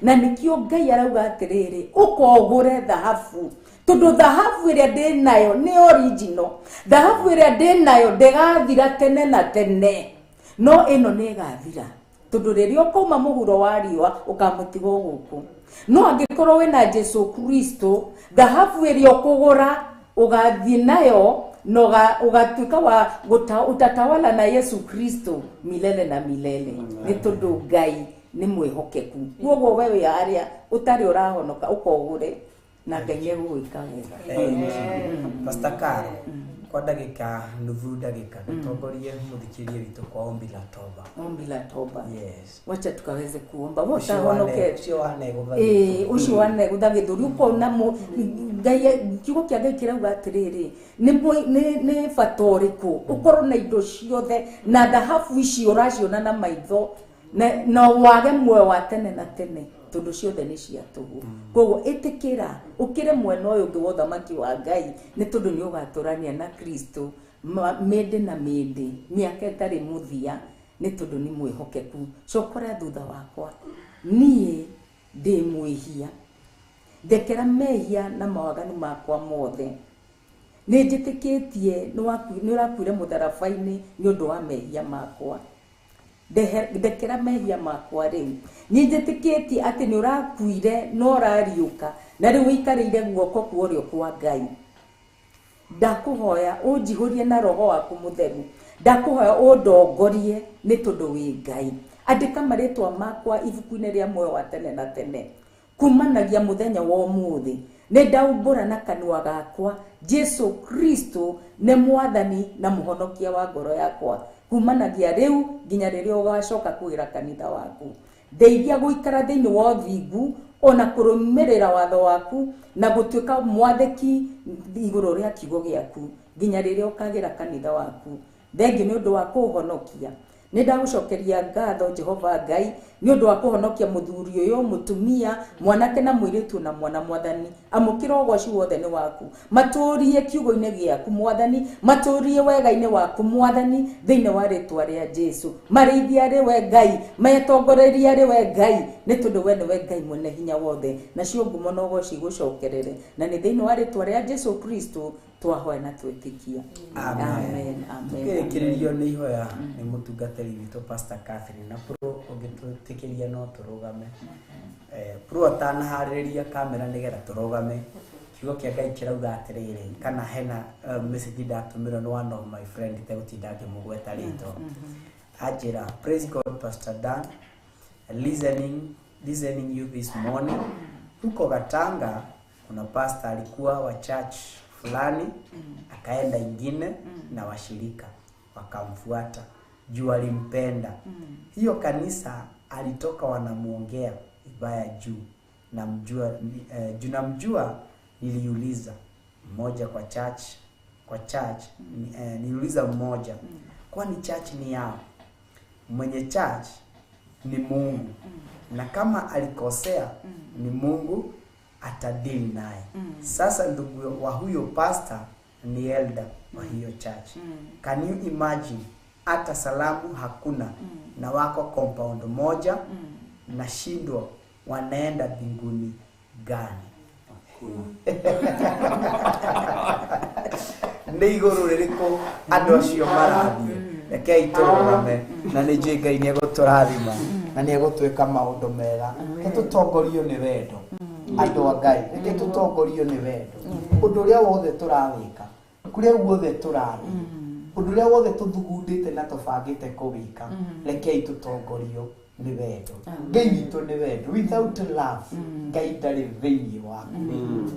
Speaker 9: na nikio Ngai arauga atĩrĩrĩ ũkogũre thahabu tondũ thahabu ĩrĩa ndĩ nayo nĩ original thahabu ĩrĩa ndĩ nayo ndĩgathira tene na tene no ĩno nĩ ĩgathira tondũ rĩrĩa ũkauma mũhuro wa riũa ũkamũtiga gũkũ no angĩkorwo wĩna Jesu Kristo thahabu ĩrĩa ũkũgũra ũgathiĩ nayo na ũgatuĩka wa utatawala na Yesu Kristo milele na milele nĩ tondũ Ngai nĩ mwĩhokeku koguo we wĩ harĩa ũtarĩ ũrahonoka ũkogũre na Ngai egũgwĩka wega.
Speaker 10: Pastor Karo, kwa ndagĩka nuthu ndagĩka tutongorie mũthikĩria witũ kwa ombi la toba.
Speaker 9: Ombi la toba.
Speaker 10: Yes.
Speaker 9: Wacha tukaweze kuomba wote honoke
Speaker 10: ucio wanegũtha
Speaker 9: ucio wanegũtha gĩthũri ukona Ngai kiugo kĩa Ngai kĩrauga atĩrĩrĩ nĩ bata ũrĩkũ ũkorwo na indo ciothe na thahabu icio ũraciona na maitho na wage muoyo wa tene na tene tondu ciothe nĩ cia tũhũ koguo ĩtĩkĩra ũkĩre mwena ũyũ ũngĩ wa ũthamaki wa Ngai nĩ tondũ nĩ ũgatũrania na Kristo mĩndĩ na mĩndĩ mĩaka ĩtarĩ mũthia nĩ tondũ nĩ mwĩhokeku cokora thutha wakwa niĩ ndĩ mwĩhia ndekera mehia na mawaganu makwa mothe nĩ njĩtĩkĩtie nĩ ũrakuire mũtharaba-inĩ nĩ ũndũ wa mehia makwa ndekera mehia makwa rĩu nĩ njĩtĩkĩtie atĩ nĩ ũrakuire no ũrariũka na rĩu ũikarĩire guoko kwa ũrĩo kwa Ngai ndakũhoya ũnjihũrie na roho waku mũtheru ndakũhoya ũndongorie nĩ tondũ wĩ Ngai andĩka marĩtwa makwa ibuku-inĩ rĩa muoyo wa tene na tene kumanagia mũthenya wa ũmũthĩ nĩ ndaumbũra na kanua gakwa Jesu Kristo nĩ mwathani na mũhonokia wa ngoro yakwa kumanagia rĩu nginya rĩrĩa ũgacoka kwĩra kanitha waku ndeithia gũikara thĩinĩ wa ũthingu ona kũrũmĩrĩra watho waku na gũtuĩka mwathĩki igũrũ rĩa kiugo gĩaku nginya rĩrĩa ũkagĩra kanitha waku thengiũ nĩ ũndũ wa kũũhonokia nĩ ndagũcokeria ngatho Jehova Ngai nĩ ũndũ wa kũhonokia mũthuri ũyũ mũtumia mwanake na mũirĩtu na mwana mwathani amũkĩra ũgooci wothe nĩ waku matũrie kiugo-inĩ gĩaku mwathani matũrie wega-inĩ waku mwathani thĩinĩ wa rĩtwa rĩa Jesu marĩithia rĩ we Ngai metongoreria rĩ we Ngai nĩ tondũ we nĩwe Ngai mwene hinya wothe nacio ngumo na ũgooci gũcokerere na nĩ thĩinĩ wa rĩtwa rĩa Jesu Kristo twahoya na twĩtĩkia amen amen
Speaker 10: tukĩrĩkĩrĩrio nĩ ihoya nĩ mũtungatĩri witũ Pastor Catherine na pro ũngĩtwĩtĩkĩria no tũrũgame pro atanaharĩrĩria kamera nĩgetha tũrũgame kiugo kĩa Ngai kĩrauga atĩrĩrĩ kana hena message ndatũmĩrwo nĩ one of my friend tegũtinda ngĩmũgweta rĩtwa ajira praise God Pastor Dan listening you this morning huko Gatanga kuna pastor alikuwa wa church fulani akaenda ingine na washirika wakamfuata juu alimpenda hiyo kanisa alitoka wanamuongea vibaya juu namjua niliuliza mmoja kwa church niliuliza mmoja kwani church ni yao mwenye church ni Mungu na kama alikosea ni Mungu atadili naye sasa ndugu wa huyo pastor ni elder wa hiyo church can you imagine hata salamu hakuna na wako compound moja na shindwa wanaenda mbinguni gani nĩ igũrũ rĩrĩkũ andũ acio marathiĩ rekei tũrũgame na nĩ njũĩ Ngai nĩ egũtũrathima na nĩ egũtwĩka maũndũ mega tũtongorio nĩ wendo andũ a Ngai rekei tũtongorio nĩ wendo ũndũ ũrĩa wothe tũrawĩka kũrĩa guothe tũrathiĩ ũndũ ũrĩa wothe tũthugundĩte na tũbangĩte kũwĩka rekei tũtongorio nĩ wendo Ngai witũ nĩ wendo without love Ngai ndarĩ thĩinĩ waku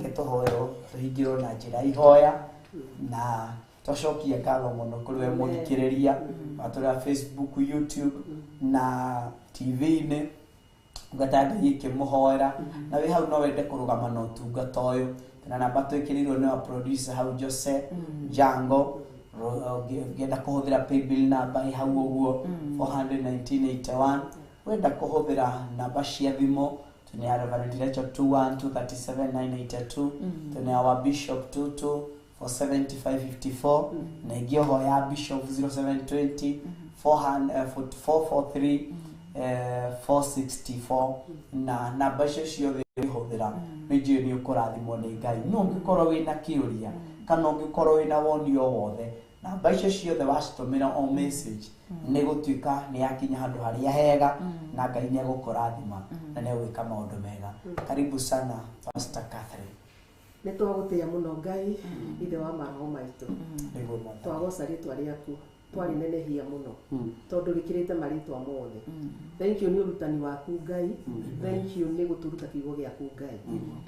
Speaker 10: reke tũhoerwo tũhingĩrwo na njĩra ihoya na tũcokie ngatho mũno kũrĩ we mũthikĩrĩria watũra Facebook YouTube na TV-inĩ ngata Ngai ikimuhoera na we hau no wende kurugama na utungata uyu na namba twekirirwo ni wa producer hau Jose Jango ngenda kuhuthira paybill number hau uguo 41981 wenda kuhuthira namba cia thimo tuni ya Reverend Rachel 212379882 tuni ya wa Bishop 22 47554 na igio ho ya Bishop 0720 443 464 na namba cio ihuthira nijio ni ukurathimwo ni Ngai no ngikorwo wina kiuria kana ngikorwo wina woni o wothe namba icio ciothe wacitumira o message ni gutuika ni yakinya handu haria hega na Ngai ni agukurathima na ni gwika maundu mega. Karibu sana Pastor Catherine.
Speaker 8: Nĩ twagũtĩa mũno Ngai ithe wa maroho maitũ twagũca rĩtwa rĩaku twarĩnenehia mũno tondũ rĩkĩrĩte marĩtwa mothe. Thank you nĩ ũrutani waku Ngai, thank you nĩ gũtũruta kiugo gĩaku Ngai.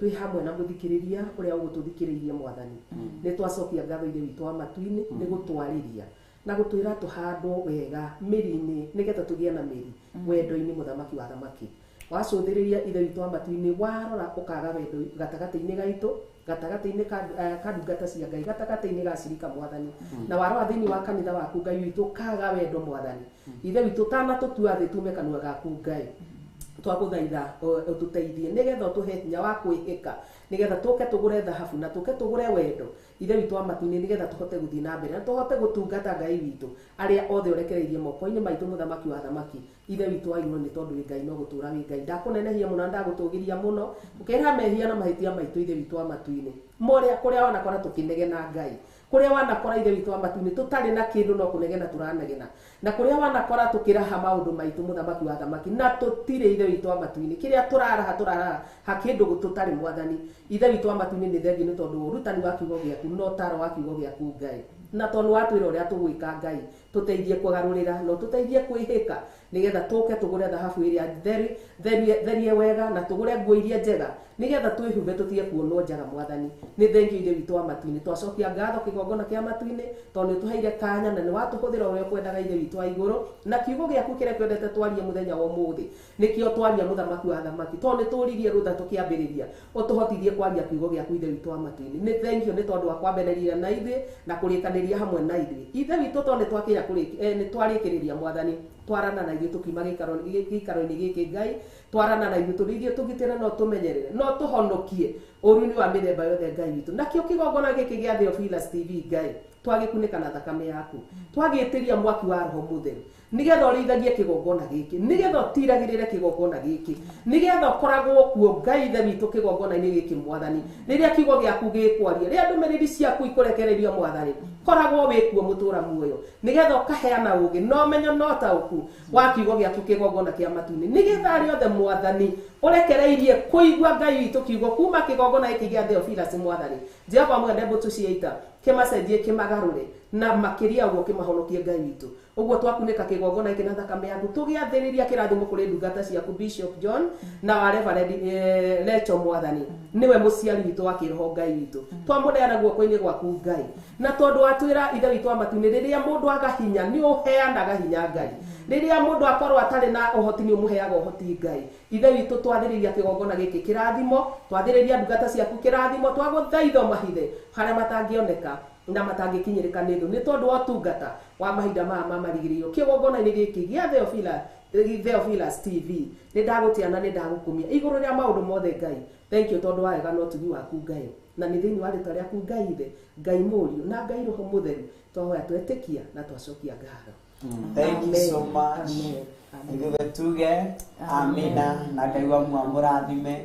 Speaker 8: Twĩ hamwe na mũthikĩrĩria ũrĩa ũgũtũthikĩrĩirie Mwathani, nĩ twacokia ngatho ithe witũ wa matu-inĩ nĩ gũtwarĩria na gũtwĩra tũhandwo wega mĩri-inĩ nĩgetha tũgĩe na mĩri wendo-inĩ mũthamaki wa thamaki. Wacũthĩrĩria ithe witũ wa matu-inĩ warora ũkaga wendo gatagatĩ-inĩ gaitũ, gatagatĩ-inĩ ka ndungata cia Ngai, gatagatĩ-inĩ ga cirika Mwathani, na warora thĩinĩ wa kanitha waku Ngai witũ kaga wendo Mwathani. Ithe witũ tanatũtua thĩ tume kanua gaku Ngai, twagũthaitha ũtũteithie nĩgetha ũtũhe hinya wa kwĩhĩka nĩgetha tũke tũgũre thahabu na tũke tũgũre wendo ithe witũ wa matu-inĩ nĩgetha tũhote gũthiĩ na mbere na tũhote gũtungata Ngai witũ arĩa othe ũrekereirie moko-inĩ maitũ mũthamaki wa thamaki. Ithe witũ wa igũrũ nĩ tondũ wĩ Ngai no gũtũra wĩ Ngai, ndakũnenehia mũno ndagũtũgĩria mũno ũkĩra mehia na mahĩtia maitũ ithe witũ wa matu-inĩ kũrĩa wanakora tũkĩnegena Ngai, kũrĩa wanakora ithe witũ wa matu-inĩ tũtarĩ na kĩndũ no kũnegena tũranegena, na kũrĩa wanakora tũkĩraha maũndũ maitũ mũthamaki wa thamaki na tũtirĩ ithe witũ wa matu-inĩ kĩrĩa tũraraha kĩndũ tũtarĩ Mwathani. Ithe witũ wa matu-inĩ nĩ thengi nĩ tondũ ũrutani wa kiugo gĩaku no ũtaaro wa kiugo gĩaku Ngai, na tondũ watwĩra ũrĩa tũgwĩka Ngai tũteithie kũgarũrĩra no tũteithie kwĩhĩka nĩgetha tũke tũgũre thahabu ĩrĩa therie wega na tũgũre nguo iria njega nĩgetha twĩhumbe tũtige kuonwo njaga Mwathani. Nĩ thengi ithe witũ wa matu-inĩ twacokia ngatho kĩgongona kĩa matu-inĩ tondũ nĩ tũheire kanya na nĩ watũhũthĩra ũrĩa kwendaga ithe witũ wa igũrũ na kiugo gĩaku kĩrĩa kwendete twarie mũthenya wa ũmũthĩ nĩkĩo twaria mũthamaki wa thamaki tondũ nĩ tũririe rũtha tũkĩambĩrĩria ũtũhotithie kwaria kiugo gĩaku ithe witũ wa matu-inĩ. Nĩ thank you nĩ tondũ wa kwambĩrĩria na ithuĩ na kũrĩkanĩria hamwe na ithuĩ ithe witũ tondũ nĩ twakinya nĩ twarĩkĩrĩria Mwathani twarana na ithuĩ tũkiuma gĩikaro-inĩ gĩkĩ Ngai, twarana na ithuĩ tũrĩithie tũgitĩre no tũmenyerere no tũhonokie ũru-inĩ wa mĩthemba yothe Ngai witũ. Nakĩo kĩgongona gĩkĩ gĩa Theophilus TV Ngai twagĩkunĩka na thakame yaku, twagĩtĩria mwaki wa Roho Mũtheru nĩgetha ũrĩithagie kĩgongona gĩkĩ, nĩgetha ũtiragĩrĩre kĩgongona gĩkĩ, nĩgetha ũkoragwo kuo Ngai ithe witũ kĩgongona-inĩ gĩkĩ Mwathani. Rĩrĩa kiugo gĩaku gĩkwaria, rĩrĩa ndũmĩrĩri ciaku ikũrekererio Mwathani, koragwo wĩ kuo mũtũra muoyo nĩgetha ũkaheana ũũgĩ no menyo no taũku wa kiugo gĩaku kĩgongona kĩa matu-inĩ nĩgetha arĩa othe Mwathani ũrekereirie kũigua Ngai witũ kiugo kuma kĩgongona gĩkĩ gĩa Theophilus Mwathani. Jehova mwende mbũtũ ciaita kĩmacenjie kĩmagarũre na makĩria ũguo kĩmahonokie Ngai witũ. Ũguo twakunĩka kĩgongona gĩkĩ na thakame yaku tũgĩathĩrĩria kĩrathimo kũrĩ ndungata ciaku Bishop John na wa Reverend Rachel Mwathani, nĩwe mũciari witũ wa kĩroho Ngai witũ, twamũneana guoko-inĩ gwaku Ngai, na tondũ watwĩra ithe witũ wa matu-inĩ rĩrĩa mũndũ aga hinya nĩ ũheanaga hinya Ngai, rĩrĩa mũndũ akorwo atarĩ na ũhoti nĩ ũmũheaga ũhoti Ngai. Ithe witũ twathĩrĩria kĩgongona gĩkĩ kĩrathimo, twathĩrĩria ndungata ciaku kĩrathimo, twagũthaitha mahithe harĩa matangĩoneka na matangĩkinyĩrĩka nĩ thũ nĩ tondũ wa ũtungata wa mahinda maya mamarigĩrĩirwo kĩgongona-inĩ gĩkĩ gĩa Theophilus TV. Nĩ ndagũtĩa na nĩ ndagũkumia igũrũ rĩa maũndũ mothe Ngai. Thank you tondũ wa wega na ũtugi waku Ngai, na nĩ thĩinĩ wa rĩtwa rĩaku Ngai ithe, Ngai mũriũ na Ngai Roho Mũtheru twahoya twetĩkia na twacokia ngatho.
Speaker 10: Thank you so much. Ithuĩ tuge amina na Ngai wa mũrathime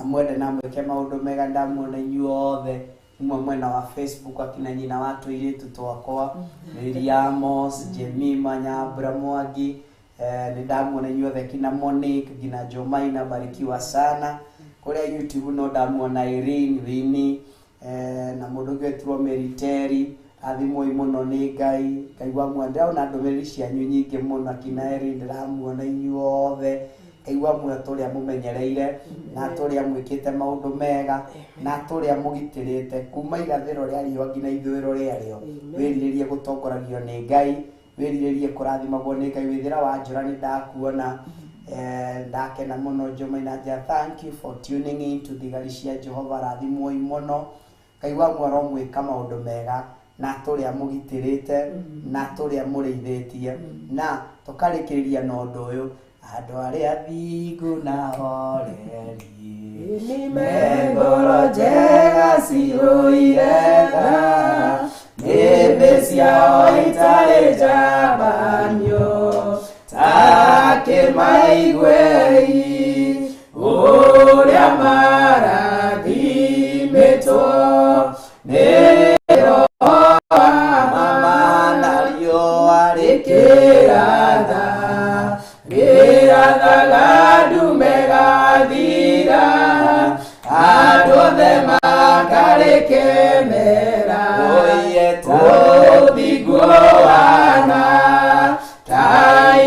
Speaker 10: amwende na mwĩke maũndũ mega. Ndamuona inyuothe imwe mwena wa Facebook akina nyina wa tũirĩtu twakwa Miriamos, Jemima, Nyambura Mwangi, nĩ ndamuona inyuothe kina Monique, kina Jomaina, barikiwa sana. Kũrĩa YouTube no ndamuona Irene Vini na mũndũ ũgĩtwo Meriteri, athimwo mũno nĩ Ngai. Ngai wa mwende ona ndũmĩrĩri cianyu nyingĩ mũno akina Irene ndamuona inyuothe. Ngai wa mwende tũrĩa mũmenyereire na tũrĩa mwĩkĩte maũndũ mega na tũrĩa mũgitĩrĩte kuma irathĩro rĩa riũa nginya ithũĩro rĩarĩo. Wĩrirĩrie gũtongoragio nĩ Ngai, wĩrirĩrie kũrathimagwo nĩ Ngai. Wĩthĩra wa njũra nĩ ndakuona ndakena muno Jumainaja, thank you for tuning in to thigari cia Jehova, rathimwo muno Ngai wangu aromwika maundu mega na turia mugitirite na turia muriithitie na tukarikiriria na undu uyu andu aria thingu na horeri
Speaker 6: Nimengoro njega ciruirega Nĩthĩ ciao itarĩ njambanio ta kĩmaiguei ũrĩa marathimĩtwo nĩ Roho Mama na riũa rĩkĩratha rĩrathaga ndume gathira andũ othe makarĩkenera ũthingu wana ta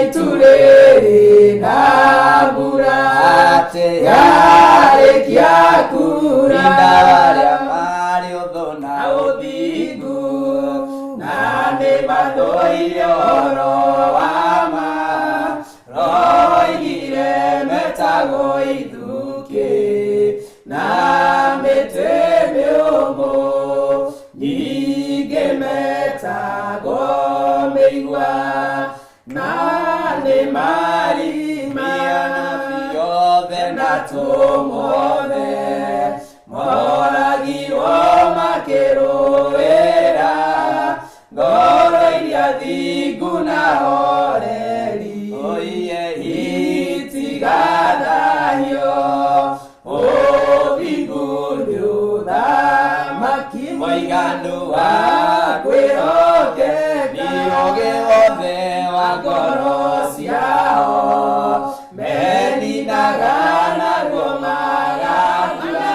Speaker 6: itu rĩrĩ na mbura yarĩkia kura arĩa marĩ ũthũ na ũthingu na nĩmathũire ũhoro wa ma Roho oigire metagwo ithuki na mĩtĩ mĩũmũ ningĩ metagwo mĩigua na nĩ marima yothe na tũmothe moragirwo makĩrũĩra ngoro iria thingu na horeri itigathahio ũthingu nĩ ũthamaki mũiganu wa kwĩhokeka ũũgĩ wothe wa ngoro ciao meninaga naguo magakua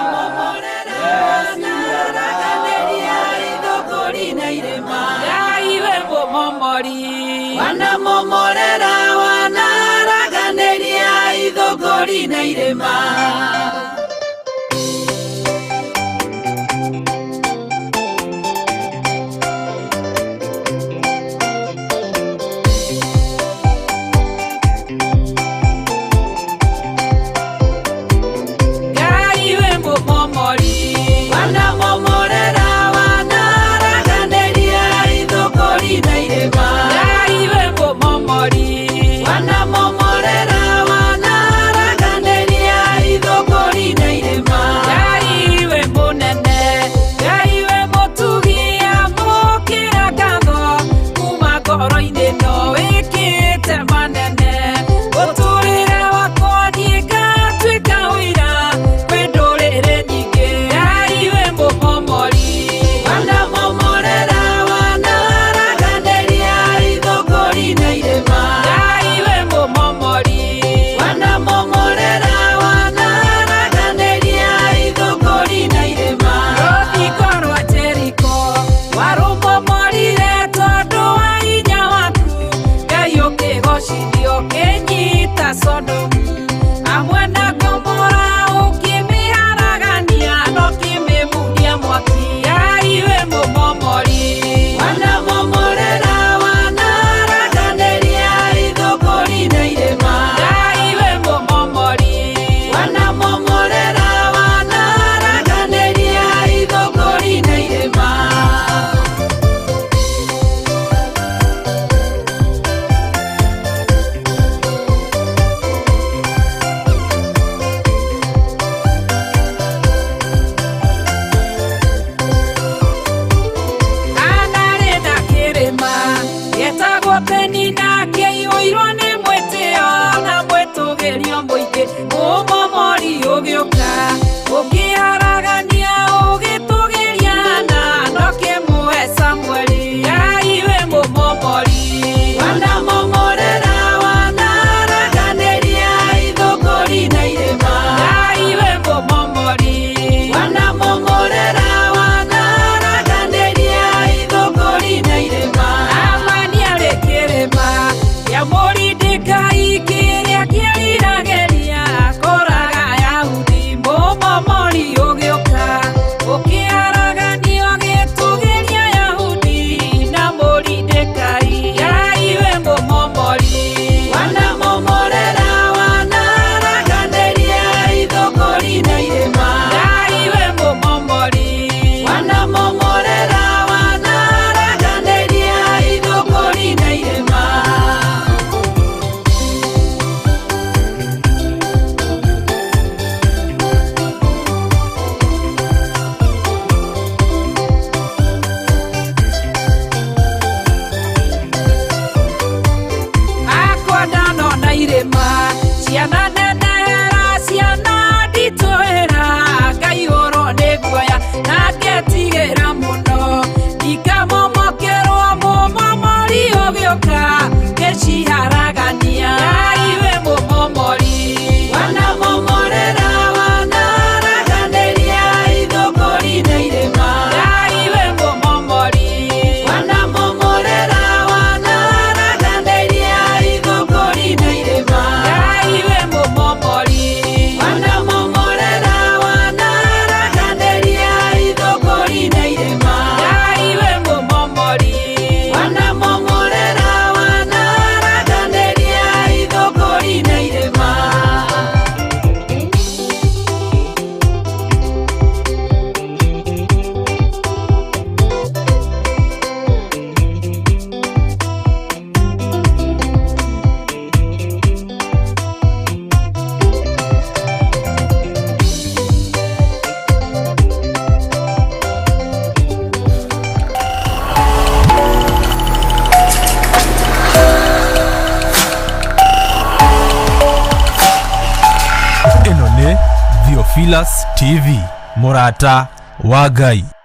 Speaker 1: Theophilus TV, Murata wa Ngai.